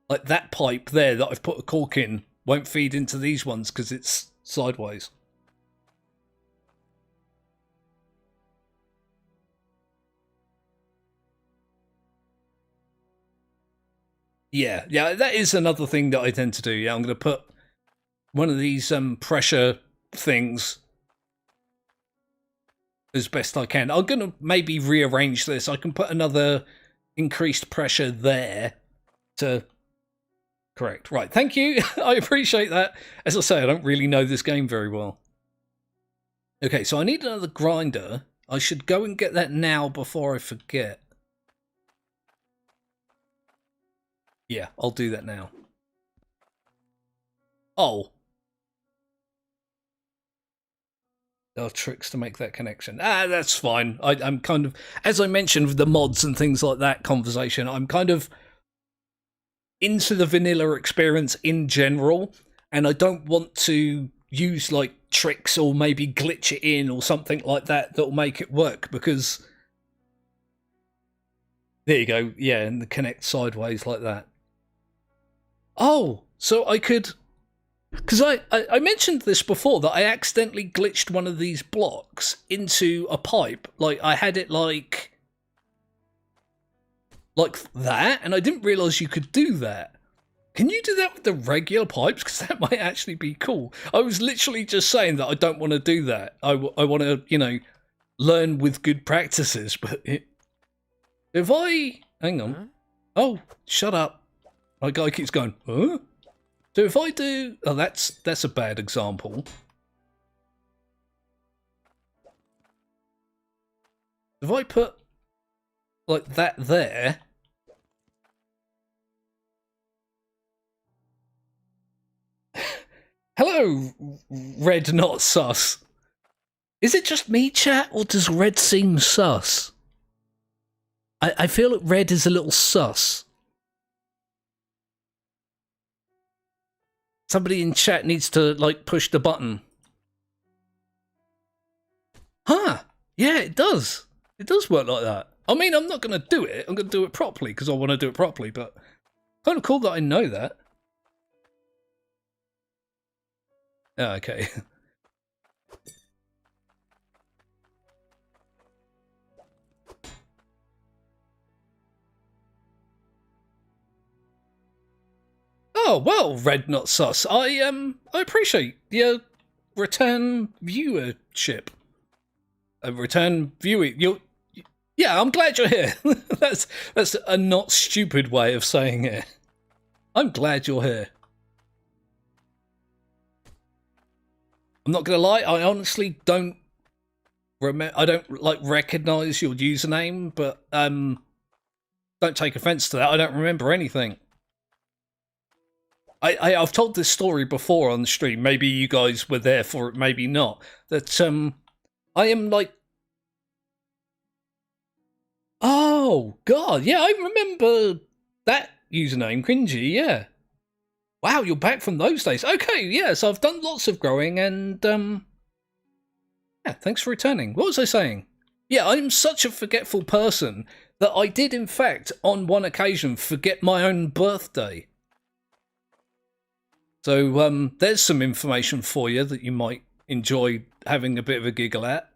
A: Like that pipe there that I've put a cork in won't feed into these ones because it's sideways. Yeah, that is another thing that I tend to do. Yeah, I'm going to put one of these pressure things as best I can. I'm going to maybe rearrange this. I can put another increased pressure there to correct. Right, thank you. I appreciate that. As I say, I don't really know this game very well. Okay, so I need another grinder. I should go and get that now before I forget. Yeah, I'll do that now. Oh. There are tricks to make that connection. That's fine. I'm kind of, as I mentioned with the mods and things like that conversation, I'm kind of into the vanilla experience in general, and I don't want to use like tricks or maybe glitch it in or something like that that'll make it work, because there you go. Yeah, and the connect sideways like that. Oh, so I could, because I mentioned this before, that I accidentally glitched one of these blocks into a pipe. Like, I had it like that, and I didn't realise you could do that. Can you do that with the regular pipes? Because that might actually be cool. I was literally just saying that I don't want to do that. I want to, you know, learn with good practices. But if I... Hang on.
B: Huh?
A: Oh, shut up. My guy keeps going, huh? So if I do... Oh, that's a bad example. If I put like that there... Hello, Red not sus. Is it just me, chat, or does Red seem sus? I feel like Red is a little sus. Somebody in chat needs to, like, push the button. Huh. Yeah, it does. It does work like that. I mean, I'm not going to do it. I'm going to do it properly because I want to do it properly, but kind of cool that I know that. Oh, okay. Oh, well, Red Not Sus. I appreciate your return viewership. Return viewing. Yeah, I'm glad you're here. That's a not stupid way of saying it. I'm glad you're here. I'm not gonna lie, I honestly don't remember. I don't like recognize your username, but don't take offense to that. I don't remember anything. I've told this story before on the stream. Maybe you guys were there for it, maybe not. That I am like, oh god, yeah, I remember that username, Cringy. Yeah, Wow, you're back from those days. Okay, yeah, so I've done lots of growing and, yeah, thanks for returning. What was I saying? Yeah, I'm such a forgetful person that I did, in fact, on one occasion, forget my own birthday. So, there's some information for you that you might enjoy having a bit of a giggle at.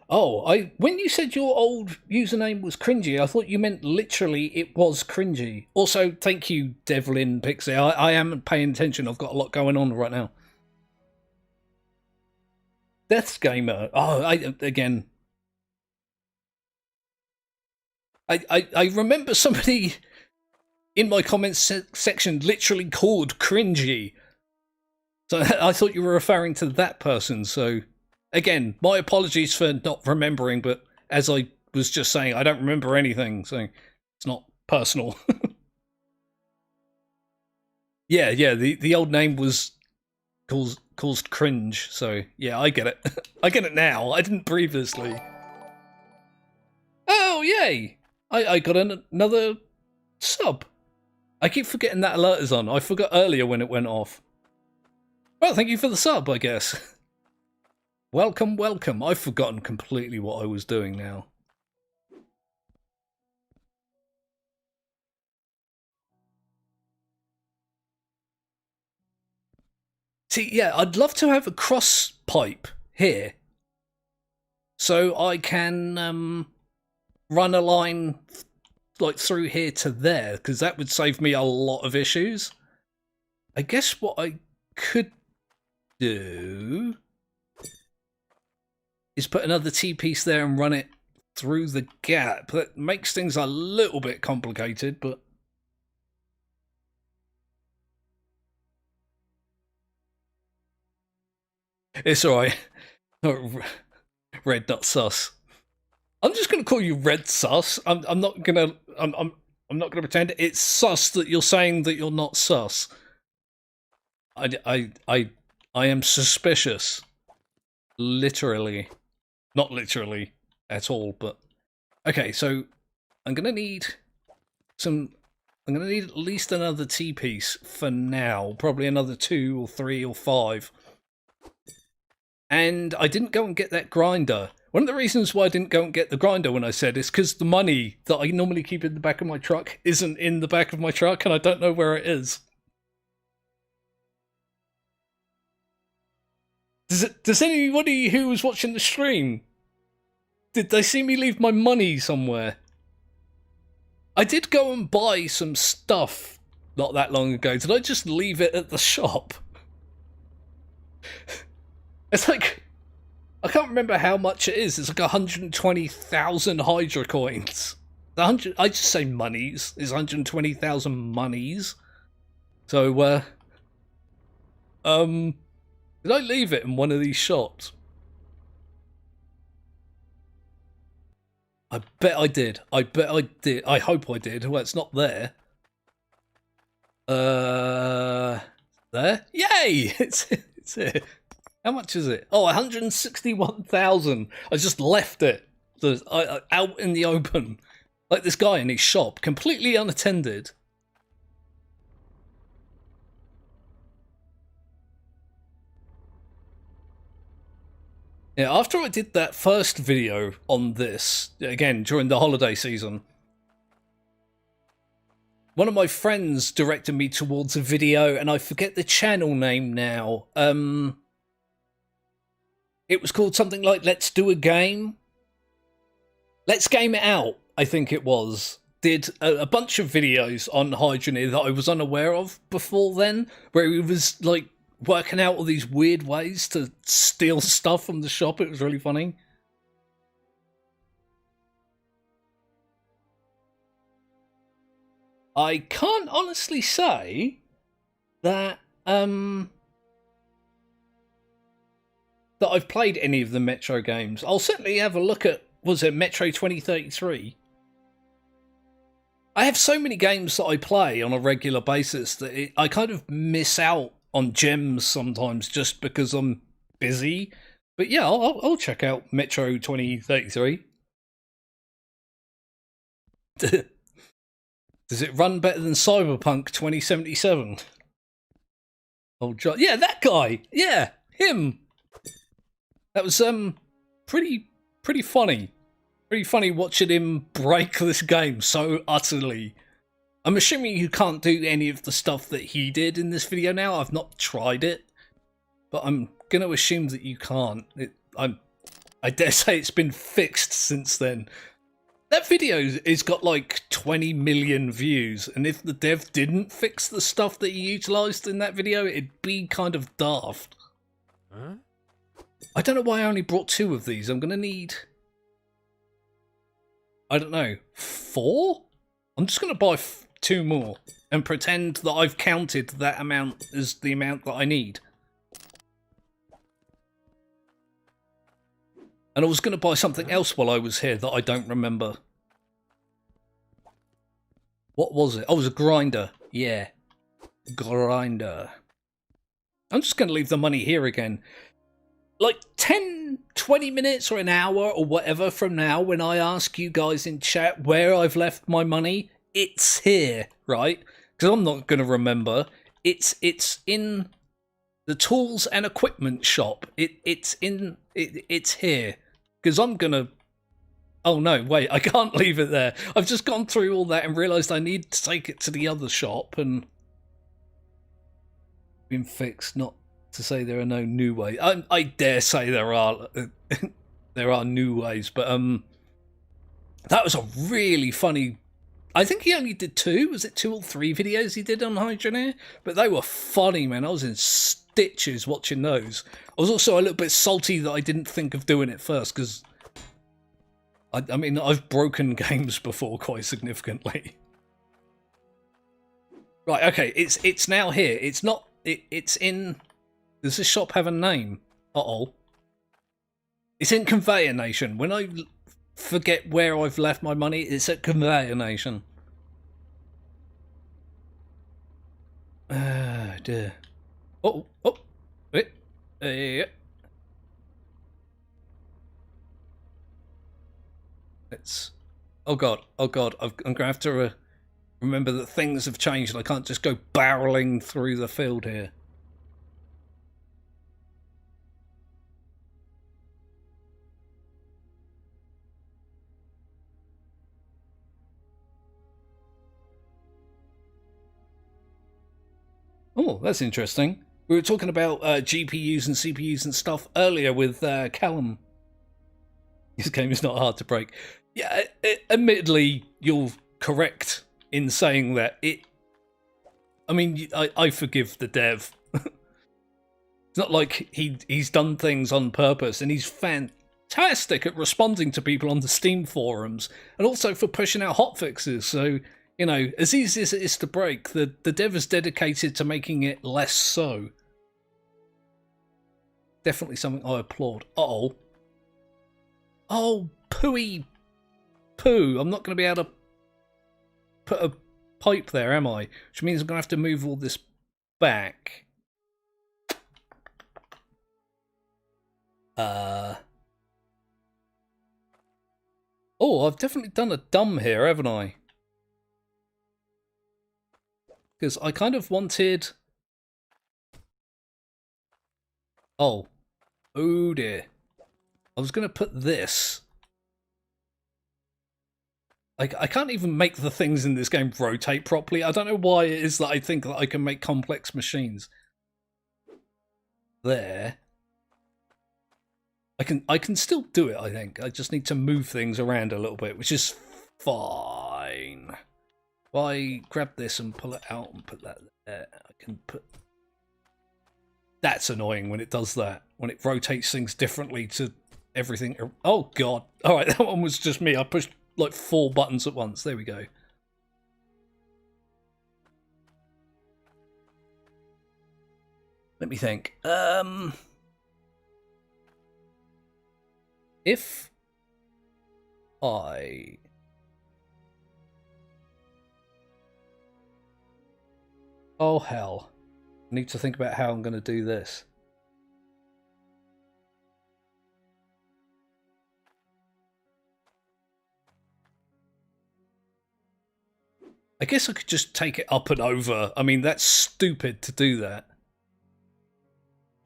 A: Oh, when you said your old username was cringy, I thought you meant literally it was cringy. Also, thank you, Devlin Pixie. I am paying attention. I've got a lot going on right now. Death's Gamer. Oh, again. I remember somebody in my comments section literally called cringy. So I thought you were referring to that person. So again, my apologies for not remembering, but as I was just saying, I don't remember anything, so it's not personal. yeah, the old name was caused cringe, so yeah, I get it. I get it now. I didn't previously. Oh, yay! I got another sub. I keep forgetting that alert is on. I forgot earlier when it went off. Well, thank you for the sub, I guess. Welcome, welcome. I've forgotten completely what I was doing now. See, yeah, I'd love to have a cross pipe here. So I can run a line like through here to there, because that would save me a lot of issues. I guess what I could do is put another T-piece there and run it through the gap. That makes things a little bit complicated, but it's alright. Red, not sus. I'm just gonna call you Red Sus. I'm not gonna pretend it's sus that you're saying that you're not sus. I am suspicious. Literally. Not literally at all, but okay, so I'm gonna need at least another T-piece for now. Probably another 2 or 3 or 5. And I didn't go and get that grinder. One of the reasons why I didn't go and get the grinder when I said is because the money that I normally keep in the back of my truck isn't in the back of my truck, and I don't know where it is. Does anybody who was watching the stream, did they see me leave my money somewhere? I did go and buy some stuff not that long ago. Did I just leave it at the shop? It's like, I can't remember how much it is. It's like 120,000 Hydra coins. I just say monies. It's 120,000 monies. So, did I leave it in one of these shops? I bet I did. I bet I did. I hope I did. Well, it's not there. There? Yay! It's here. How much is it? Oh, 161,000. I just left it out in the open. Like this guy in his shop, completely unattended. Yeah, after I did that first video on this, again, during the holiday season, one of my friends directed me towards a video, and I forget the channel name now. It was called something like Let's Do a Game. Let's Game It Out, I think it was. Did a bunch of videos on Hydroneer that I was unaware of before then, where he was like working out all these weird ways to steal stuff from the shop. It was really funny. I can't honestly say that that I've played any of the Metro games. I'll certainly have a look at, was it Metro 2033? I have so many games that I play on a regular basis that I kind of miss out on gems sometimes just because I'm busy. But yeah, I'll check out Metro 2033. Does it run better than Cyberpunk 2077? Oh, yeah, that guy. Yeah, him. That was pretty funny. Pretty funny watching him break this game so utterly. I'm assuming you can't do any of the stuff that he did in this video now. I've not tried it, but I'm gonna assume that you can't. I dare say it's been fixed since then. That video has got like 20 million views, and if the dev didn't fix the stuff that he utilised in that video, it'd be kind of daft.
B: Huh?
A: I don't know why I only brought 2 of these. I'm gonna need, I don't know, 4? I'm just gonna buy 2 more and pretend that I've counted that amount as the amount that I need. And I was going to buy something else while I was here that I don't remember. What was it? Oh, it was a grinder. Yeah. Grinder. I'm just going to leave the money here again. Like 10, 20 minutes or an hour or whatever from now, when I ask you guys in chat where I've left my money, it's here, right? Because I'm not going to remember. It's in the tools and equipment shop. It's here. Because I'm going to... Oh no, wait, I can't leave it there. I've just gone through all that and realised I need to take it to the other shop and... been fixed, not to say there are no new ways. I dare say there are there are new ways, but that was a really funny... I think he only did 2. Was it 2 or 3 videos he did on Hydroneer? But they were funny, man. I was in stitches watching those. I was also a little bit salty that I didn't think of doing it first, because I mean, I've broken games before quite significantly. Right, okay, it's now here. It's not... It's in... Does this shop have a name? Uh-oh. It's in Conveyor Nation. When I forget where I've left my money, it's at Conveyor Nation. Dear. Oh, wait. It's... Oh god, I'm gonna have to remember that things have changed and I can't just go barreling through the field here. Oh, that's interesting. We were talking about GPUs and CPUs and stuff earlier with Callum. This game is not hard to break. Yeah, admittedly, you're correct in saying that. I mean, I forgive the dev. It's not like he's done things on purpose, and he's fantastic at responding to people on the Steam forums, and also for pushing out hotfixes. So, you know, as easy as it is to break, the dev is dedicated to making it less so. Definitely something I applaud. Uh-oh. Oh, pooey poo. I'm not going to be able to put a pipe there, am I? Which means I'm going to have to move all this back. Oh, I've definitely done a dumb here, haven't I? Because I kind of wanted... Oh. Oh dear. I was going to put this... I can't even make the things in this game rotate properly. I don't know why it is that I think that I can make complex machines. There. I can still do it, I think. I just need to move things around a little bit, which is fine. If I grab this and pull it out and put that there, I can put... That's annoying when it does that. When it rotates things differently to everything. Oh, God. All right, that one was just me. I pushed like 4 buttons at once. There we go. Let me think. If I... Oh, hell. I need to think about how I'm going to do this. I guess I could just take it up and over. I mean, that's stupid to do that.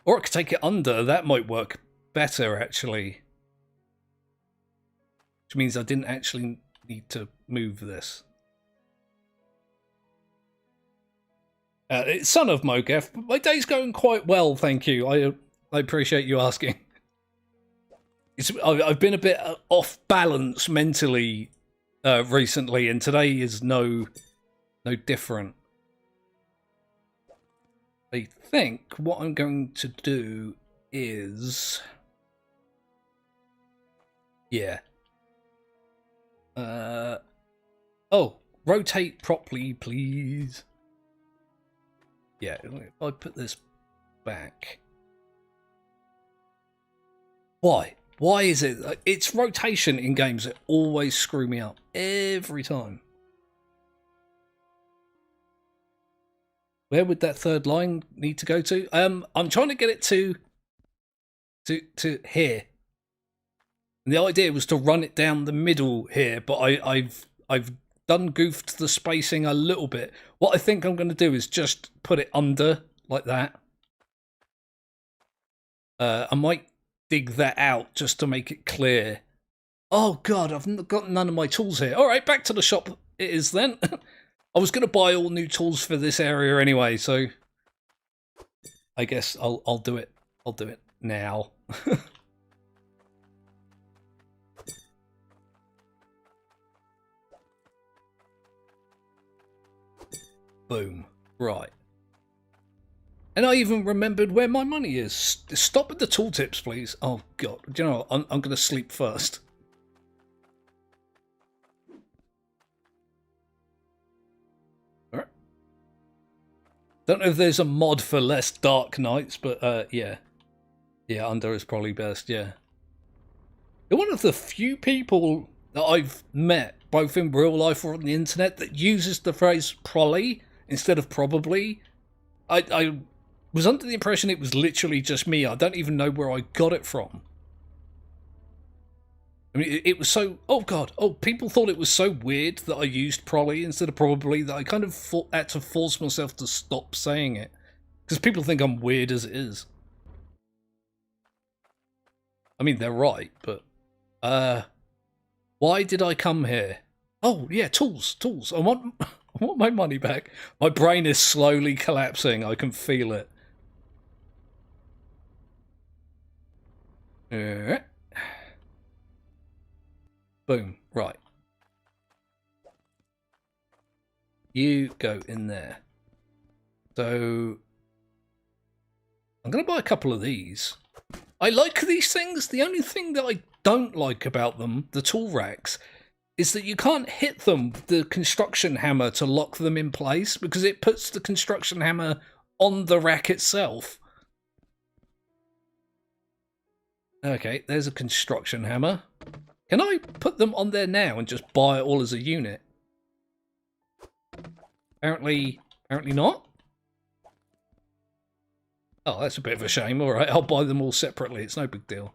A: Or I could take it under. That might work better, actually. Which means I didn't actually need to move this. It's son of Mogef. My day's going quite well, thank you. I appreciate you asking. I've been a bit off balance mentally recently, and today is no different. I think what I'm going to do is, yeah. Oh, rotate properly, please. Yeah, if I put this back. Why? Why is it? It's rotation in games that always screw me up every time. Where would that third line need to go to? I'm trying to get it to here. And the idea was to run it down the middle here, but I've done goofed the spacing a little bit. What I think I'm going to do is just put it under like that. I might dig that out just to make it clear. Oh God, I've got none of my tools here. All right, back to the shop it is then. I was going to buy all new tools for this area anyway, so I guess I'll do it. I'll do it now. Boom. Right. And I even remembered where my money is. Stop with the tooltips, please. Oh God. Do you know what? I'm going to sleep first. Don't know if there's a mod for less dark nights, but yeah. Yeah, under is probably best, yeah. You're one of the few people that I've met, both in real life or on the internet, that uses the phrase probably instead of probably. I was under the impression it was literally just me. I don't even know where I got it from. I mean, it was so... Oh, God. Oh, people thought it was so weird that I used probably instead of probably that I kind of had to force myself to stop saying it. Because people think I'm weird as it is. I mean, they're right, but... why did I come here? Oh, yeah, tools. I want my money back. My brain is slowly collapsing. I can feel it. Boom. Right. You go in there. So I'm going to buy a couple of these. I like these things. The only thing that I don't like about them, the tool racks, is that you can't hit them with the construction hammer to lock them in place because it puts the construction hammer on the rack itself. Okay, there's a construction hammer. Can I put them on there now and just buy it all as a unit? Apparently not. Oh, that's a bit of a shame. All right, I'll buy them all separately. It's no big deal.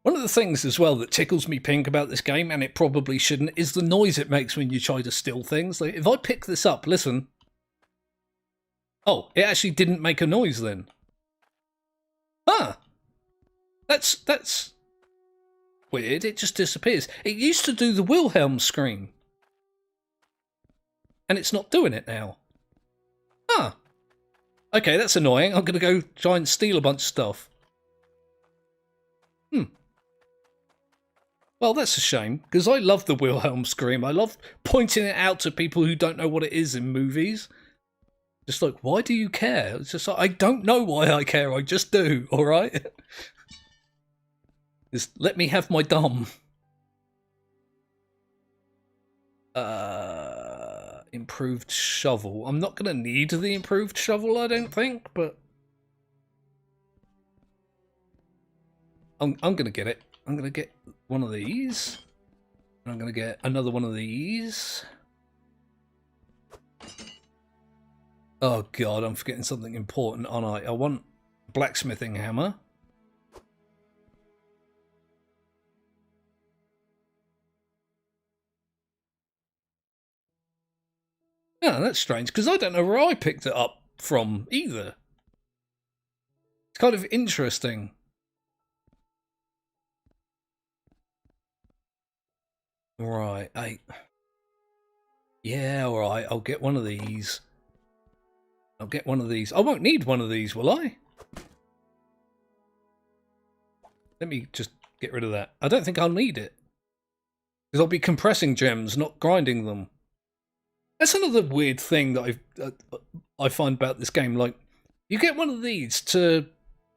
A: One of the things as well that tickles me pink about this game, and it probably shouldn't, is the noise it makes when you try to steal things. Like, if I pick this up, listen. Oh, it actually didn't make a noise then. Huh. That's weird. It just disappears. It used to do the Wilhelm scream. And it's not doing it now. Huh. Okay, that's annoying. I'm going to go try and steal a bunch of stuff. Well, that's a shame, because I love the Wilhelm scream. I love pointing it out to people who don't know what it is in movies. Just like, why do you care? It's just like, I don't know why I care. I just do, all right? Just let me have my dumb. Improved shovel. I'm not going to need the improved shovel, I don't think, but I'm going to get it. I'm going to get one of these. I'm going to get another one of these. Oh god, I'm forgetting something important, aren't I? I want a blacksmithing hammer. Yeah, that's strange, because I don't know where I picked it up from either. It's kind of interesting. Right, yeah, alright, I'll get one of these. I'll get one of these. I won't need one of these, will I? Let me just get rid of that. I don't think I'll need it. Because I'll be compressing gems, not grinding them. That's another weird thing that I find about this game. Like, you get one of these to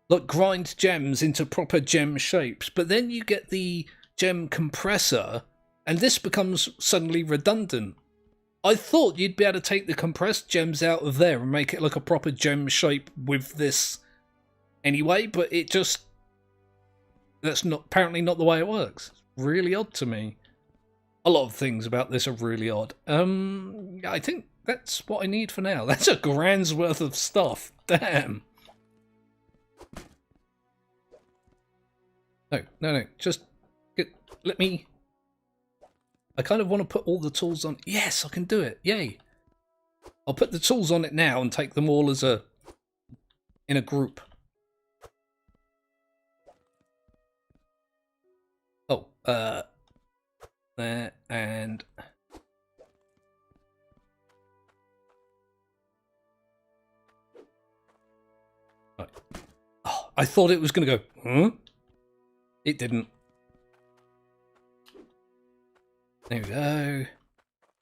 A: like grind gems into proper gem shapes, but then you get the gem compressor, and this becomes suddenly redundant. I thought you'd be able to take the compressed gems out of there and make it like a proper gem shape with this anyway, but it just... that's not apparently not the way it works. It's really odd to me. A lot of things about this are really odd. I think that's what I need for now. That's a grand's worth of stuff. Damn. No. Just let me... I kind of want to put all the tools on. Yes, I can do it. Yay. I'll put the tools on it now and take them all as in a group. Oh, there and... right. Oh, I thought it was going to go, huh? It didn't. There we go.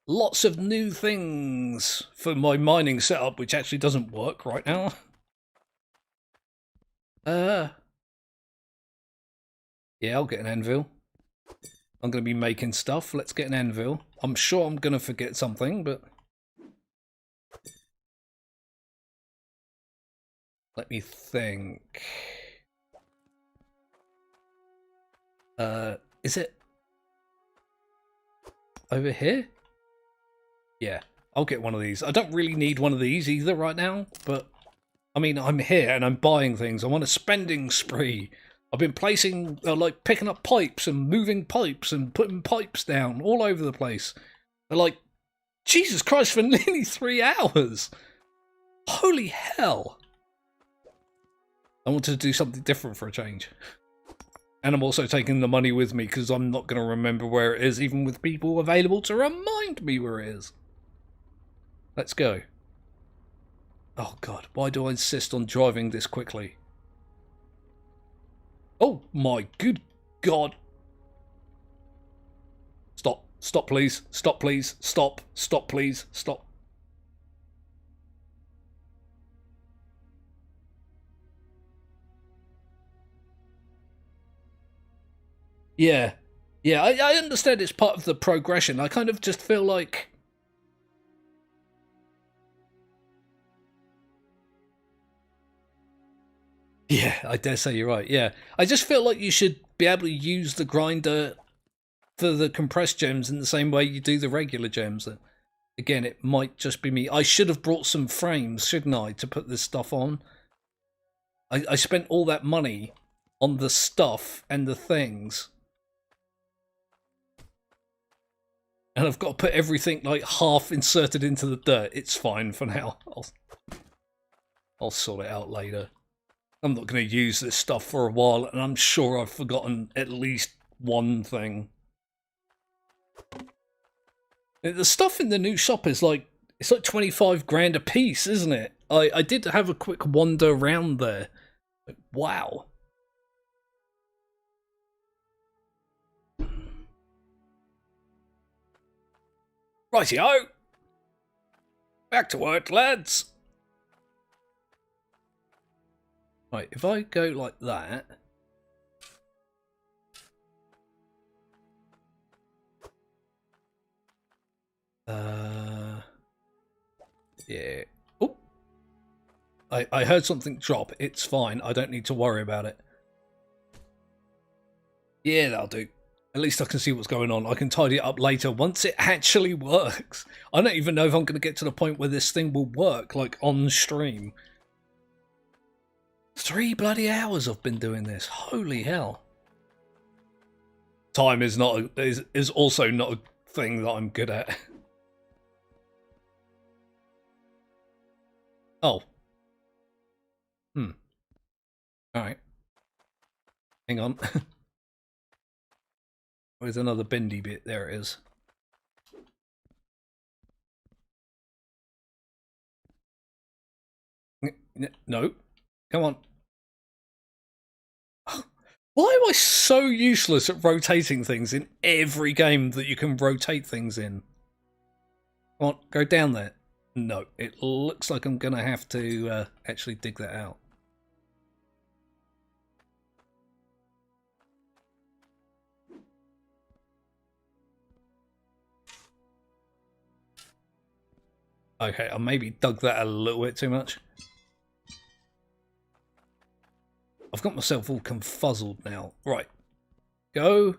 A: Lots of new things for my mining setup, which actually doesn't work right now. Yeah, I'll get an anvil. I'm going to be making stuff. Let's get an anvil. I'm sure I'm going to forget something, but... let me think. Is it over here? Yeah, I'll get one of these. I don't really need one of these either right now, but I mean, I'm here and I'm buying things. I'm on a spending spree. I've been placing, like, picking up pipes and moving pipes and putting pipes down all over the place. They're like, Jesus Christ, for nearly 3 hours. Holy hell. I wanted to do something different for a change. And I'm also taking the money with me because I'm not going to remember where it is, even with people available to remind me where it is. Let's go. Oh God, why do I insist on driving this quickly? Oh my good God. Stop. Stop, please. Stop, please. Stop. Stop, please. Stop. Yeah. Yeah, I understand it's part of the progression. I kind of just feel like... yeah, I dare say you're right, yeah. I just feel like you should be able to use the grinder for the compressed gems in the same way you do the regular gems. Again, it might just be me. I should have brought some frames, shouldn't I, to put this stuff on? I spent all that money on the stuff and the things. And I've got to put everything like half inserted into the dirt. It's fine for now. I'll sort it out later. I'm not going to use this stuff for a while, and I'm sure I've forgotten at least one thing. The stuff in the new shop is like, it's like 25 grand a piece, isn't it? I did have a quick wander around there. Like, wow. Rightio. Back to work, lads. Right, if I go like that... yeah. Oh! I heard something drop. It's fine. I don't need to worry about it. Yeah, that'll do. At least I can see what's going on. I can tidy it up later once it actually works. I don't even know if I'm going to get to the point where this thing will work, like, on stream. 3 bloody hours I've been doing this. Holy hell. Time is not is also not a thing that I'm good at. Oh. Alright. Hang on. Where's another bendy bit? There it is. No. Come on. Why am I so useless at rotating things in every game that you can rotate things in? Come on, go down there. No, it looks like I'm going to have to actually dig that out. Okay, I maybe dug that a little bit too much. I've got myself all confuzzled now. Right. Go.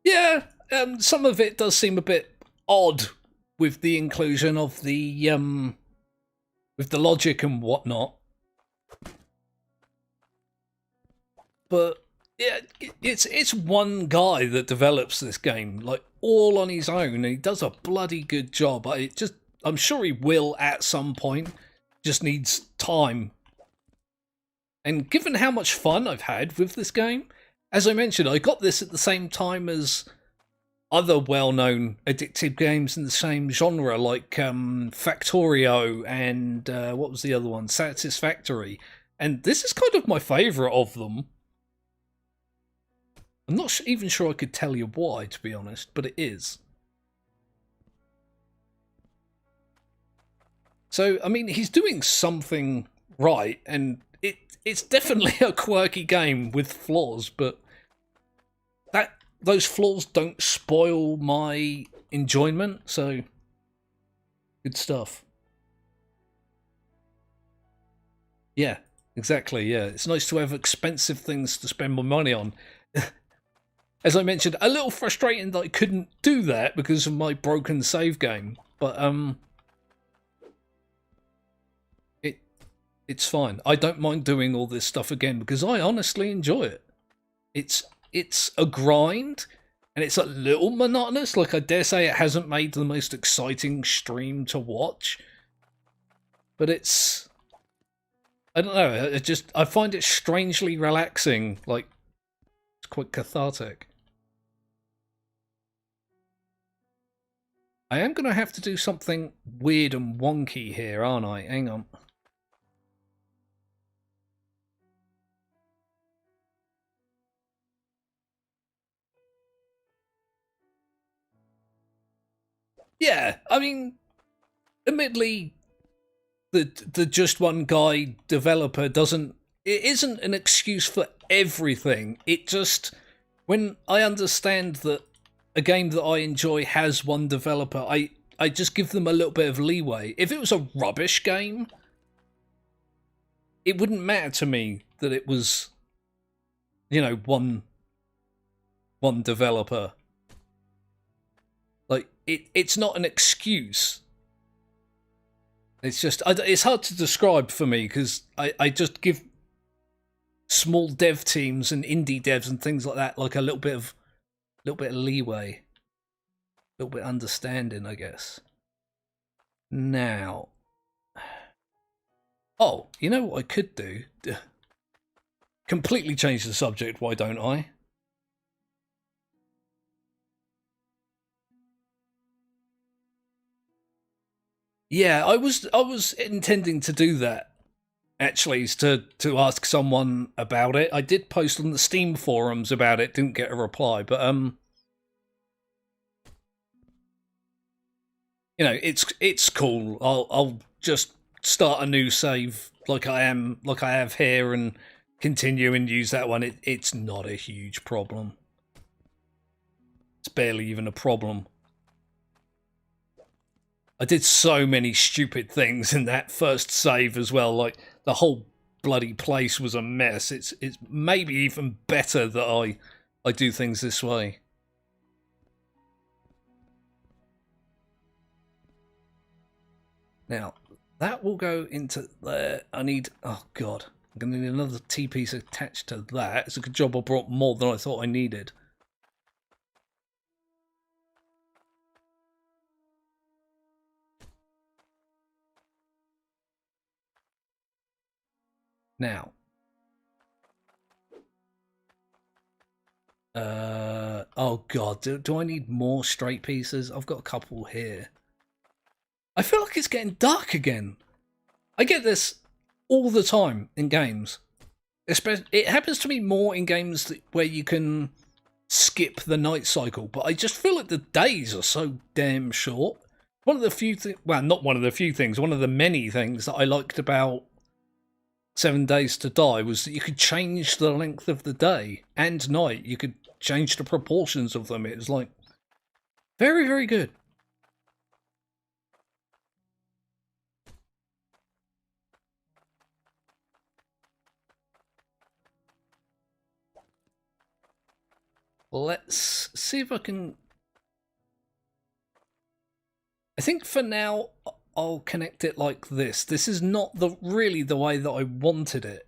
A: Yeah, some of it does seem a bit odd with the inclusion of the with the logic and whatnot. But yeah, it's one guy that develops this game, like, all on his own, and he does a bloody good job. I'm sure he will at some point. Just needs time. And given how much fun I've had with this game, as I mentioned, I got this at the same time as other well-known addictive games in the same genre, like Factorio and what was the other one? Satisfactory. And this is kind of my favourite of them. I'm not even sure I could tell you why, to be honest, but it is. So, I mean, he's doing something right, and it's definitely a quirky game with flaws, but those flaws don't spoil my enjoyment, so good stuff. Yeah, exactly, yeah. It's nice to have expensive things to spend my money on. As I mentioned, a little frustrating that I couldn't do that because of my broken save game, but it's fine. I don't mind doing all this stuff again because I honestly enjoy it. It's a grind, and it's a little monotonous. Like, I dare say it hasn't made the most exciting stream to watch, but it's, I don't know, I find it strangely relaxing. Like, it's quite cathartic. I am going to have to do something weird and wonky here, aren't I? Hang on. Yeah, I mean, admittedly, the just one guy developer it isn't an excuse for everything. It just, when I understand that a game that I enjoy has one developer, I just give them a little bit of leeway. If it was a rubbish game, it wouldn't matter to me that it was, you know, one developer. Like, it's not an excuse. It's just, it's hard to describe for me because I just give small dev teams and indie devs and things like that like a little bit of leeway, a little bit of understanding, I guess. Now, oh, you know what I could do? Completely change the subject. Why don't I? Yeah, I was intending to do that. Actually, is to ask someone about it. I did post on the Steam forums about it, didn't get a reply, but you know, it's cool. I'll just start a new save like I have here and continue and use that one. It's not a huge problem. It's barely even a problem. I did so many stupid things in that first save as well. Like, the whole bloody place was a mess. It's maybe even better that I do things this way. Now, that will go into there. I need... Oh, God. I'm going to need another T-piece attached to that. It's a good job I brought more than I thought I needed. Now, oh god, do I need more straight pieces? I've got a couple here. I feel like it's getting dark again. I get this all the time in games. Especially, it happens to me more in games where you can skip the night cycle, but I just feel like the days are so damn short. One of the few things, well, not one of the few things, one of the many things that I liked about 7 Days to Die was that you could change the length of the day and night. You could change the proportions of them. It was like very, very good. Let's see if I can... I think for now I'll connect it like this. This is not really the way that I wanted it,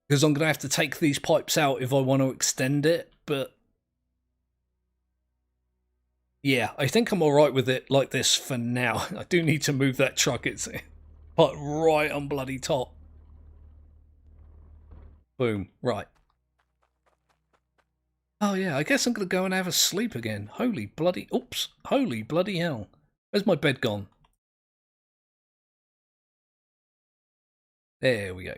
A: because I'm going to have to take these pipes out if I want to extend it, but yeah, I think I'm alright with it like this for now. I do need to move that truck, it's but right on bloody top. Boom, right. Oh yeah, I guess I'm going to go and have a sleep again. Holy bloody... Oops. Holy bloody hell. Where's my bed gone? There we go.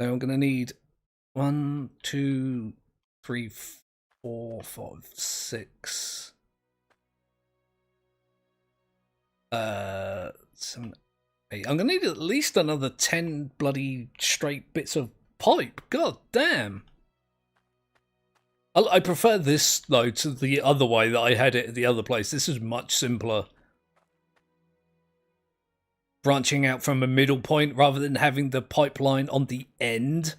A: So I'm going to need 1, 2, 3, 4, 5, 6... 7, 8. I'm gonna need at least another 10 bloody straight bits of pipe. God damn. I prefer this though to the other way that I had it at the other place. This is much simpler. Branching out from a middle point rather than having the pipeline on the end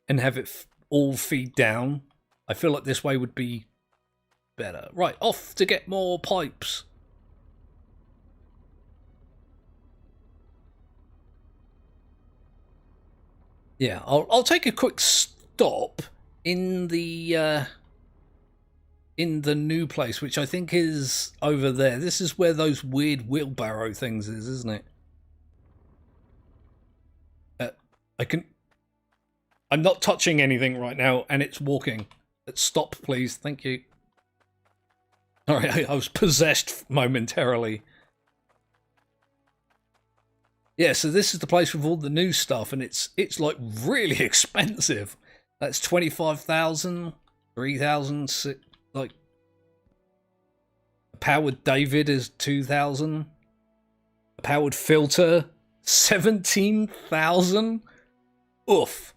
A: and have it all feed down. I feel like this way would be better. Right, off to get more pipes. Yeah, I'll take a quick stop in the new place, which I think is over there. This is where those weird wheelbarrow things is, isn't it? I'm not touching anything right now, and it's walking. Stop, please. Thank you. Alright, I was possessed momentarily. Yeah, so this is the place with all the new stuff, and it's like really expensive. That's 25,000, 3,000, like a powered David is 2,000. A powered filter, 17,000. Oof.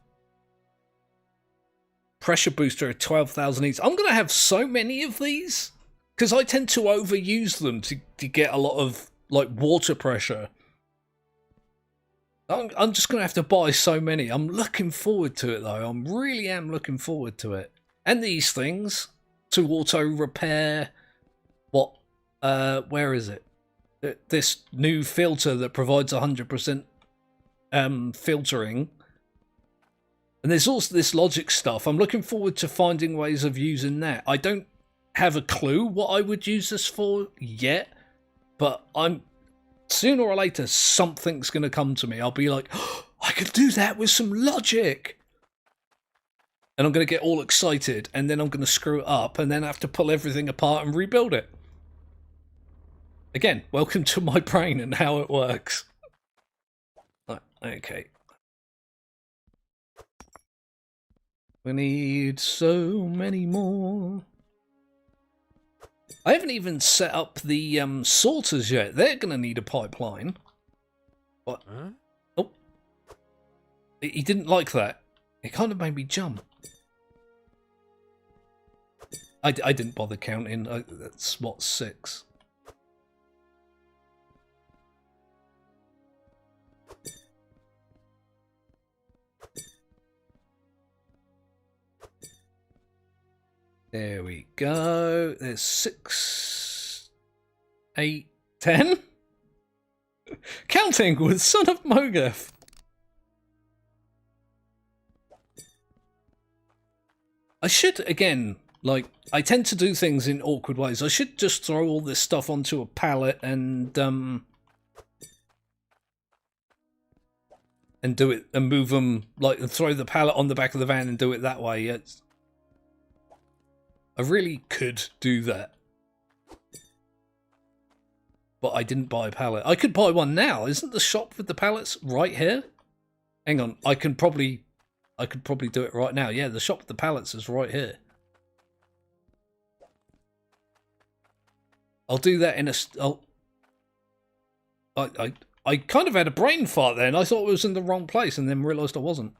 A: Pressure booster at 12,000 each. I'm gonna have so many of these because I tend to overuse them to get a lot of like water pressure. I'm just going to have to buy so many. I'm looking forward to it, though. I really am looking forward to it. And these things to auto-repair... What? Where is it? This new filter that provides 100% filtering. And there's also this logic stuff. I'm looking forward to finding ways of using that. I don't have a clue what I would use this for yet. But sooner or later, something's going to come to me. I'll be like, oh, I could do that with some logic. And I'm going to get all excited, and then I'm going to screw it up, and then have to pull everything apart and rebuild it. Again, welcome to my brain and how it works. Right, okay. We need so many more. I haven't even set up the sorters yet. They're going to need a pipeline. What?
B: Huh?
A: Oh. He didn't like that. It kind of made me jump. I didn't bother counting. That's what, 6. There we go. There's 6, 8, 10. Counting with Son of Mogeth. I should, again, like, I tend to do things in awkward ways. I should just throw all this stuff onto a pallet and do it and move them, like, throw the pallet on the back of the van and do it that way. I really could do that. But I didn't buy a pallet. I could buy one now. Isn't the shop with the pallets right here? Hang on, I could probably do it right now. Yeah, the shop with the pallets is right here. I'll do that in a... I kind of had a brain fart then. I thought it was in the wrong place and then realised I wasn't.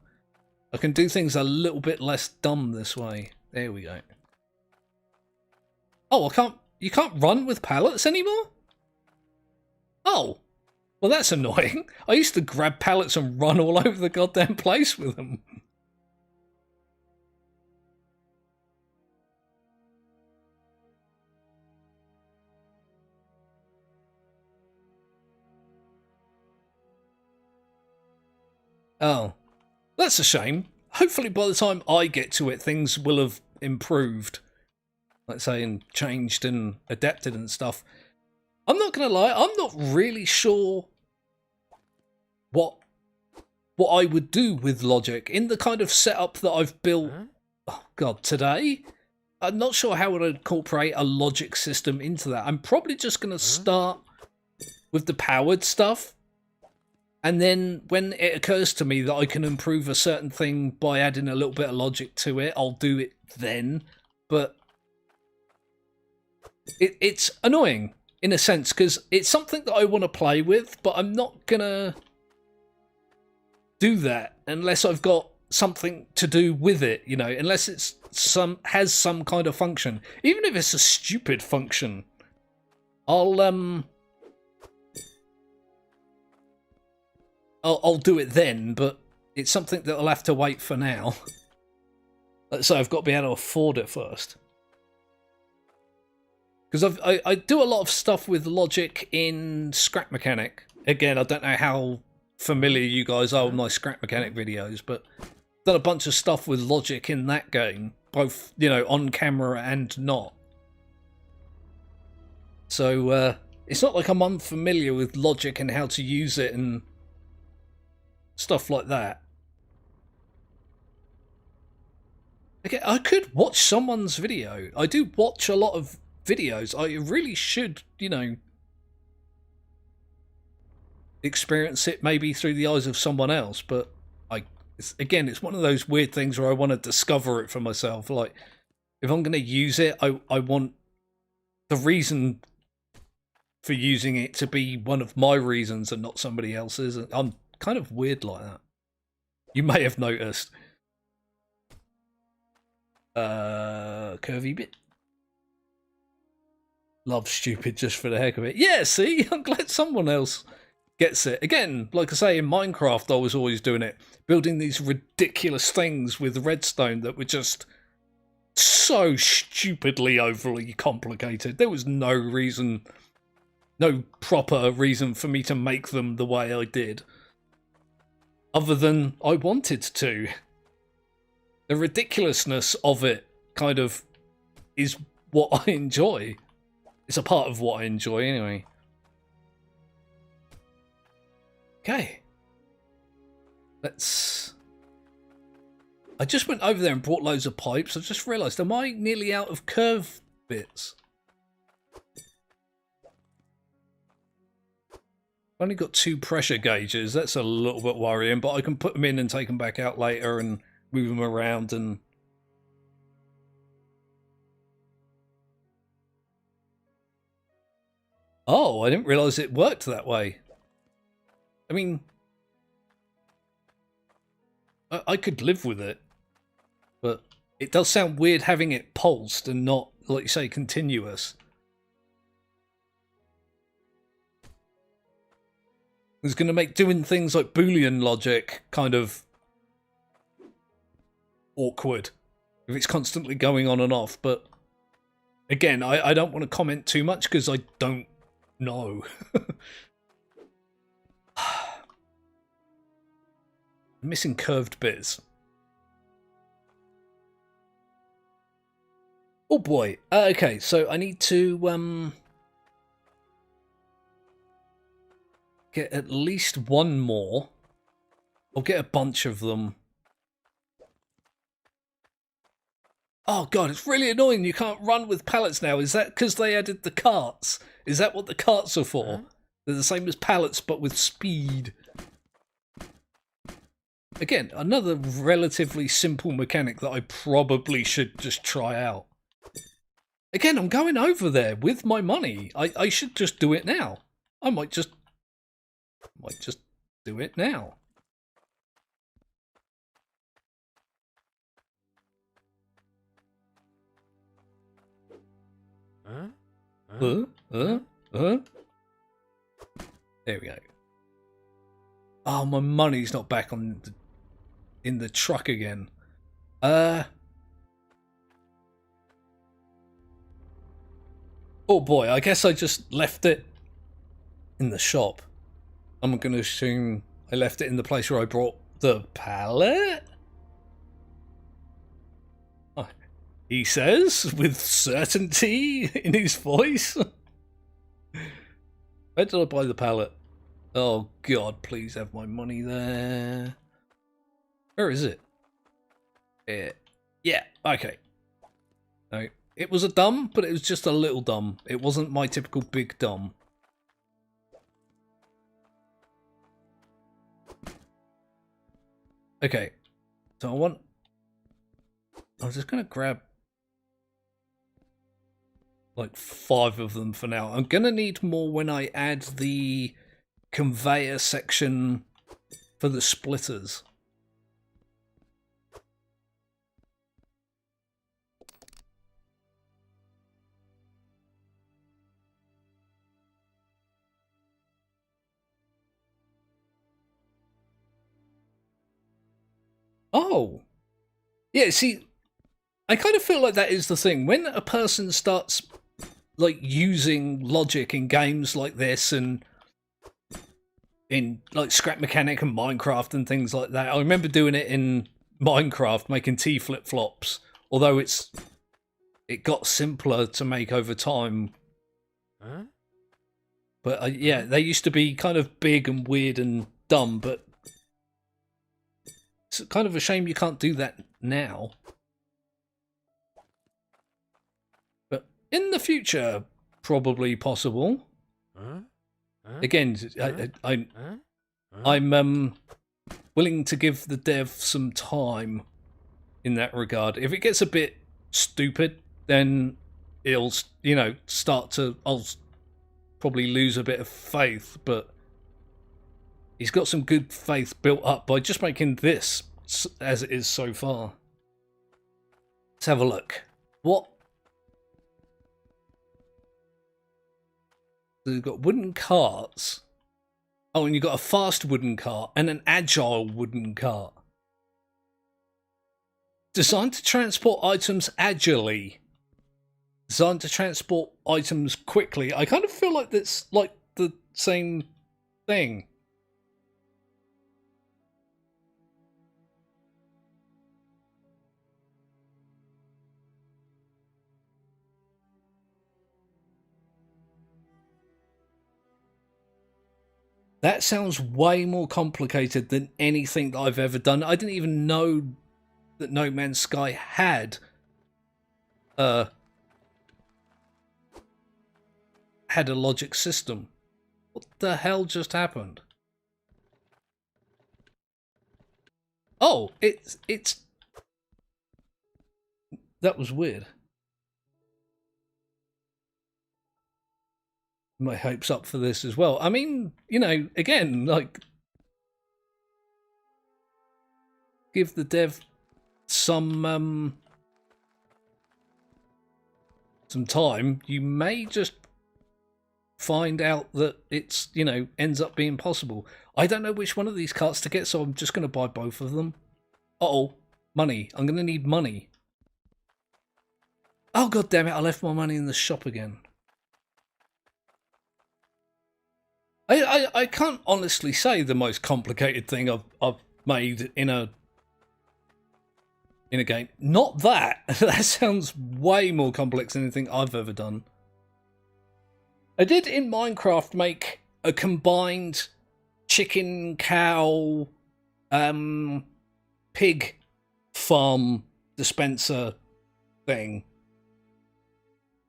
A: I can do things a little bit less dumb this way. There we go. Oh, you can't run with pallets anymore? Oh, well that's annoying. I used to grab pallets and run all over the goddamn place with them. Oh, that's a shame. Hopefully by the time I get to it, things will have improved. Let's say, and changed and adapted and stuff. I'm not going to lie, I'm not really sure what I would do with logic in the kind of setup that I've built, oh God, today. I'm not sure how I would incorporate a logic system into that. I'm probably just going to start with the powered stuff. And then when it occurs to me that I can improve a certain thing by adding a little bit of logic to it, I'll do it then. But it's annoying in a sense because it's something that I want to play with, but I'm not going to do that unless I've got something to do with it, you know, unless it's has some kind of function. Even if it's a stupid function, I'll do it then, but it's something that I'll have to wait for now. So I've got to be able to afford it first. Because I do a lot of stuff with logic in Scrap Mechanic. Again, I don't know how familiar you guys are with my Scrap Mechanic videos, but I've done a bunch of stuff with logic in that game, both, you know, on camera and not. So it's not like I'm unfamiliar with logic and how to use it and stuff like that. Okay, I could watch someone's video. I do watch a lot of videos. I really should, you know, experience it maybe through the eyes of someone else, but it's one of those weird things where I want to discover it for myself. Like, if I'm going to use it, I want the reason for using it to be one of my reasons and not somebody else's. I'm kind of weird like that. You may have noticed. Curvy bit. Love stupid just for the heck of it. Yeah, see? I'm glad someone else gets it. Again, like I say, in Minecraft I was always doing it. Building these ridiculous things with redstone that were just so stupidly overly complicated. There was no reason, no proper reason for me to make them the way I did. Other than I wanted to. The ridiculousness of it kind of is what I enjoy. It's a part of what I enjoy anyway. Okay. I just went over there and brought loads of pipes. I just realised, am I nearly out of curve bits? I've only got 2 pressure gauges. That's a little bit worrying, but I can put them in and take them back out later and move them around and... Oh, I didn't realise it worked that way. I mean... I could live with it, but it does sound weird having it pulsed and not, like you say, continuous. It's going to make doing things like Boolean logic kind of awkward if it's constantly going on and off. But again, I don't want to comment too much because I don't know. Missing curved bits. Oh boy. Okay, so I need to get at least one more. I'll get a bunch of them. Oh god, it's really annoying you can't run with pallets now. Is that because they added the carts? Is that what the carts are for? Huh? They're the same as pallets but with speed. Again, another relatively simple mechanic that I probably should just try out. Again, I'm going over there with my money. I should just do it now. I might just do it now. There we go. Oh, my money's not back on in the truck again. Oh boy, I guess I just left it in the shop. I'm going to assume I left it in the place where I brought the pallet. Oh, he says with certainty in his voice. Where did I buy the pallet? Oh god, please have my money there. Where is it? Yeah, okay. No, it was a dumb, but it was just a little dumb. It wasn't my typical big dumb. Okay, so I'm just gonna grab like 5 of them for now. I'm gonna need more when I add the conveyor section for the splitters. Oh, yeah, see, I kind of feel like that is the thing. When a person starts like using logic in games like this and in like Scrap Mechanic and Minecraft and things like that. I remember doing it in Minecraft, making T flip-flops, although it got simpler to make over time.
B: Huh?
A: But yeah, they used to be kind of big and weird and dumb, but it's kind of a shame you can't do that now. But in the future, probably possible.
B: Huh? Huh?
A: Again, I'm willing to give the dev some time in that regard. If it gets a bit stupid, then it'll, you know, I'll probably lose a bit of faith, but he's got some good faith built up by just making this as it is so far. Let's have a look. What? So we've got wooden carts. Oh, and you've got a fast wooden cart and an agile wooden cart. Designed to transport items agilely. Designed to transport items quickly. I kind of feel like that's like the same thing. That sounds way more complicated than anything that I've ever done. I didn't even know that No Man's Sky had a logic system. What the hell just happened? Oh, it's that was weird. My hopes up for this as well. I mean, you know, again, like give the dev some time, you may just find out that it's, you know, ends up being possible. I don't know which one of these carts to get, so I'm just going to buy both of them. Uh-oh, money. I'm going to need money. Oh, god damn it, I left my money in the shop again. I can't honestly say the most complicated thing I've made in a game. Not that. That sounds way more complex than anything I've ever done. I did in Minecraft make a combined chicken, cow, pig farm dispenser thing.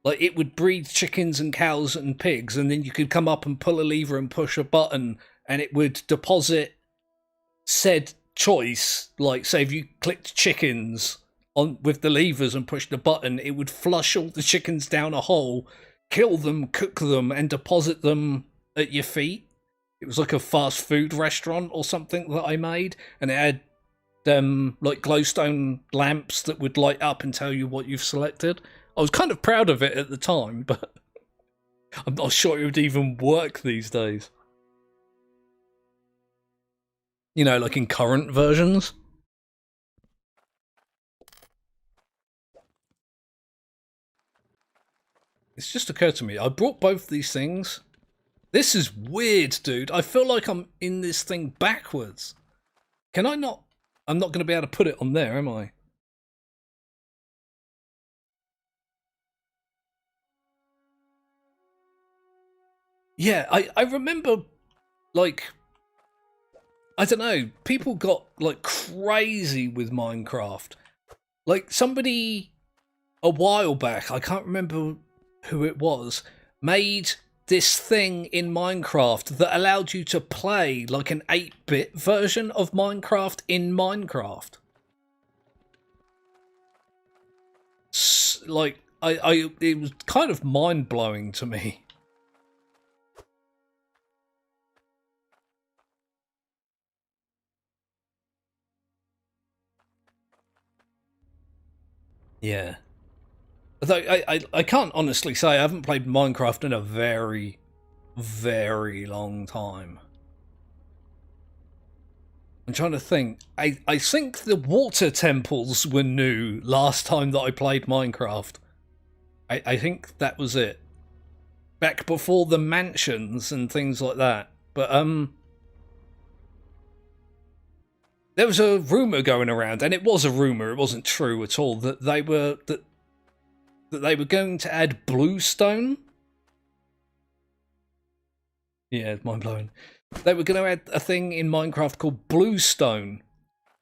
A: Like, it would breed chickens and cows and pigs, and then you could come up and pull a lever and push a button, and it would deposit said choice. Like, say if you clicked chickens on with the levers and pushed the button, it would flush all the chickens down a hole, kill them, cook them, and deposit them at your feet. It was like a fast food restaurant or something that I made, and it had like glowstone lamps that would light up and tell you what you've selected. I was kind of proud of it at the time, but I'm not sure it would even work these days. You know, like in current versions. It's just occurred to me, I brought both these things. This is weird, dude. I feel like I'm in this thing backwards. Can I not? I'm not going to be able to put it on there, am I? Yeah, I remember, like, I don't know, people got, like, crazy with Minecraft. Like, somebody, a while back, I can't remember who it was, made this thing in Minecraft that allowed you to play, like, an 8-bit version of Minecraft in Minecraft. Like, it was kind of mind-blowing to me. Yeah. Although I can't honestly say I haven't played Minecraft in a very, very long time. I'm trying to think. I think the water temples were new last time that I played Minecraft. I think that was it. Back before the mansions and things like that. But there was a rumor going around, and it was a rumor, it wasn't true at all, that they were going to add bluestone. Yeah, it's mind blowing. They were going to add a thing in Minecraft called bluestone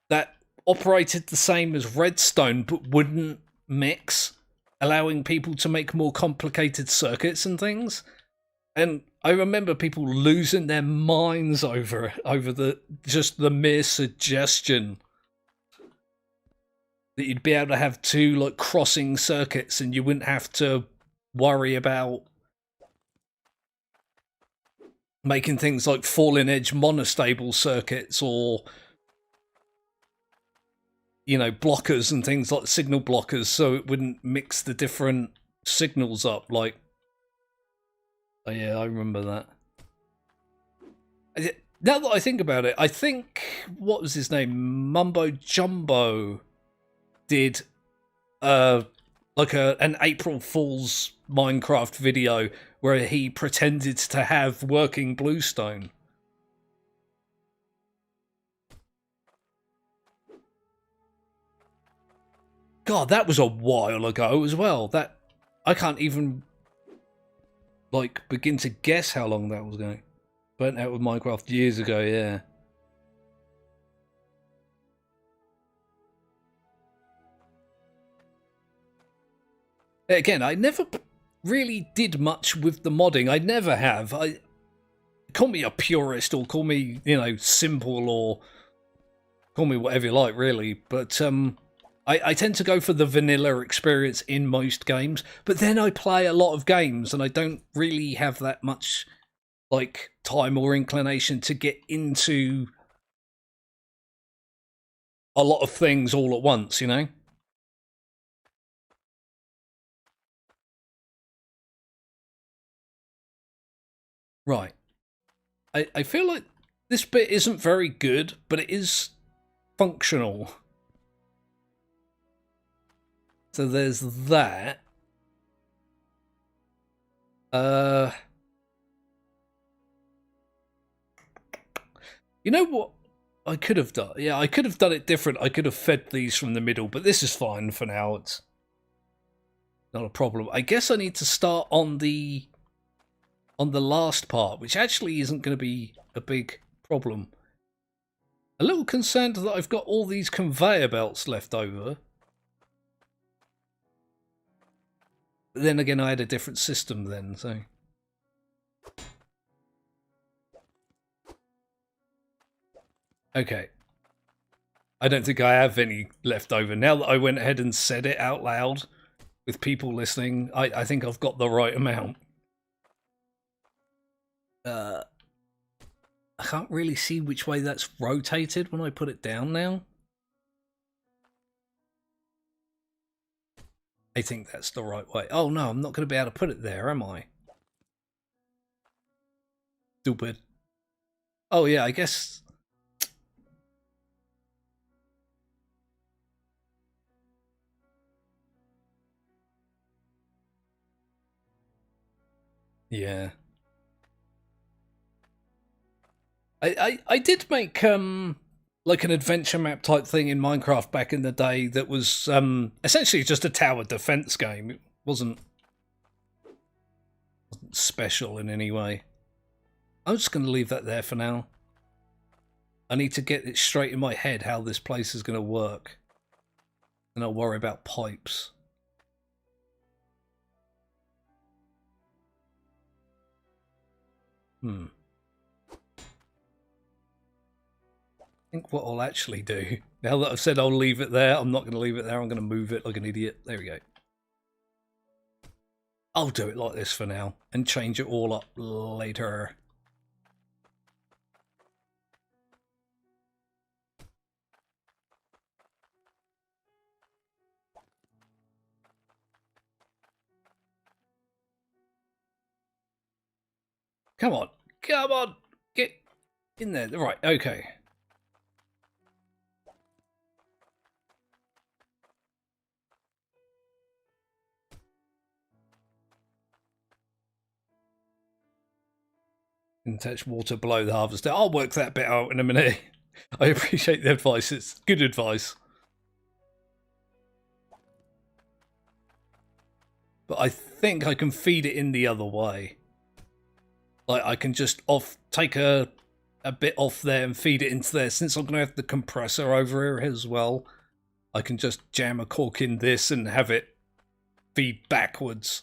A: that operated the same as redstone but wouldn't mix, allowing people to make more complicated circuits and things. And I remember people losing their minds over just the mere suggestion that you'd be able to have two, like, crossing circuits and you wouldn't have to worry about making things like falling edge monostable circuits or, you know, blockers and things like signal blockers, so it wouldn't mix the different signals up. Like, oh yeah, I remember that. Now that I think about it, I think, what was his name? Mumbo Jumbo did like an April Fool's Minecraft video where he pretended to have working bluestone. God, that was a while ago as well. That I can't even, like, begin to guess how long that was going. Burnt out with Minecraft years ago, yeah. Again, I never really did much with the modding. I never have. Call me a purist or call me, you know, simple or call me whatever you like, really. But I tend to go for the vanilla experience in most games. But then I play a lot of games and I don't really have that much, like, time or inclination to get into a lot of things all at once, you know? Right. I feel like this bit isn't very good, but it is functional. So there's that. You know what I could have done? Yeah, I could have done it different. I could have fed these from the middle, but this is fine for now. It's not a problem. I guess I need to start on the last part, which actually isn't going to be a big problem. A little concerned that I've got all these conveyor belts left over. But then again, I had a different system then, so... Okay. I don't think I have any left over. Now that I went ahead and said it out loud with people listening, I think I've got the right amount. I can't really see which way that's rotated when I put it down now. I think that's the right way. Oh no, I'm not going to be able to put it there, am I? Stupid. Oh yeah, I guess... Yeah. I did make like an adventure map type thing in Minecraft back in the day that was essentially just a tower defense game. It wasn't special in any way. I'm just going to leave that there for now. I need to get it straight in my head how this place is going to work. And I'll worry about pipes. I think what I'll actually do, now that I've said I'll leave it there, I'm not going to leave it there. I'm going to move it like an idiot. There we go. I'll do it like this for now and change it all up later. Come on. Come on. Get in there. Right, okay. And touch water below the harvester. I'll work that bit out in a minute. I appreciate the advice. It's good advice. But I think I can feed it in the other way. Like, I can just take a bit off there and feed it into there. Since I'm going to have the compressor over here as well, I can just jam a cork in this and have it feed backwards.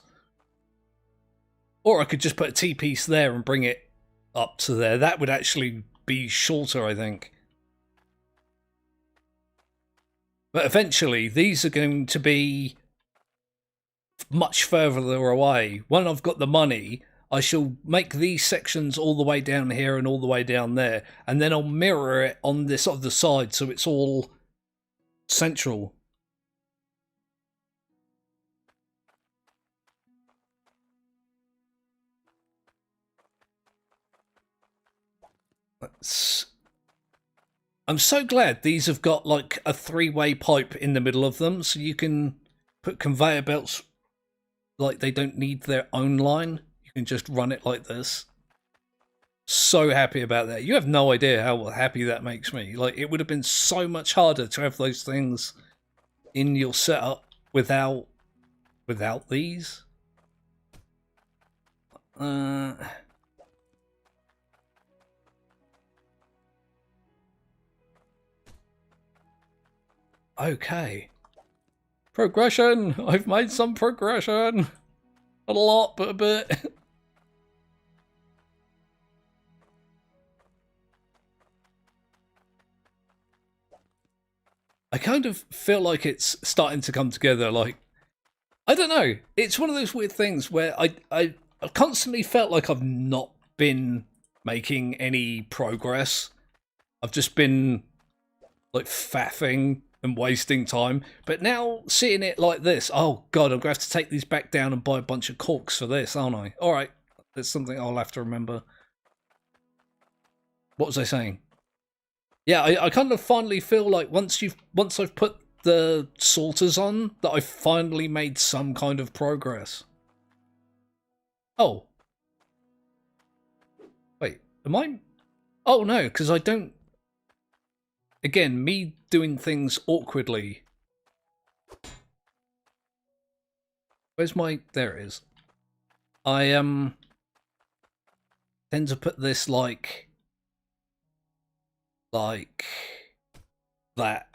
A: Or I could just put a T-piece there and bring it up to there. That would actually be shorter, I think. But eventually, these are going to be much further away. When I've got the money, I shall make these sections all the way down here and all the way down there, and then I'll mirror it on this other side so it's all central. I'm so glad these have got like a three-way pipe in the middle of them, so you can put conveyor belts like they don't need their own line. You can just run it like this. So happy about that. You have no idea how happy that makes me. Like, it would have been so much harder to have those things in your setup without these. Okay. Progression! I've made some progression! Not a lot, but a bit. I kind of feel like it's starting to come together. Like, I don't know. It's one of those weird things where I've constantly felt like I've not been making any progress. I've just been like faffing and wasting time. But now seeing it like this, oh god, I'm gonna have to take these back down and buy a bunch of corks for this, aren't I? All right, that's something I'll have to remember. What was I saying? Yeah, I kind of finally feel like once I've put the sorters on, that I've finally made some kind of progress. Oh. Wait, am I? Oh no, because I don't... Again, me doing things awkwardly. Where's my... There it is. I tend to put this like that.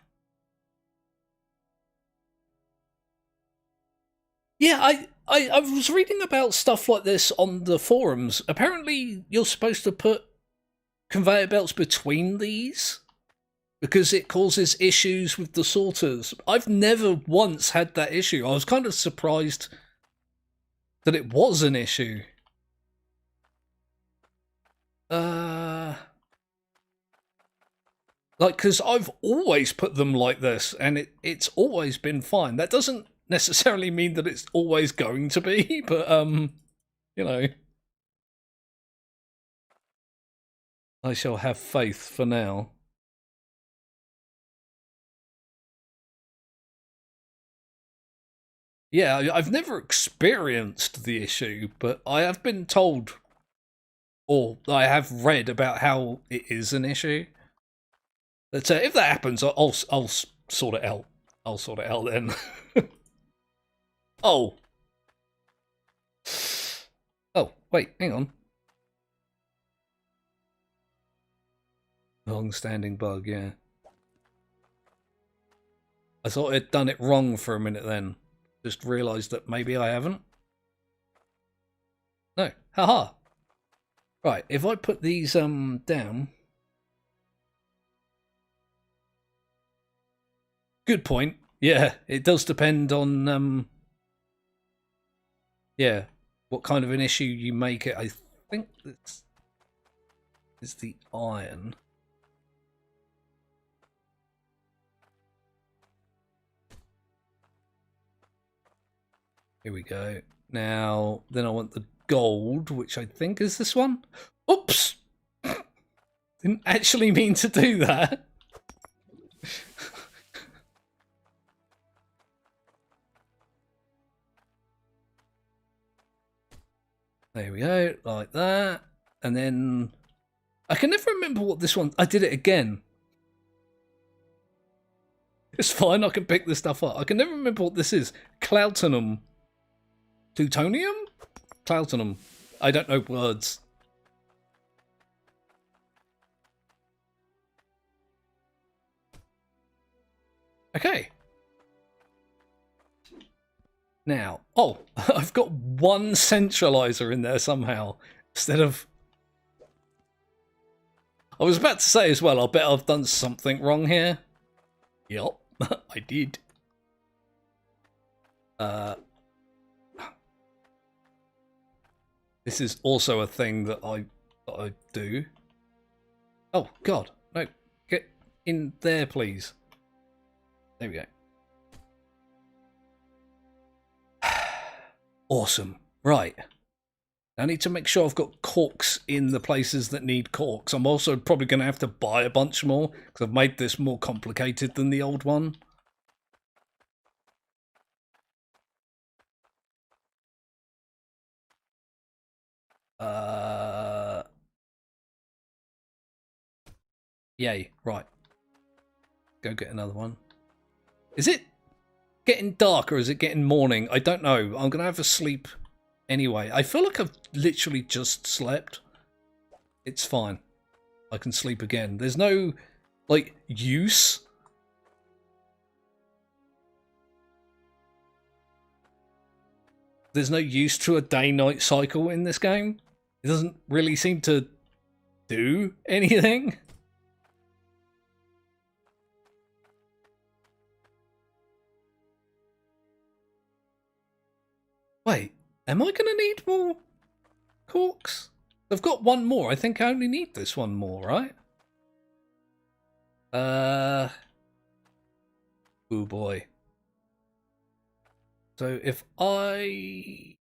A: Yeah, I was reading about stuff like this on the forums. Apparently, you're supposed to put conveyor belts between these because it causes issues with the sorters. I've never once had that issue. I was kind of surprised that it was an issue. Like, because I've always put them like this, and it's always been fine. That doesn't necessarily mean that it's always going to be, but, you know. I shall have faith for now. Yeah, I've never experienced the issue, but I have been told, or I have read about how it is an issue. But if that happens, I'll sort it out. I'll sort it out then. Oh. Oh, wait, hang on. Long-standing bug, yeah. I thought I'd done it wrong for a minute then. Just realised that maybe I haven't. No, haha. Right, if I put these down. Good point. Yeah, it does depend on yeah, what kind of an issue you make it. I think that's is the iron. Here we go. Now, then I want the gold, which I think is this one. Oops! Didn't actually mean to do that. There we go, like that. And then I can never remember what this one... I did it again. It's fine, I can pick this stuff up. I can never remember what this is. Cloutonum. Plutonium? Cloutonum. I don't know words. Okay. Now, oh, I've got one centralizer in there somehow instead of... I was about to say as well, I bet I've done something wrong here. Yup, I did. This is also a thing that I do. Oh, God, no, get in there, please. There we go. Awesome. Right. I need to make sure I've got corks in the places that need corks. I'm also probably going to have to buy a bunch more because I've made this more complicated than the old one. Yay. Right. Go get another one. Is it getting dark or is it getting morning? I don't know. I'm going to have a sleep anyway. I feel like I've literally just slept. It's fine. I can sleep again. There's no, like, use. There's no use to a day-night cycle in this game. It doesn't really seem to do anything. Wait, am I going to need more corks? I've got one more. I think I only need this one more, right? Oh boy. So if I...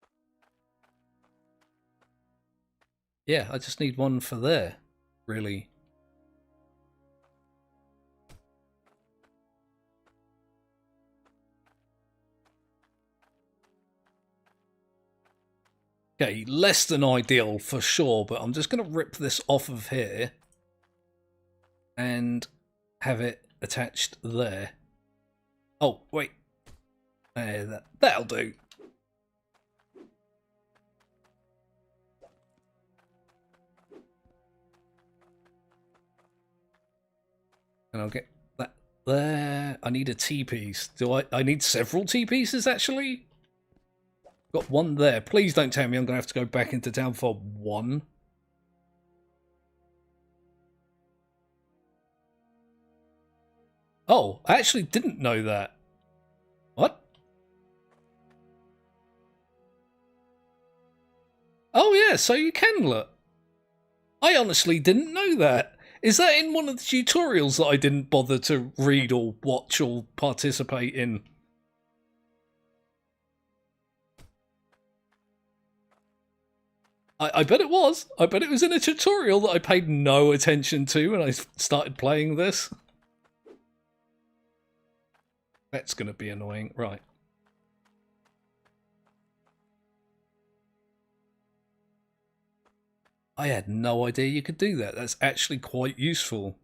A: Yeah, I just need one for there, really. Okay, less than ideal for sure, but I'm just going to rip this off of here and have it attached there. Oh, wait. That'll do. And I'll get that there. I need a T-piece. I need several T-pieces, actually? Got one there. Please don't tell me I'm going to have to go back into town for one. Oh, I actually didn't know that. What? Oh, yeah, so you can look. I honestly didn't know that. Is that in one of the tutorials that I didn't bother to read or watch or participate in? I bet it was. I bet it was in a tutorial that I paid no attention to when I started playing this. That's going to be annoying. Right. I had no idea you could do that. That's actually quite useful.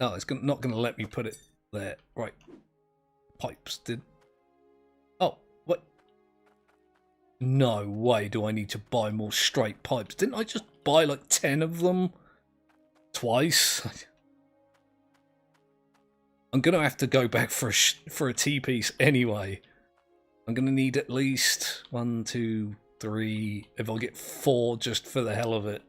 A: No, it's not going to let me put it there. Right. Pipes did... Oh, what? No way do I need to buy more straight pipes. Didn't I just buy like 10 of them? Twice? I'm going to have to go back for a T-piece anyway. I'm going to need at least 1, 2, 3, if I get 4 just for the hell of it.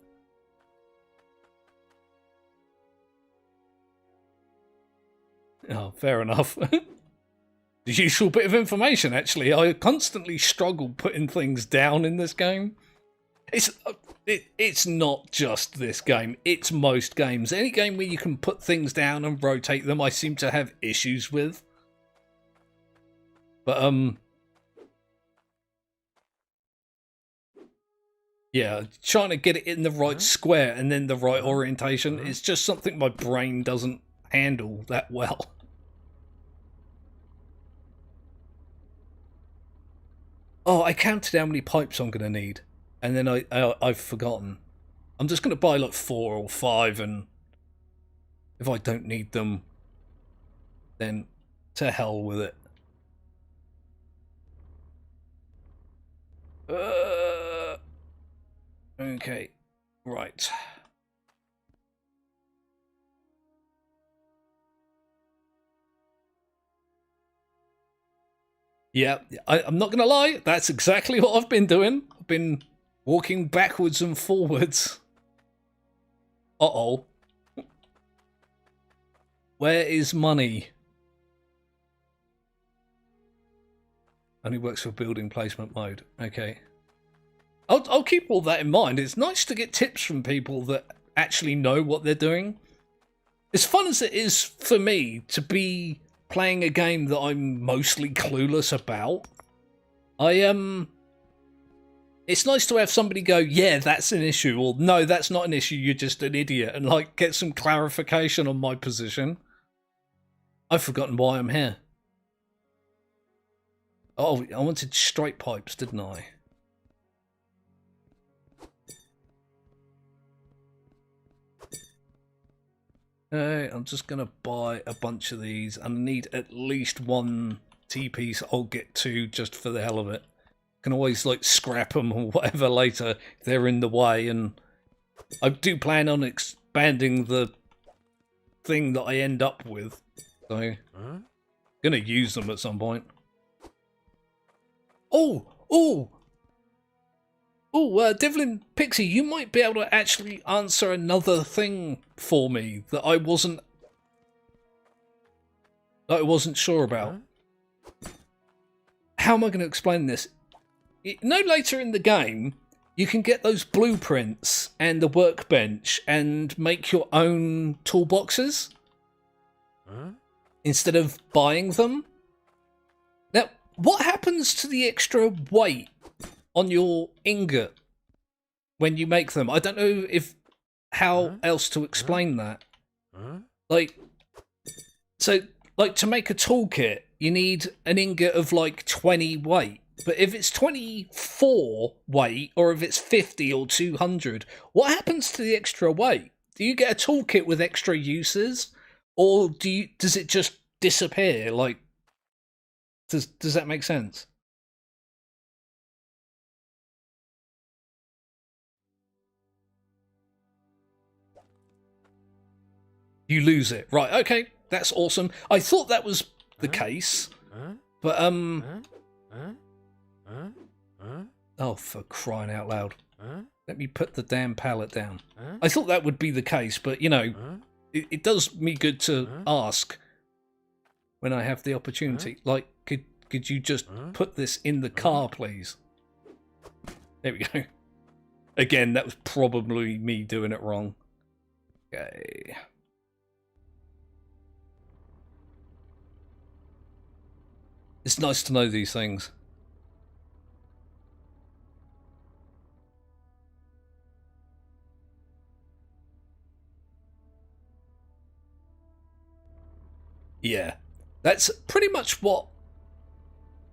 A: Oh, fair enough. The usual bit of information, actually. I constantly struggle putting things down in this game. It's not just this game. It's most games. Any game where you can put things down and rotate them, I seem to have issues with. But, yeah, trying to get it in the right square and then the right orientation is just something my brain doesn't handle that well. Oh, I counted how many pipes I'm going to need, and then I've forgotten. I'm just going to buy like 4 or 5, and if I don't need them, then to hell with it. Okay, right. Yeah, I'm not going to lie. That's exactly what I've been doing. I've been walking backwards and forwards. Uh-oh. Where is money? Only works for building placement mode. Okay. I'll keep all that in mind. It's nice to get tips from people that actually know what they're doing. As fun as it is for me to be playing a game that I'm mostly clueless about, it's nice to have somebody go, yeah, that's an issue, or no, that's not an issue, you're just an idiot, and like get some clarification on my position. I've forgotten why I'm here. Oh, I wanted straight pipes, didn't I? Okay, I'm just going to buy a bunch of these, and I need at least 1 T-piece. I'll get 2 just for the hell of it. Can always like scrap them or whatever later if they're in the way, and I do plan on expanding the thing that I end up with, so I'm going to use them at some point. Oh, Devlin Pixie, you might be able to actually answer another thing for me that I wasn't sure about. How am I going to explain this? No later in the game, you can get those blueprints and the workbench and make your own toolboxes. instead of buying them. Now, what happens to the extra weight on your ingot when you make them? I don't know how else to explain that. Like, so, like, to make a toolkit, you need an ingot of, like, 20 weight. But if it's 24 weight, or if it's 50 or 200, what happens to the extra weight? Do you get a toolkit with extra uses? Or does it just disappear? Like, does that make sense? You lose it. Right, okay, that's awesome. I thought that was the case. But, oh, for crying out loud. Let me put the damn pallet down. I thought that would be the case, but, you know, it does me good to ask when I have the opportunity. Like, could you just put this in the car, please? There we go. Again, that was probably me doing it wrong. Okay. It's nice to know these things. Yeah, that's pretty much what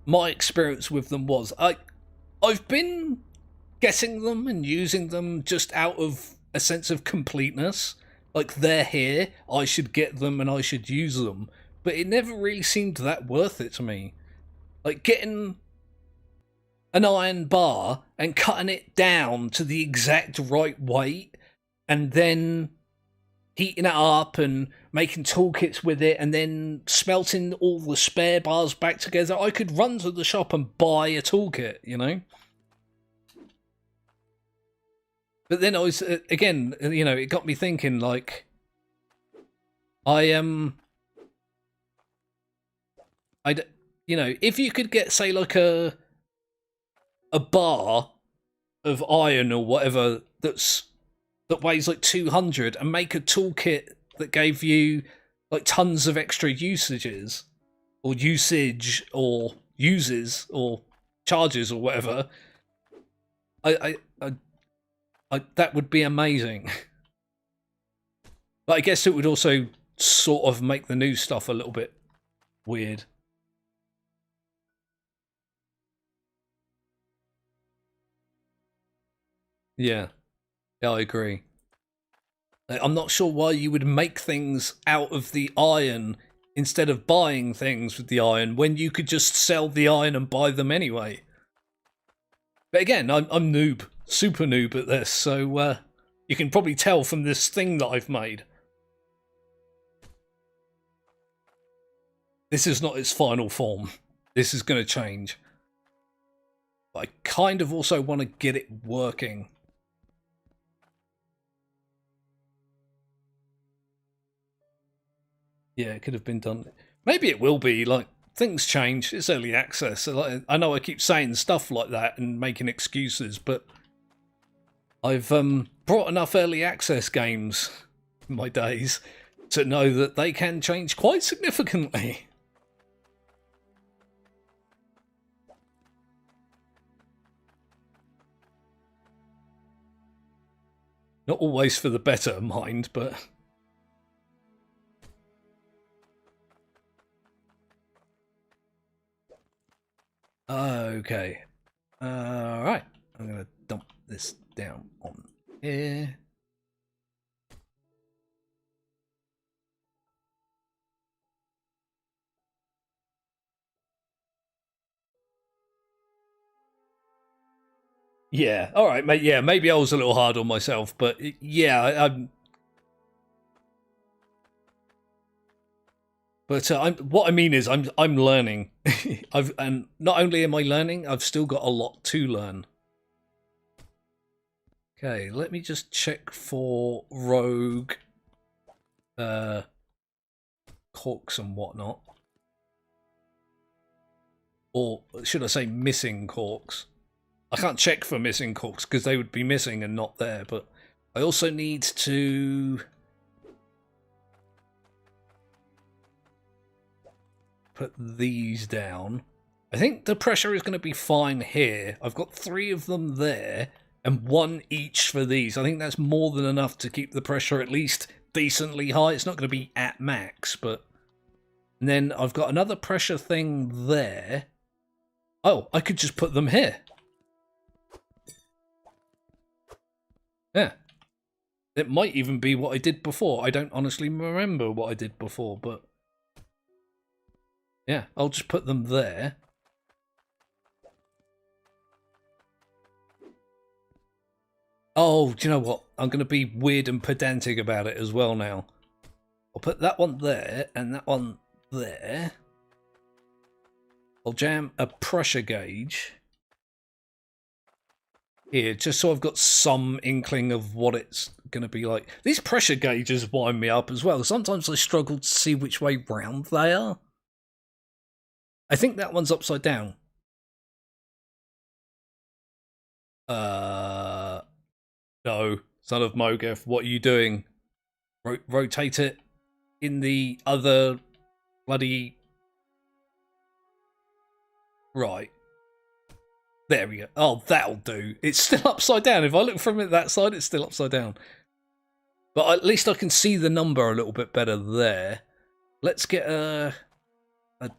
A: my experience with them was. I've been getting them and using them just out of a sense of completeness. Like, they're here, I should get them and I should use them. But it never really seemed that worth it to me. Like, getting an iron bar and cutting it down to the exact right weight and then heating it up and making toolkits with it and then smelting all the spare bars back together. I could run to the shop and buy a toolkit, you know? But then I was, again, you know, it got me thinking, like, you know, if you could get, say, like a bar of iron or whatever that weighs like 200 and make a toolkit that gave you like tons of extra usages or usage or uses or charges or whatever, I that would be amazing. But I guess it would also sort of make the new stuff a little bit weird. Yeah, I agree. I'm not sure why you would make things out of the iron instead of buying things with the iron when you could just sell the iron and buy them anyway. But again, I'm noob, super noob at this, so you can probably tell from this thing that I've made. This is not its final form. This is going to change. But I kind of also want to get it working. Yeah, it could have been done. Maybe it will be. Like, things change. It's early access. So, like, I know I keep saying stuff like that and making excuses, but I've brought enough early access games in my days to know that they can change quite significantly. Not always for the better, mind, but... Okay. Alright. I'm going to dump this down on here. Yeah, alright, mate. Yeah, maybe I was a little hard on myself, but yeah, I'm... But what I mean is, I'm learning. And not only am I learning, I've still got a lot to learn. Okay, let me just check for rogue corks and whatnot, or should I say missing corks? I can't check for missing corks because they would be missing and not there. But I also need to. put these down. I think the pressure is going to be fine here. I've got 3 of them there and 1 each for these. I think that's more than enough to keep the pressure at least decently high. It's not going to be at max, but... And then I've got another pressure thing there. Oh, I could just put them here. Yeah. It might even be what I did before. I don't honestly remember what I did before, but... Yeah, I'll just put them there. Oh, do you know what? I'm going to be weird and pedantic about it as well now. I'll put that one there and that one there. I'll jam a pressure gauge here, just so I've got some inkling of what it's going to be like. These pressure gauges wind me up as well. Sometimes I struggle to see which way round they are. I think that one's upside down. No, son of Mogeth, what are you doing? Rotate it in the other bloody... Right. There we go. Oh, that'll do. It's still upside down. If I look from it that side, it's still upside down. But at least I can see the number a little bit better there. Let's get a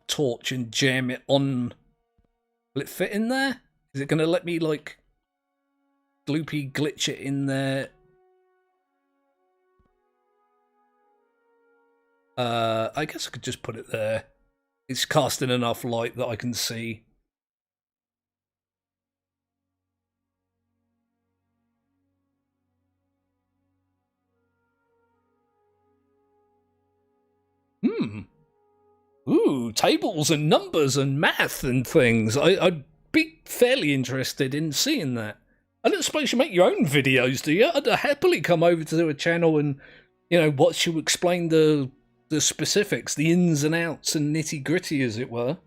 A: torch and jam it on. Will it fit in there? Is it going to let me, like, gloopy glitch it in there? I guess I could just put it there. It's casting enough light that I can see. Ooh, tables and numbers and math and things. I'd be fairly interested in seeing that. I don't suppose you make your own videos, do you? I'd happily come over to a channel and, you know, watch you explain the specifics, the ins and outs and nitty gritty, as it were.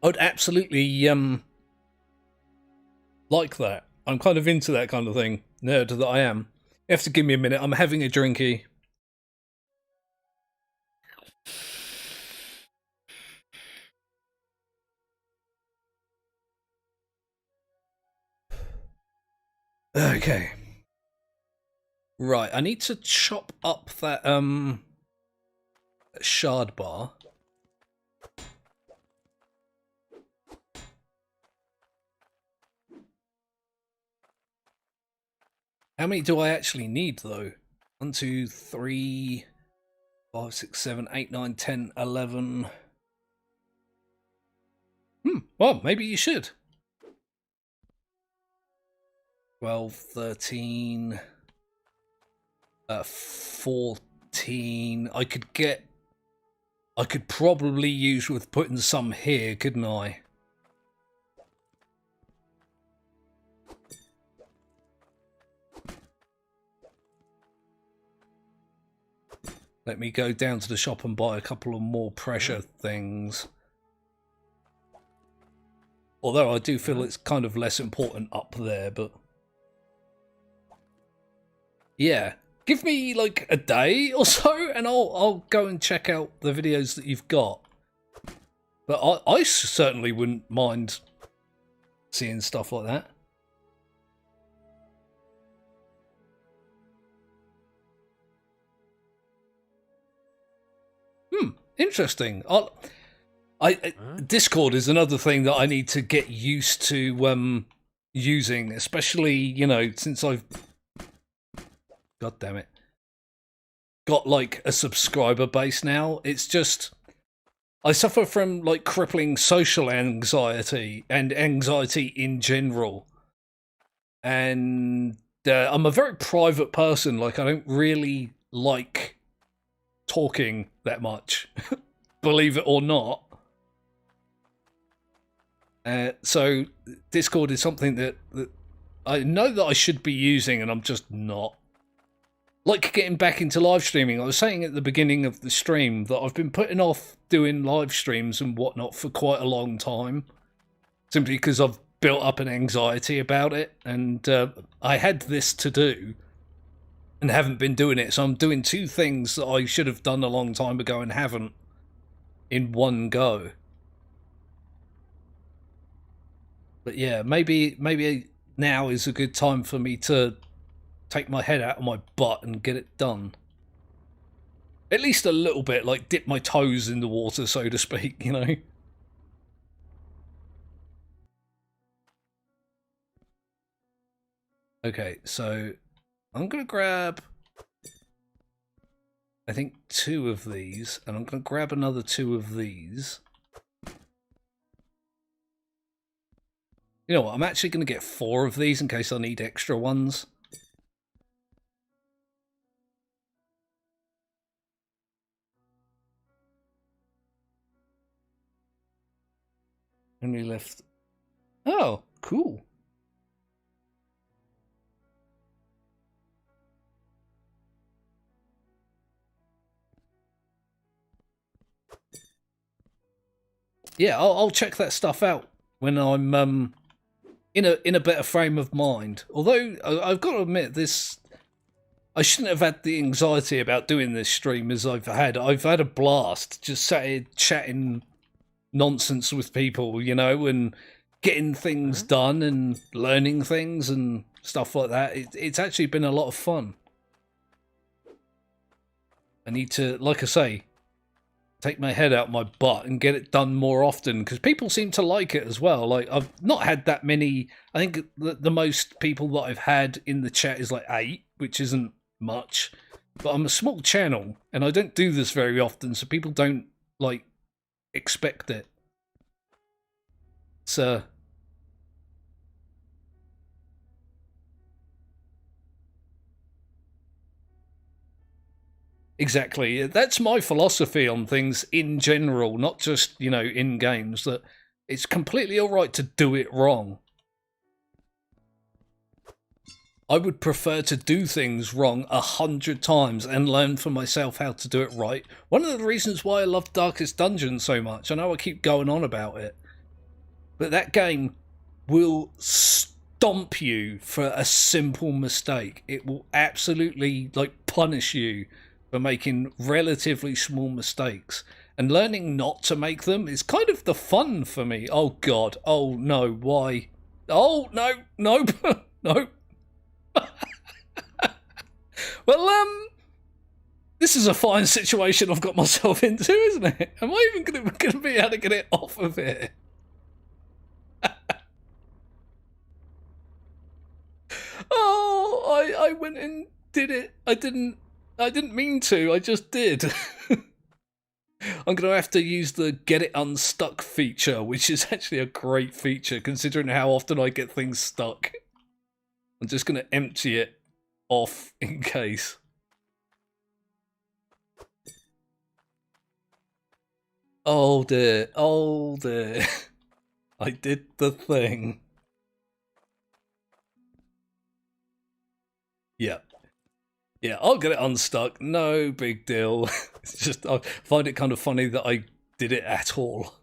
A: I'd absolutely like that. I'm kind of into that kind of thing. Nerd that I am. You have to give me a minute. I'm having a drinky. Okay. Right, I need to chop up that shard bar. How many do I actually need, though? 1, 2, 3, 5, 6, 7, 8, 9, 10, 11. Well, maybe you should. 12, 13, 14. I could probably use with putting some here, couldn't I? Let me go down to the shop and buy a couple of more pressure things. Although I do feel it's kind of less important up there, but... Yeah. Give me, like, a day or so, and I'll go and check out the videos that you've got. But I certainly wouldn't mind seeing stuff like that. Interesting. Discord is another thing that I need to get used to using, especially, you know, since I've... God damn it. Got, like, a subscriber base now. It's just... I suffer from, like, crippling social anxiety and anxiety in general. And I'm a very private person. Like, I don't really like talking that much, believe it or not. So Discord is something that I know that I should be using, and I'm just not. Like getting back into live streaming. I was saying at the beginning of the stream that I've been putting off doing live streams and whatnot for quite a long time, simply because I've built up an anxiety about it, and I had this to do. and haven't been doing it. So I'm doing two things that I should have done a long time ago and haven't in one go. But yeah, maybe now is a good time for me to take my head out of my butt and get it done. At least a little bit, like dip my toes in the water, so to speak, you know? Okay, so I'm going to grab, I think, 2 of these, and I'm going to grab another 2 of these. You know what, I'm actually going to get 4 of these in case I need extra ones. And we left... Oh, cool. Yeah, I'll check that stuff out when I'm in a better frame of mind. Although I've got to admit, this I shouldn't have had the anxiety about doing this stream as I've had. I've had a blast just sat here chatting nonsense with people, you know, and getting things done and learning things and stuff like that. It's actually been a lot of fun. I need to, like I say, take my head out my butt and get it done more often, because people seem to like it as well. Like, I've not had that many. I think the most people that I've had in the chat is like 8, which isn't much, but I'm a small channel and I don't do this very often, so people don't like expect it. So exactly, that's my philosophy on things in general, not just, you know, in games, that it's completely all right to do it wrong. I would prefer to do things wrong 100 times and learn for myself how to do it right. One of the reasons why I love Darkest Dungeon so much, I know I keep going on about it, but that game will stomp you for a simple mistake. It will absolutely, like, punish you for making relatively small mistakes. And learning not to make them is kind of the fun for me. Oh god, oh no, why? Oh no, nope, nope. Well, this is a fine situation I've got myself into, isn't it? Am I even going to be able to get it off of here? Oh, I went and did it. I didn't mean to. I just did. I'm going to have to use the get it unstuck feature, which is actually a great feature considering how often I get things stuck. I'm just going to empty it off in case. Oh dear, oh dear. I did the thing. Yeah. Yeah, I'll get it unstuck. No big deal. It's just, I find it kind of funny that I did it at all.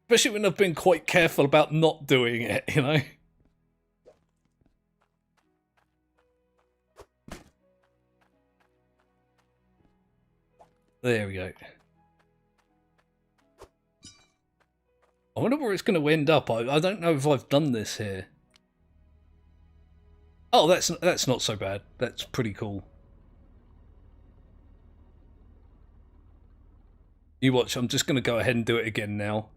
A: Especially when I've been quite careful about not doing it, you know? There we go. I wonder where it's going to end up. I don't know if I've done this here. Oh, that's not so bad. That's pretty cool. You watch, I'm just going to go ahead and do it again now.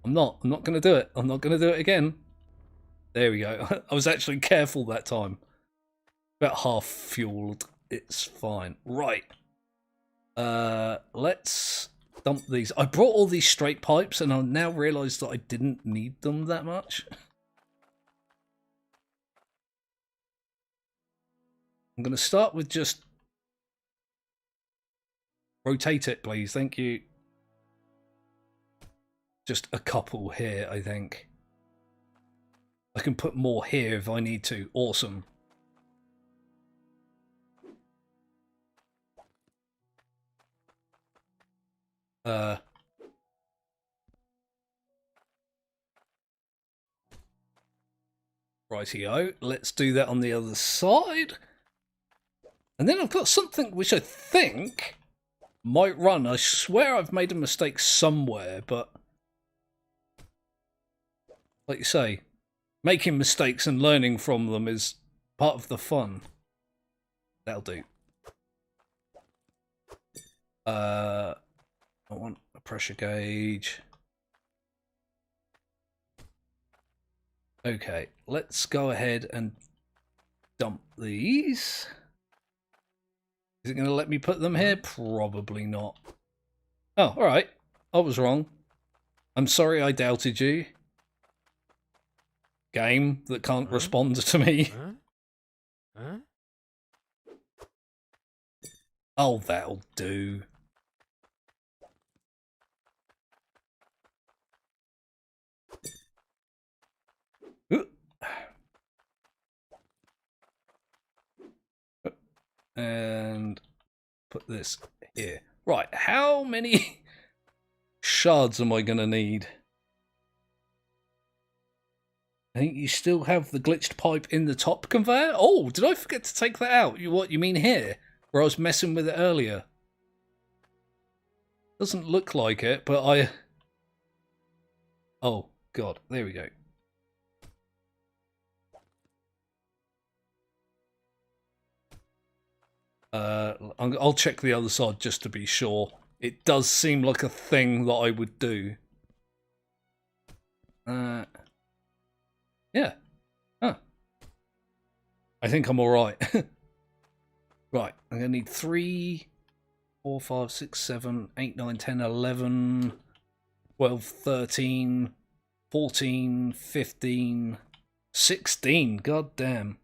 A: I'm not going to do it. I'm not going to do it again. There we go. I was actually careful that time. About half fueled. It's fine. Right. Let's dump these. I brought all these straight pipes and I now realise that I didn't need them that much. I'm going to start with just rotate it, please. Thank you. Just a couple here, I think. I can put more here if I need to. Awesome. Rightio, let's do that on the other side. And then I've got something which I think might run. I swear I've made a mistake somewhere, but like you say, making mistakes and learning from them is part of the fun. That'll do. I want a pressure gauge. Okay, let's go ahead and dump these. Is it going to let me put them here? Probably not. Oh, alright. I was wrong. I'm sorry I doubted you. Game that can't respond to me. Oh, that'll do. And put this here. Right, how many shards am I going to need? I think you still have the glitched pipe in the top conveyor. Oh, did I forget to take that out? What, you mean here? Where I was messing with it earlier? Doesn't look like it, but I... Oh, God. There we go. I'll check the other side just to be sure. It does seem like a thing that I would do. Yeah. Huh. I think I'm alright. Right, I'm going to need 3, 4, 5, 6, 7, 8, 9, 10, 11, 12, 13, 14, 15, 16. God damn.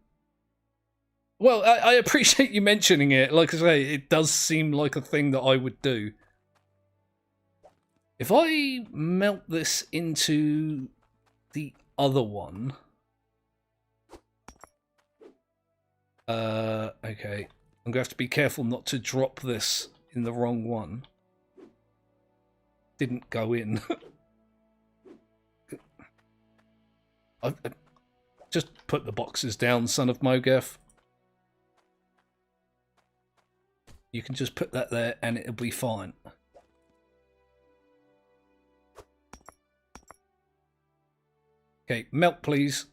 A: Well, I appreciate you mentioning it. Like I say, it does seem like a thing that I would do. If I melt this into the other one... okay. I'm going to have to be careful not to drop this in the wrong one. Didn't go in. I just put the boxes down, son of Mogeth. You can just put that there and it'll be fine. Okay, melt please.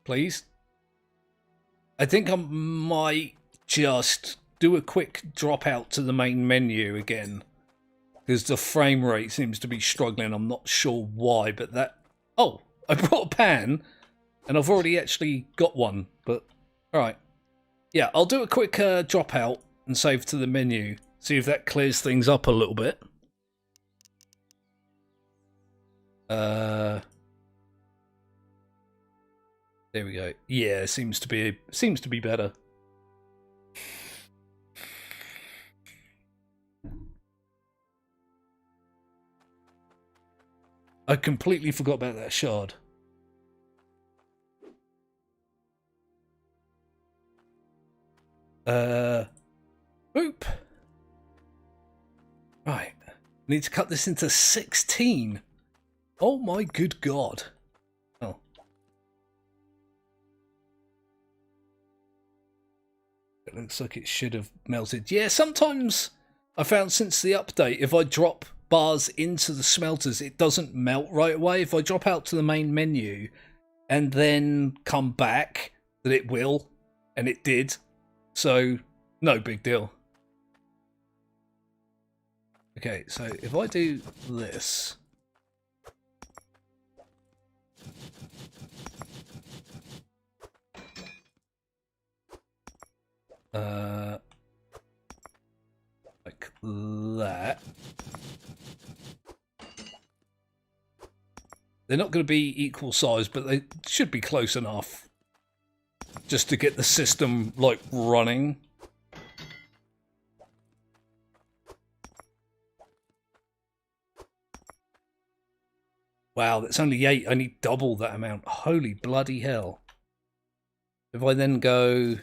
A: Please. I think I might just do a quick drop out to the main menu again. Because the frame rate seems to be struggling. I'm not sure why, but that... Oh, I brought a pan. And I've already actually got one, but alright. Yeah, I'll do a quick drop out and save to the menu. See if that clears things up a little bit. There we go. Yeah, seems to be better. I completely forgot about that shard. Boop. Right. Need to cut this into 16. Oh my good god. Oh. It looks like it should have melted. Yeah, sometimes I found since the update, if I drop bars into the smelters, it doesn't melt right away. If I drop out to the main menu and then come back, that it will. And it did. So, no big deal. Okay, so if I do this... like that. They're not going to be equal size, but they should be close enough. Just to get the system, like, running. Wow, that's only 8. I need double that amount. Holy bloody hell. If I then go...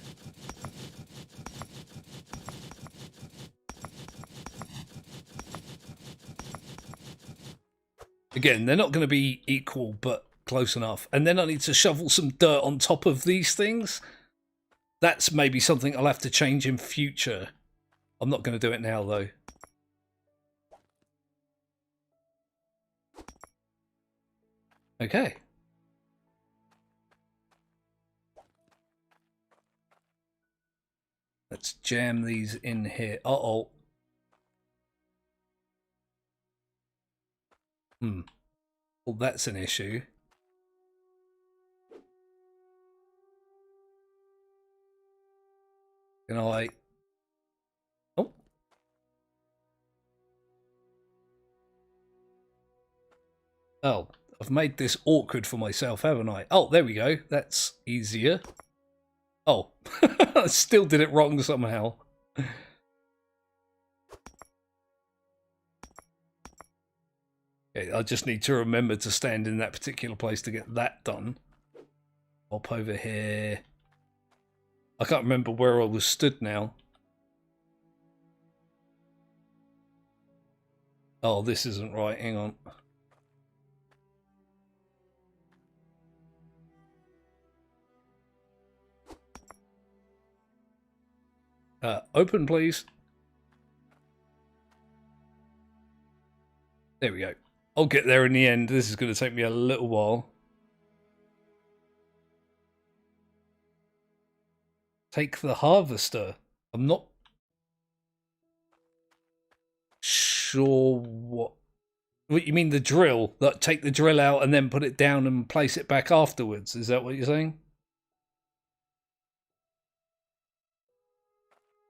A: Again, they're not going to be equal, but close enough. And then I need to shovel some dirt on top of these things. That's maybe something I'll have to change in future. I'm not going to do it now, though. Okay. Let's jam these in here. Uh-oh. Well, that's an issue. Can I... Oh. Oh, I've made this awkward for myself, haven't I? Oh, there we go. That's easier. Oh, I still did it wrong somehow. Okay, I just need to remember to stand in that particular place to get that done. Hop over here. I can't remember where I was stood now. Oh, this isn't right. Hang on. Open, please. There we go. I'll get there in the end. This is going to take me a little while. Take the harvester. I'm not sure what you mean, the drill. Like, take the drill out and then put it down and place it back afterwards. Is that what you're saying?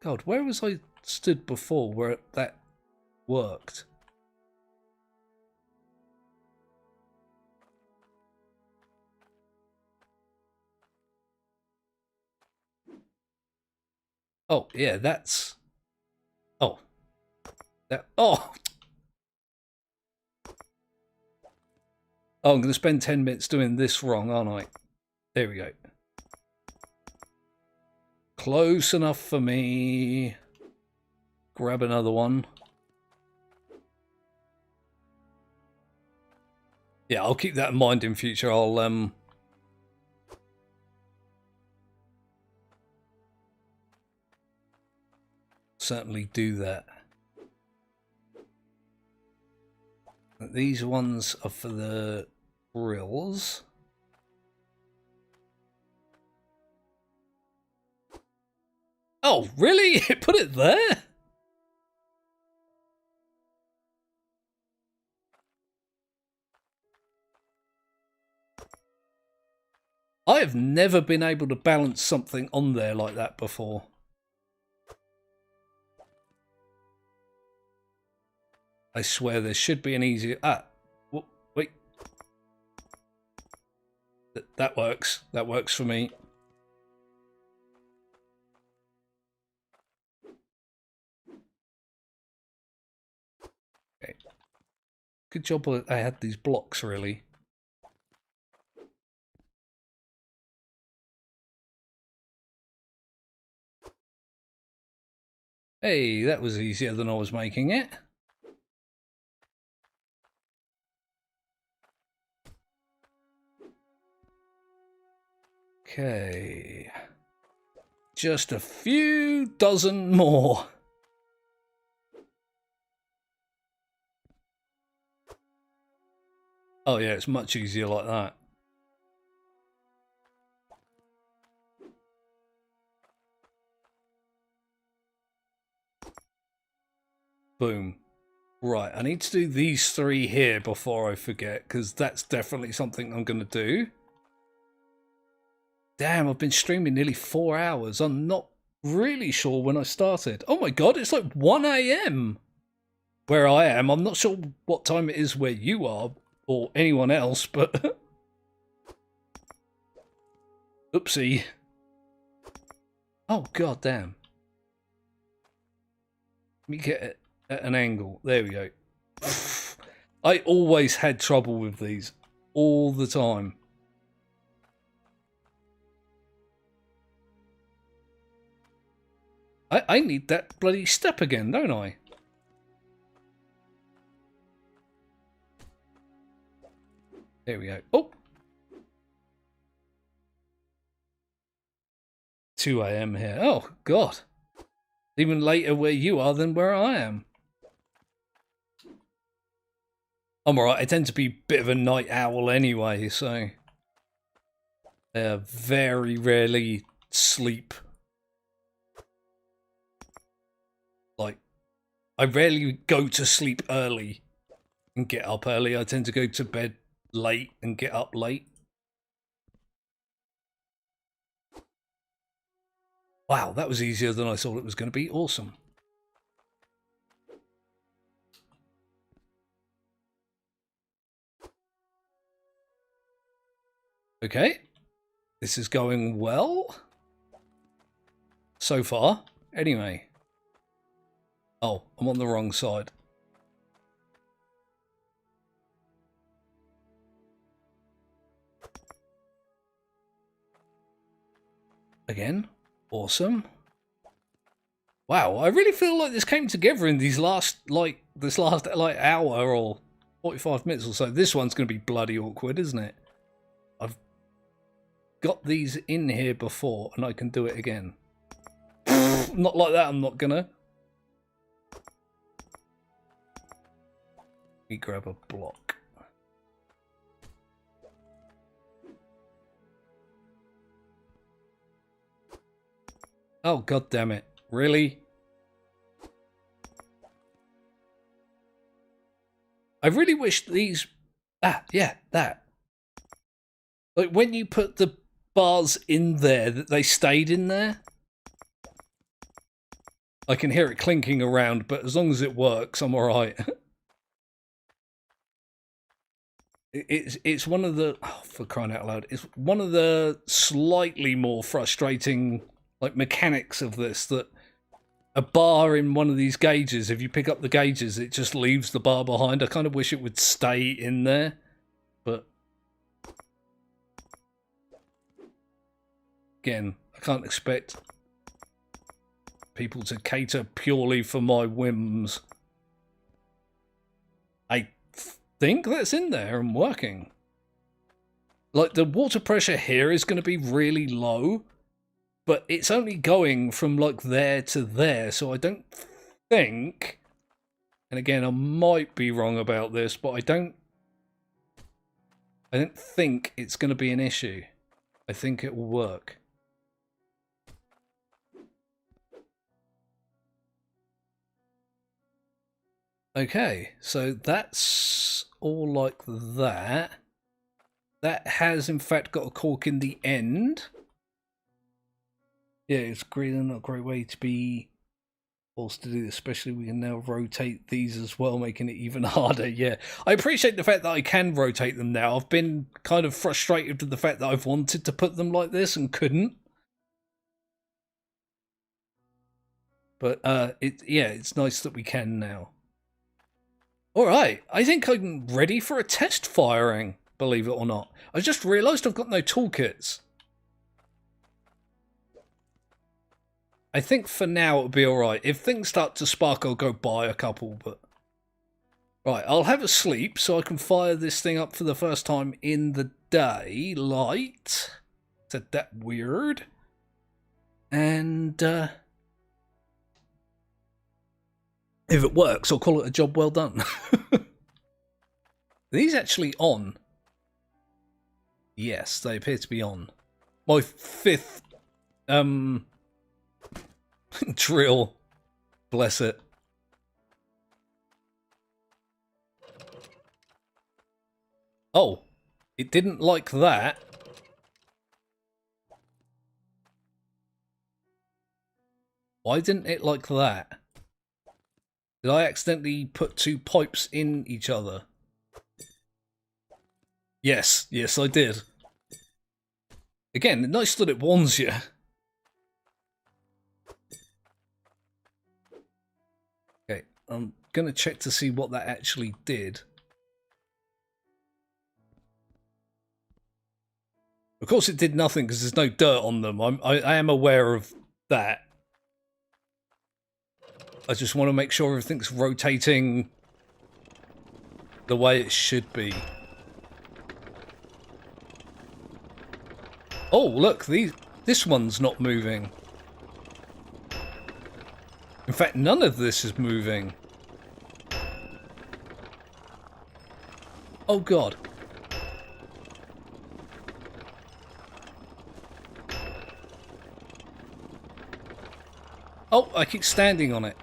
A: God, where was I stood before where that worked? Oh, yeah, that's... Oh. That... Oh! Oh, I'm going to spend 10 minutes doing this wrong, aren't I? There we go. Close enough for me. Grab another one. Yeah, I'll keep that in mind in future. I'll certainly do that. These ones are for the grills. Oh, really? It put it there? I have never been able to balance something on there like that before. I swear there should be an easier... Ah, wait. That works. That works for me. Okay. Good job I had these blocks, really. Hey, that was easier than I was making it. Okay. Just a few dozen more. Oh yeah, it's much easier like that. Boom. Right, I need to do these three here before I forget, because that's definitely something I'm going to do. Damn, I've been streaming nearly 4 hours. I'm not really sure when I started. Oh my god, it's like 1 AM where I am. I'm not sure what time it is where you are or anyone else, but... Oopsie. Oh god damn. Let me get it at an angle. There we go. I always had trouble with these. All the time. I need that bloody step again, don't I? There we go. Oh! 2 a.m. here. Oh, God. Even later where you are than where I am. I'm alright. I tend to be a bit of a night owl anyway, so... very rarely sleep. Like, I rarely go to sleep early and get up early. I tend to go to bed late and get up late. Wow, that was easier than I thought it was going to be. Awesome. Okay. This is going well. So far. Anyway. Oh, I'm on the wrong side. Again. Awesome. Wow, I really feel like this came together in these last hour or 45 minutes or so. This one's going to be bloody awkward, isn't it? I've got these in here before and I can do it again. Not like that, I'm not gonna. Let me grab a block. Oh, god damn it. Really? I really wish these... Ah, yeah, that. Like, when you put the bars in there, that they stayed in there. I can hear it clinking around, but as long as it works, I'm alright. It's one of the... Oh, for crying out loud. It's one of the slightly more frustrating... like mechanics of this, that a bar in one of these gauges, if you pick up the gauges, it just leaves the bar behind. I kind of wish it would stay in there, but again, I can't expect people to cater purely for my whims. I think that's in there and working. Like, the water pressure here is going to be really low, but it's only going from, like, there to there, so I don't think... And again, I might be wrong about this, but I don't think it's going to be an issue. I think it will work. Okay, so that's all like that. That has, in fact, got a cork in the end. Yeah, it's not a great way to be forced to do this, especially we can now rotate these as well, making it even harder. Yeah, I appreciate the fact that I can rotate them now. I've been kind of frustrated with the fact that I've wanted to put them like this and couldn't. But it's nice that we can now. Alright, I think I'm ready for a test firing, believe it or not. I just realised I've got no toolkits. I think for now it'll be alright. If things start to spark, I'll go buy a couple, but... Right, I'll have a sleep so I can fire this thing up for the first time in the daylight. Said that weird. And, if it works, I'll call it a job well done. Are these actually on? Yes, they appear to be on. My fifth, drill. Bless it. Oh, it didn't like that. Why didn't it like that? Did I accidentally put two pipes in each other? Yes, yes I did. Again, nice that it warns you. Okay, I'm gonna check to see what that actually did. Of course it did nothing because there's no dirt on them. I am aware of that. I just want to make sure everything's rotating the way it should be. Oh, look, this one's not moving. In fact, none of this is moving. Oh, God. Oh, I keep standing on it.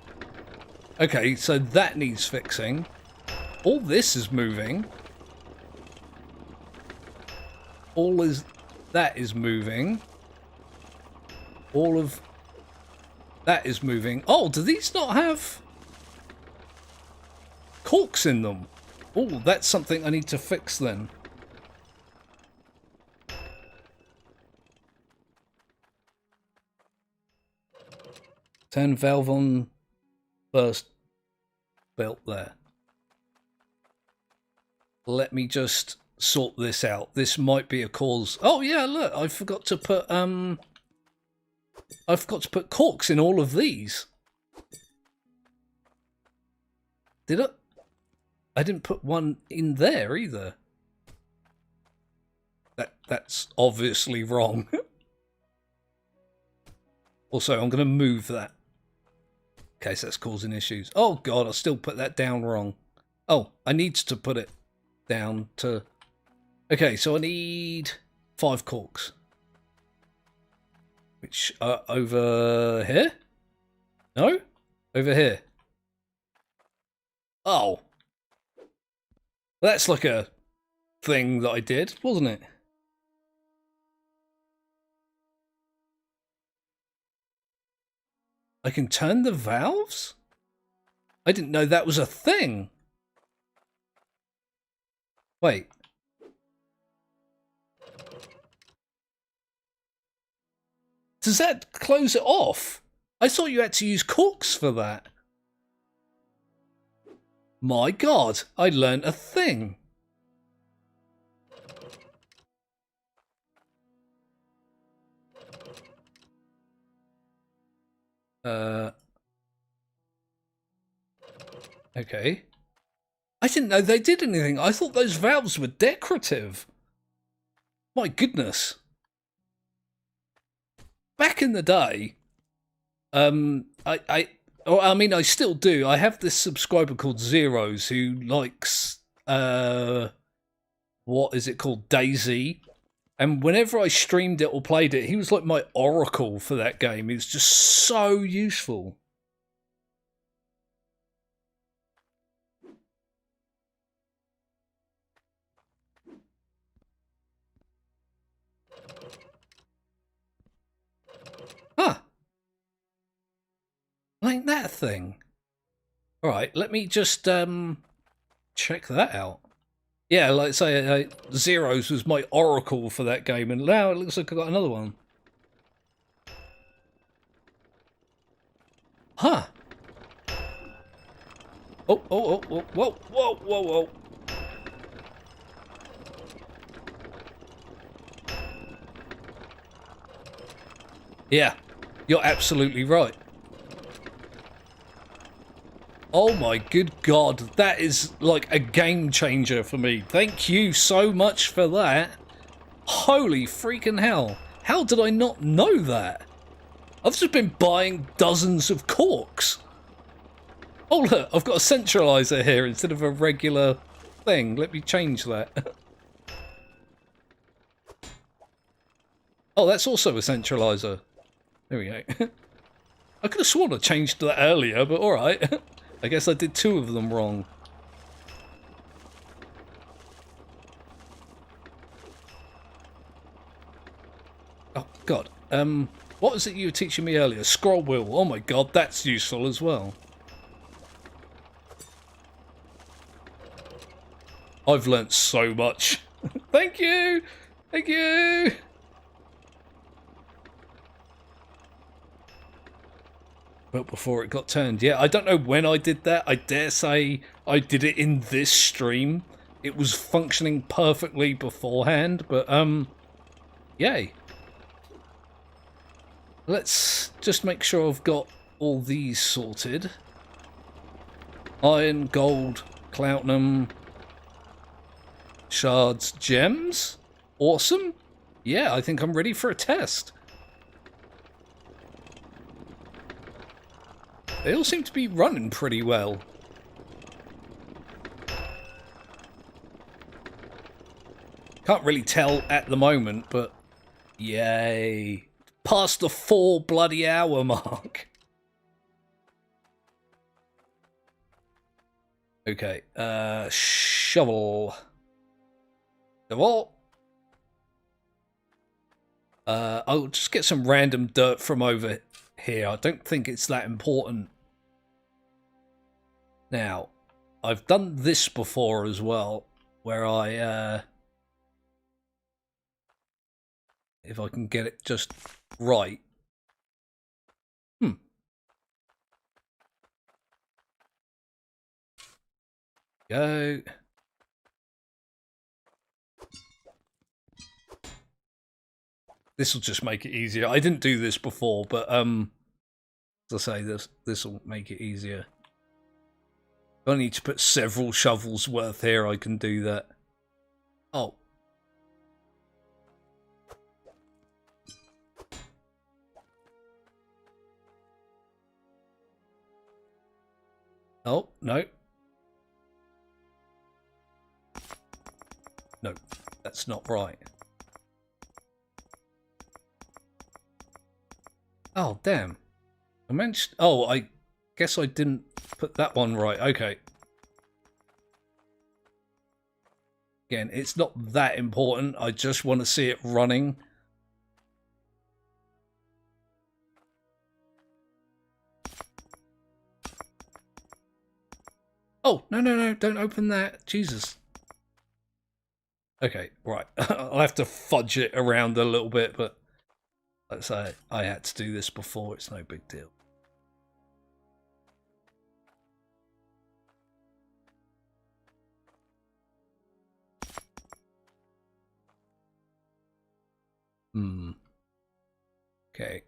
A: Okay, so that needs fixing. All this is moving. That is moving. All of that is moving. Oh, do these not have corks in them? Oh, that's something I need to fix then. Turn valve on first belt there. Let me just sort this out. This might be a cause. Oh yeah, look, I forgot to put corks in all of these. Did I? I didn't put one in there either. That's obviously wrong. Also, I'm going to move that. In case that's causing issues. Oh god, I still put that down wrong. Oh, I need to put it down to... Okay, so I need 5 corks. Which are over here? No? Over here. Oh. That's like a thing that I did, wasn't it? I can turn the valves? I didn't know that was a thing. Wait. Does that close it off? I thought you had to use corks for that. My god, I learned a thing. Okay. I didn't know they did anything. I thought those valves were decorative. My goodness. Back in the day, I mean, I still do. I have this subscriber called Zeros who likes, what is it called? DayZ. And whenever I streamed it or played it, he was like my oracle for that game. He was just so useful. Huh. Ain't that a thing? Alright, let me just check that out. Yeah, like say, Zeros was my oracle for that game, and now it looks like I got another one. Huh. Oh, oh, oh, oh, whoa, whoa, whoa, whoa. Yeah, you're absolutely right. Oh my good god, that is like a game changer for me. Thank you so much for that. Holy freaking hell. How did I not know that? I've just been buying dozens of corks. Oh look, I've got a centralizer here instead of a regular thing. Let me change that. Oh, that's also a centralizer. There we go. I could have sworn I changed that earlier, but alright. I guess I did 2 of them wrong. Oh, God. What was it you were teaching me earlier? Scroll wheel. Oh, my God. That's useful as well. I've learnt so much. Thank you. Thank you. But before it got turned. Yeah, I don't know when I did that. I dare say I did it in this stream. It was functioning perfectly beforehand, but yay. Let's just make sure I've got all these sorted. Iron, gold, platinum, shards, gems. Awesome. Yeah, I think I'm ready for a test. They all seem to be running pretty well. Can't really tell at the moment, but yay. Past the 4 bloody hour mark. Okay, shovel. Shovel. I'll just get some random dirt from over here. I don't think it's that important. Now, I've done this before as well, where I, if I can get it just right. Go. This will just make it easier. I didn't do this before, but as I say, this will make it easier. If I need to put several shovels worth here, I can do that. Oh. Oh, no. No, that's not right. Oh, damn. I mentioned... Oh, I guess I didn't put that one right. Okay. Again, it's not that important. I just want to see it running. Oh, no, no, no. Don't open that. Jesus. Okay, right. I'll have to fudge it around a little bit, but let's say I had to do this before. It's no big deal. Okay.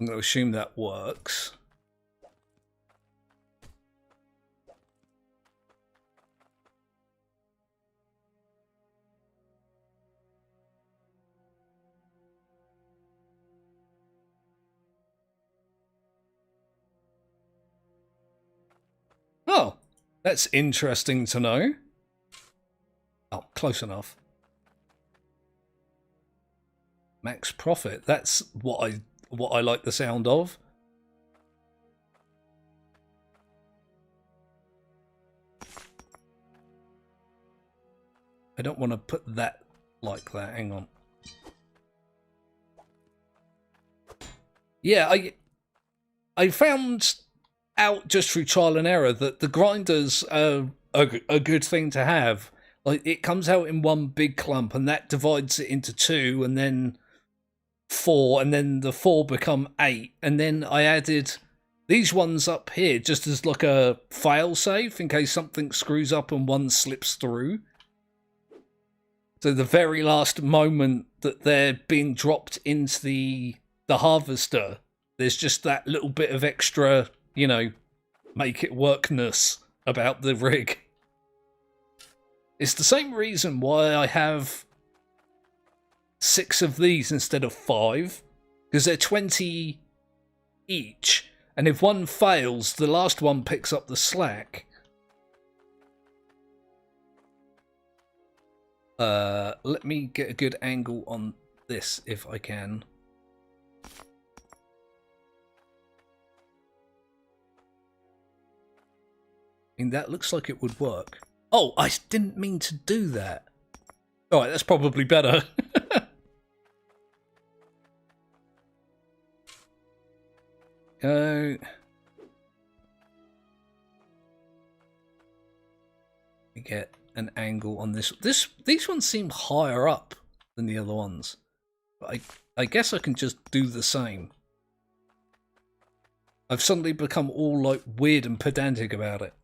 A: I'm going to assume that works. Oh, that's interesting to know. Oh, close enough. Max profit. That's what I like the sound of. I don't want to put that like that. Hang on. Yeah, I found out just through trial and error that the grinders are a good thing to have. Like, it comes out in one big clump, and that divides it into 2, and then 4, and then the 4 become 8, and then I added these ones up here just as like a fail safe in case something screws up and one slips through. So the very last moment that they're being dropped into the harvester, there's just that little bit of extra, you know, make it workness about the rig. It's the same reason why I have 6 of these instead of 5, because they're 20 each, and if one fails, the last one picks up the slack. Let me get a good angle on this if I can. I mean, that looks like it would work. Oh, I didn't mean to do that. Alright, that's probably better. Go. Get an angle on this. These ones seem higher up than the other ones. But I guess I can just do the same. I've suddenly become all like weird and pedantic about it.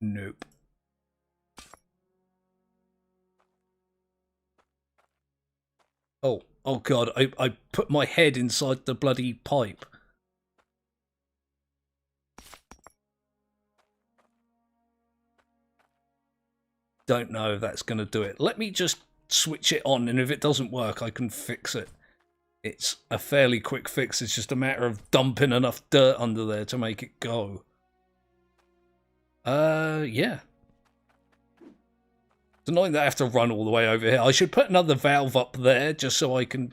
A: Nope. Oh god, I put my head inside the bloody pipe. don't know if that's going to do it. Let me just switch it on, and if it doesn't work, I can fix it. It's a fairly quick fix. It's just a matter of dumping enough dirt under there to make it go. Yeah. It's annoying that I have to run all the way over here. I should put another valve up there just so I can,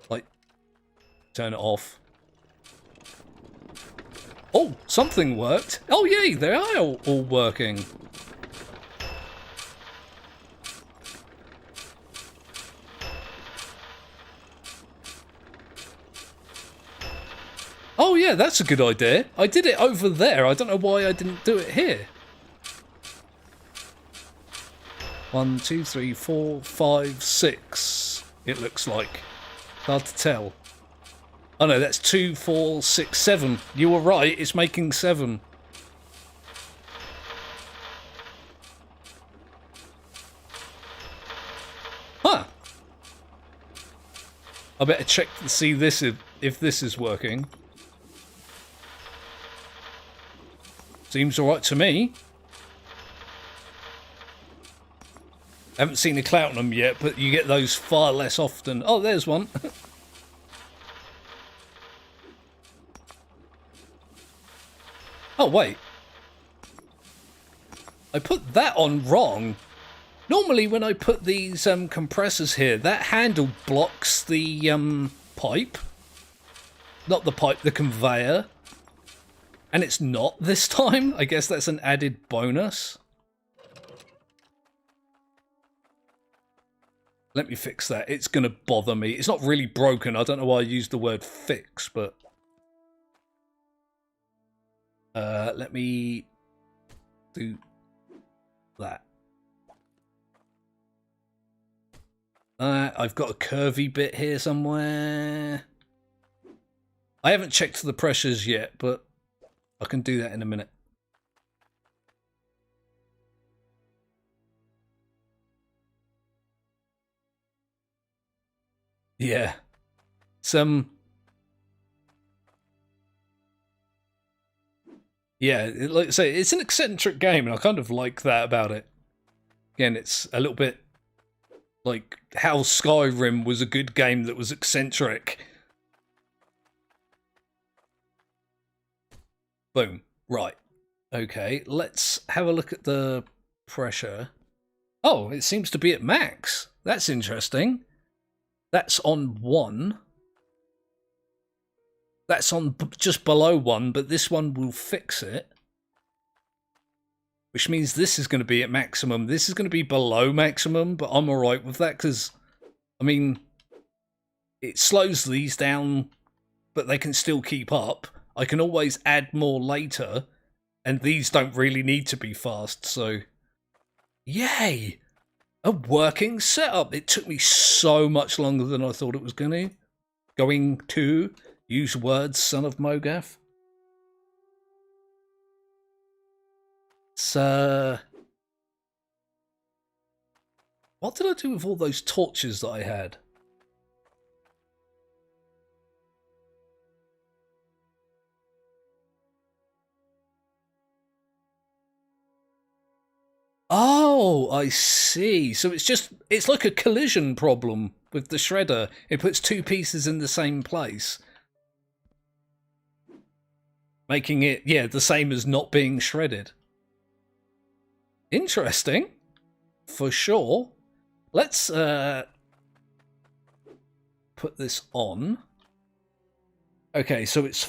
A: like, turn it off. Oh, something worked. Oh, yay, they are all working. Oh, yeah, that's a good idea. I did it over there. I don't know why I didn't do it here. 1, 2, 3, 4, 5, 6. It looks like. Hard to tell. Oh no, that's 2, 4, 6, 7. You were right, it's making 7. Huh. I better check to see this if this is working. Seems alright to me. Haven't seen a clout on them yet, but you get those far less often. Oh, there's one. Oh, wait. I put that on wrong. Normally when I put these compressors here, that handle blocks the pipe. Not the pipe, the conveyor. And it's not this time. I guess that's an added bonus. Let me fix that. It's going to bother me. It's not really broken. I don't know why I used the word fix, but... let me do that. I've got a curvy bit here somewhere. I haven't checked the pressures yet, but I can do that in a minute. Yeah. Yeah, like I say, it's an eccentric game, and I kind of like that about it. Again, it's a little bit like how Skyrim was a good game that was eccentric. Boom. Right. Okay, let's have a look at the pressure. Oh, it seems to be at max. That's interesting. That's on 1. That's on just below 1, but this one will fix it. Which means this is going to be at maximum. This is going to be below maximum, but I'm alright with that because, I mean, it slows these down, but they can still keep up. I can always add more later, and these don't really need to be fast, so... Yay! A working setup! It took me so much longer than I thought it was going to. Use words, son of Mogath. So, what did I do with all those torches that I had? Oh, I see. So it's like a collision problem with the shredder. It puts 2 pieces in the same place. Making it, yeah, the same as not being shredded. Interesting. For sure. Let's put this on. Okay, so it's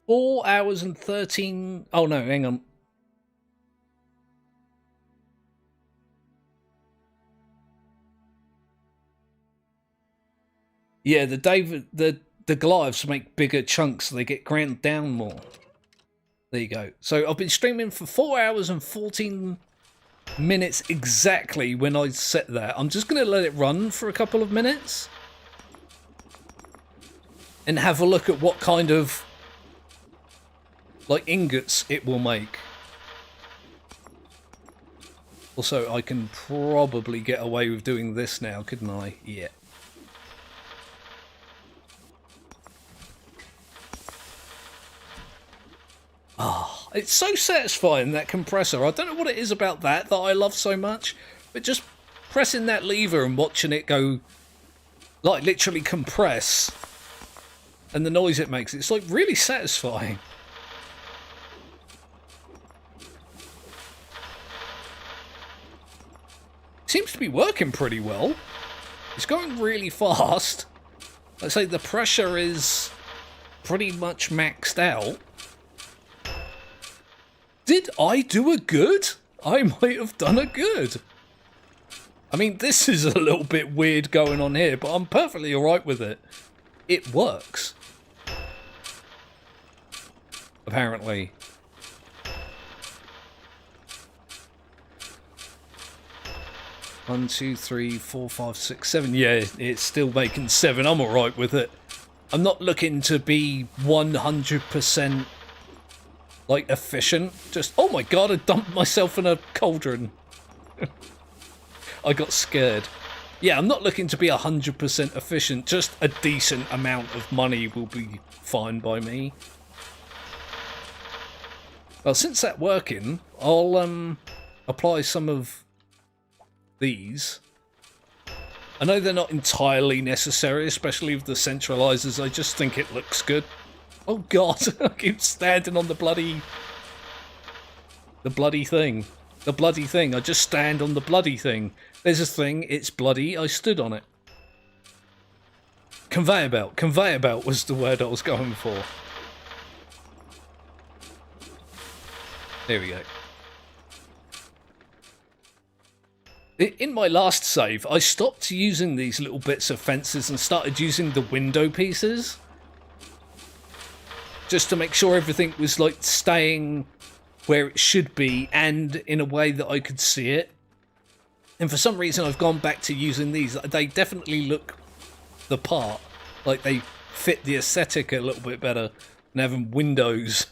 A: 4 hours and 13... Oh, no, hang on. Yeah, the Goliaths make bigger chunks, so they get ground down more. There you go. So I've been streaming for 4 hours and 14 minutes exactly when I set that. I'm just going to let it run for a couple of minutes and have a look at what kind of like ingots it will make. Also, I can probably get away with doing this now, couldn't I? Yeah. Oh, It's so satisfying, that compressor. I don't know what it is about that I love so much, but just pressing that lever and watching it go, like, literally compress, and the noise it makes, it's like really satisfying. Seems to be working pretty well. It's going really fast. Let's say the pressure is pretty much maxed out. Did I do a good? I might have done a good. I mean, this is a little bit weird going on here, but I'm perfectly alright with it. It works. Apparently. One, two, three, four, five, six, seven. Yeah, it's still making 7. I'm alright with it. I'm not looking to be 100% like efficient. Just, oh my god, I dumped myself in a cauldron. I got scared. Yeah, I'm not looking to be 100% efficient. Just a decent amount of money will be fine by me. Well, since that's working, I'll apply some of these. I know they're not entirely necessary, especially with the centralizers. I just think it looks good. Oh god, I keep standing on the bloody thing. The bloody thing. I just stand on the bloody thing. There's a thing, it's bloody, I stood on it. Conveyor belt. Conveyor belt was the word I was going for. There we go. In my last save, I stopped using these little bits of fences and started using the window pieces. Just to make sure everything was like staying where it should be and in a way that I could see it. And for some reason I've gone back to using these. They definitely look the part. Like they fit the aesthetic a little bit better than having windows.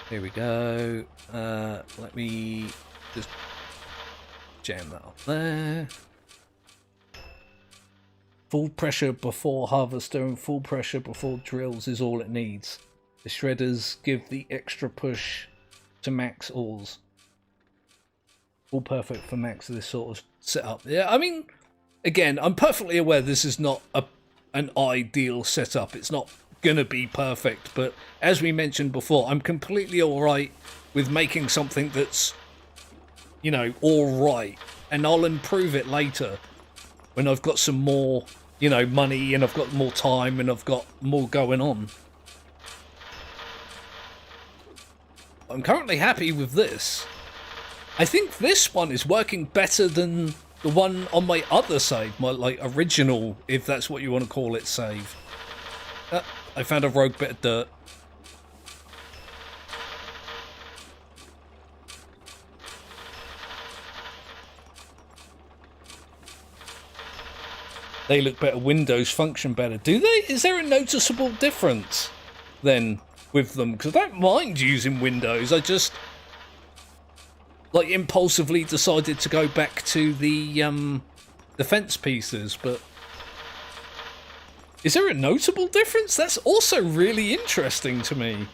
A: Here we go. Let me just jam that up there. Full pressure before harvester and full pressure before drills is all it needs. The shredders give the extra push to max ores. All perfect for max this sort of setup. Yeah, I mean, again, I'm perfectly aware this is not an ideal setup. It's not gonna be perfect, but as we mentioned before, I'm completely alright with making something that's, you know, alright, and I'll improve it later when I've got some more, you know, money and I've got more time and I've got more going on. I'm currently happy with this. I think this one is working better than the one on my other save, my like original, if that's what you want to call it, save. I found a rogue bit of dirt. They look better. Windows function better. Do they? Is there a noticeable difference then with them? Because I don't mind using Windows. I just like impulsively decided to go back to the fence pieces, but is there a notable difference? That's also really interesting to me.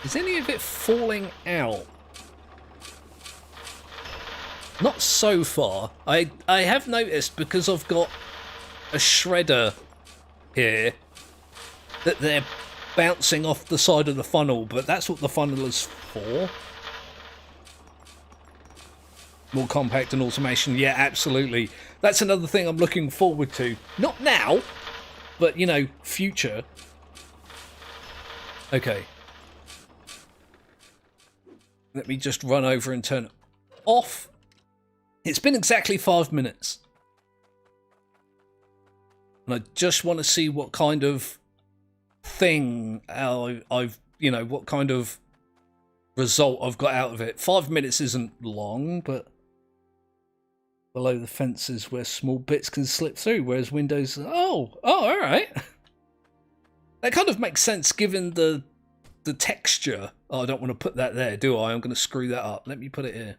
A: Is any of it falling out? Not so far. I have noticed, because I've got a shredder here, that they're bouncing off the side of the funnel, but that's what the funnel is for. More compact and automation. Yeah, absolutely. That's another thing I'm looking forward to. Not now, but, you know, future. Okay. Let me just run over and turn it off. It's been exactly 5 minutes. And I just want to see what kind of thing I've, you know, what kind of result I've got out of it. 5 minutes isn't long, but below the fences where small bits can slip through, whereas Windows, oh, all right. That kind of makes sense given the texture. Oh, I don't want to put that there, do I? I'm going to screw that up. Let me put it here.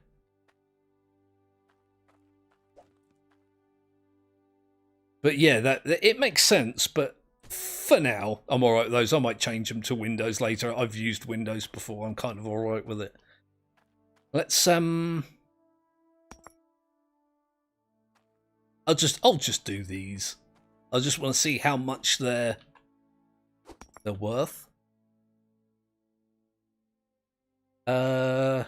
A: But yeah, that it makes sense, but for now, I'm alright with those. I might change them to Windows later. I've used Windows before. I'm kind of alright with it. Let's I'll just do these. I just want to see how much they're worth. 12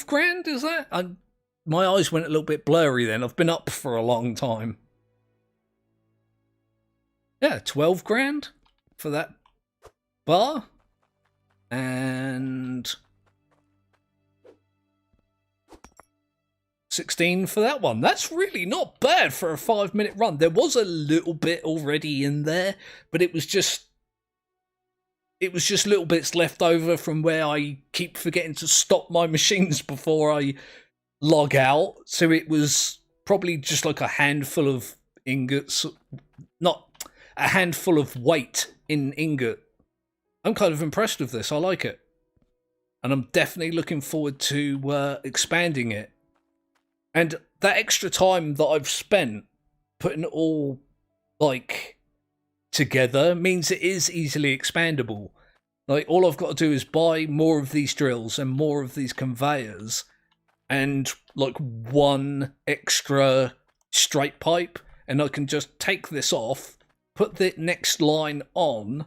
A: grand, is that? My eyes went a little bit blurry then. I've been up for a long time. Yeah, 12 grand for that bar. And 16 for that one. That's really not bad for a 5-minute run. There was a little bit already in there, but it was just little bits left over from where I keep forgetting to stop my machines before I log out. So it was probably just like a handful of ingots, not a handful of weight in ingot. I'm kind of impressed with this. I like it. And I'm definitely looking forward to expanding it. And that extra time that I've spent putting it all like together means it is easily expandable. Like, all I've got to do is buy more of these drills and more of these conveyors and like one extra straight pipe, and I can just take this off, put the next line on,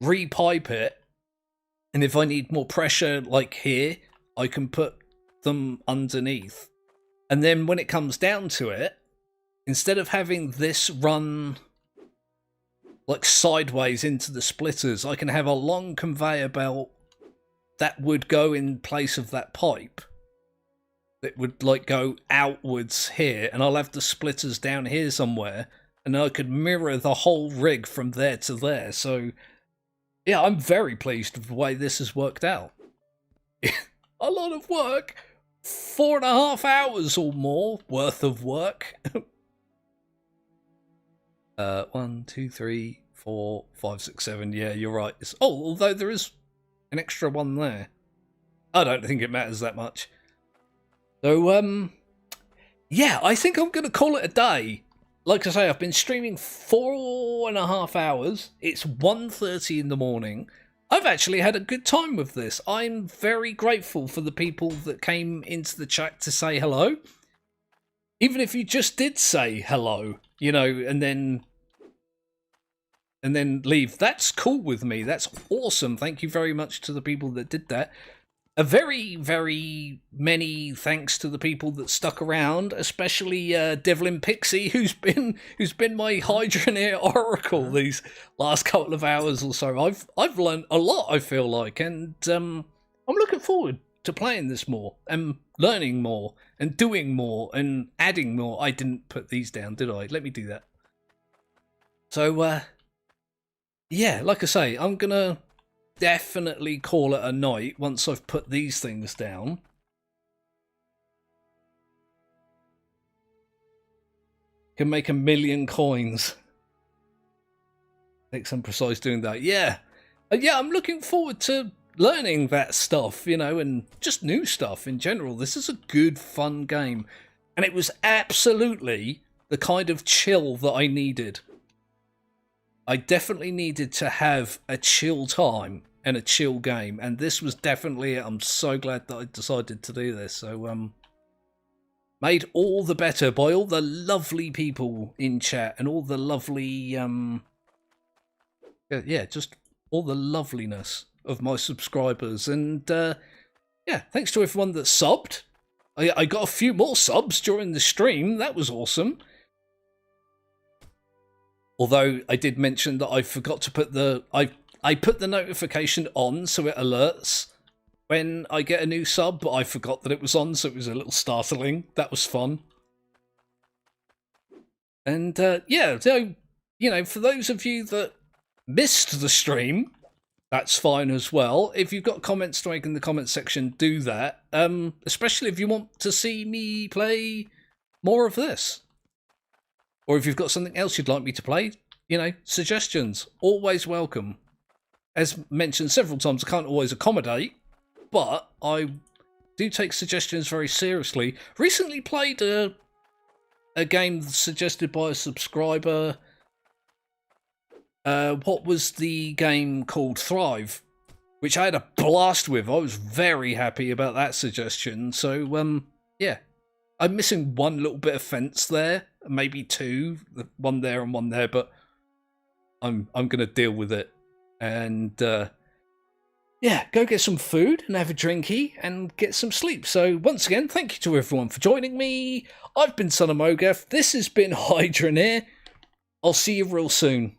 A: repipe it, and if I need more pressure like here, I can put them underneath. And then when it comes down to it, instead of having this run like sideways into the splitters, I can have a long conveyor belt that would go in place of that pipe. That would like go outwards here, and I'll have the splitters down here somewhere, and I could mirror the whole rig from there to there. So yeah, I'm very pleased with the way this has worked out. A lot of work. 4.5 hours or more worth of work. 1, 2, 3, 4, 5, 6, 7. Yeah, you're right. Although there is an extra one there. I don't think it matters that much. So, yeah, I think I'm going to call it a day. Like I say, I've been streaming 4.5 hours. It's 1:30 in the morning. I've actually had a good time with this. I'm very grateful for the people that came into the chat to say hello. Even if you just did say hello, you know, and then leave. That's cool with me. That's awesome. Thank you very much to the people that did that. A very, very many thanks to the people that stuck around, especially Devlin Pixie, who's been my Hydroneer oracle these last couple of hours or so. I've learned a lot, I feel like, and I'm looking forward to playing this more and learning more and doing more and adding more. I didn't put these down, did I? Let me do that. So yeah, like I say, I'm gonna definitely call it a night once I've put these things down. Can make 1 million coins. Take some precise doing that. Yeah. Yeah, I'm looking forward to learning that stuff, you know, and just new stuff in general. This is a good, fun game. And it was absolutely the kind of chill that I needed. I definitely needed to have a chill time and a chill game, and this was definitely it. I'm so glad that I decided to do this. So made all the better by all the lovely people in chat and all the lovely yeah, just all the loveliness of my subscribers. And yeah, thanks to everyone that subbed. I got a few more subs during the stream. That was awesome. Although I did mention that I forgot to put I put the notification on so it alerts when I get a new sub, but I forgot that it was on, so it was a little startling. That was fun. And yeah, so, you know, for those of you that missed the stream, that's fine as well. If you've got comments to make in the comment section, do that. Especially if you want to see me play more of this. Or if you've got something else you'd like me to play, you know, suggestions, always welcome. As mentioned several times, I can't always accommodate, but I do take suggestions very seriously. Recently played a game suggested by a subscriber. What was the game called? Thrive, which I had a blast with. I was very happy about that suggestion. So, yeah. I'm missing one little bit of fence there, maybe two, one there and one there, but I'm going to deal with it. And yeah, go get some food and have a drinky and get some sleep. So once again, thank you to everyone for joining me. I've been Son of Mogath. This has been Hydroneer. I'll see you real soon.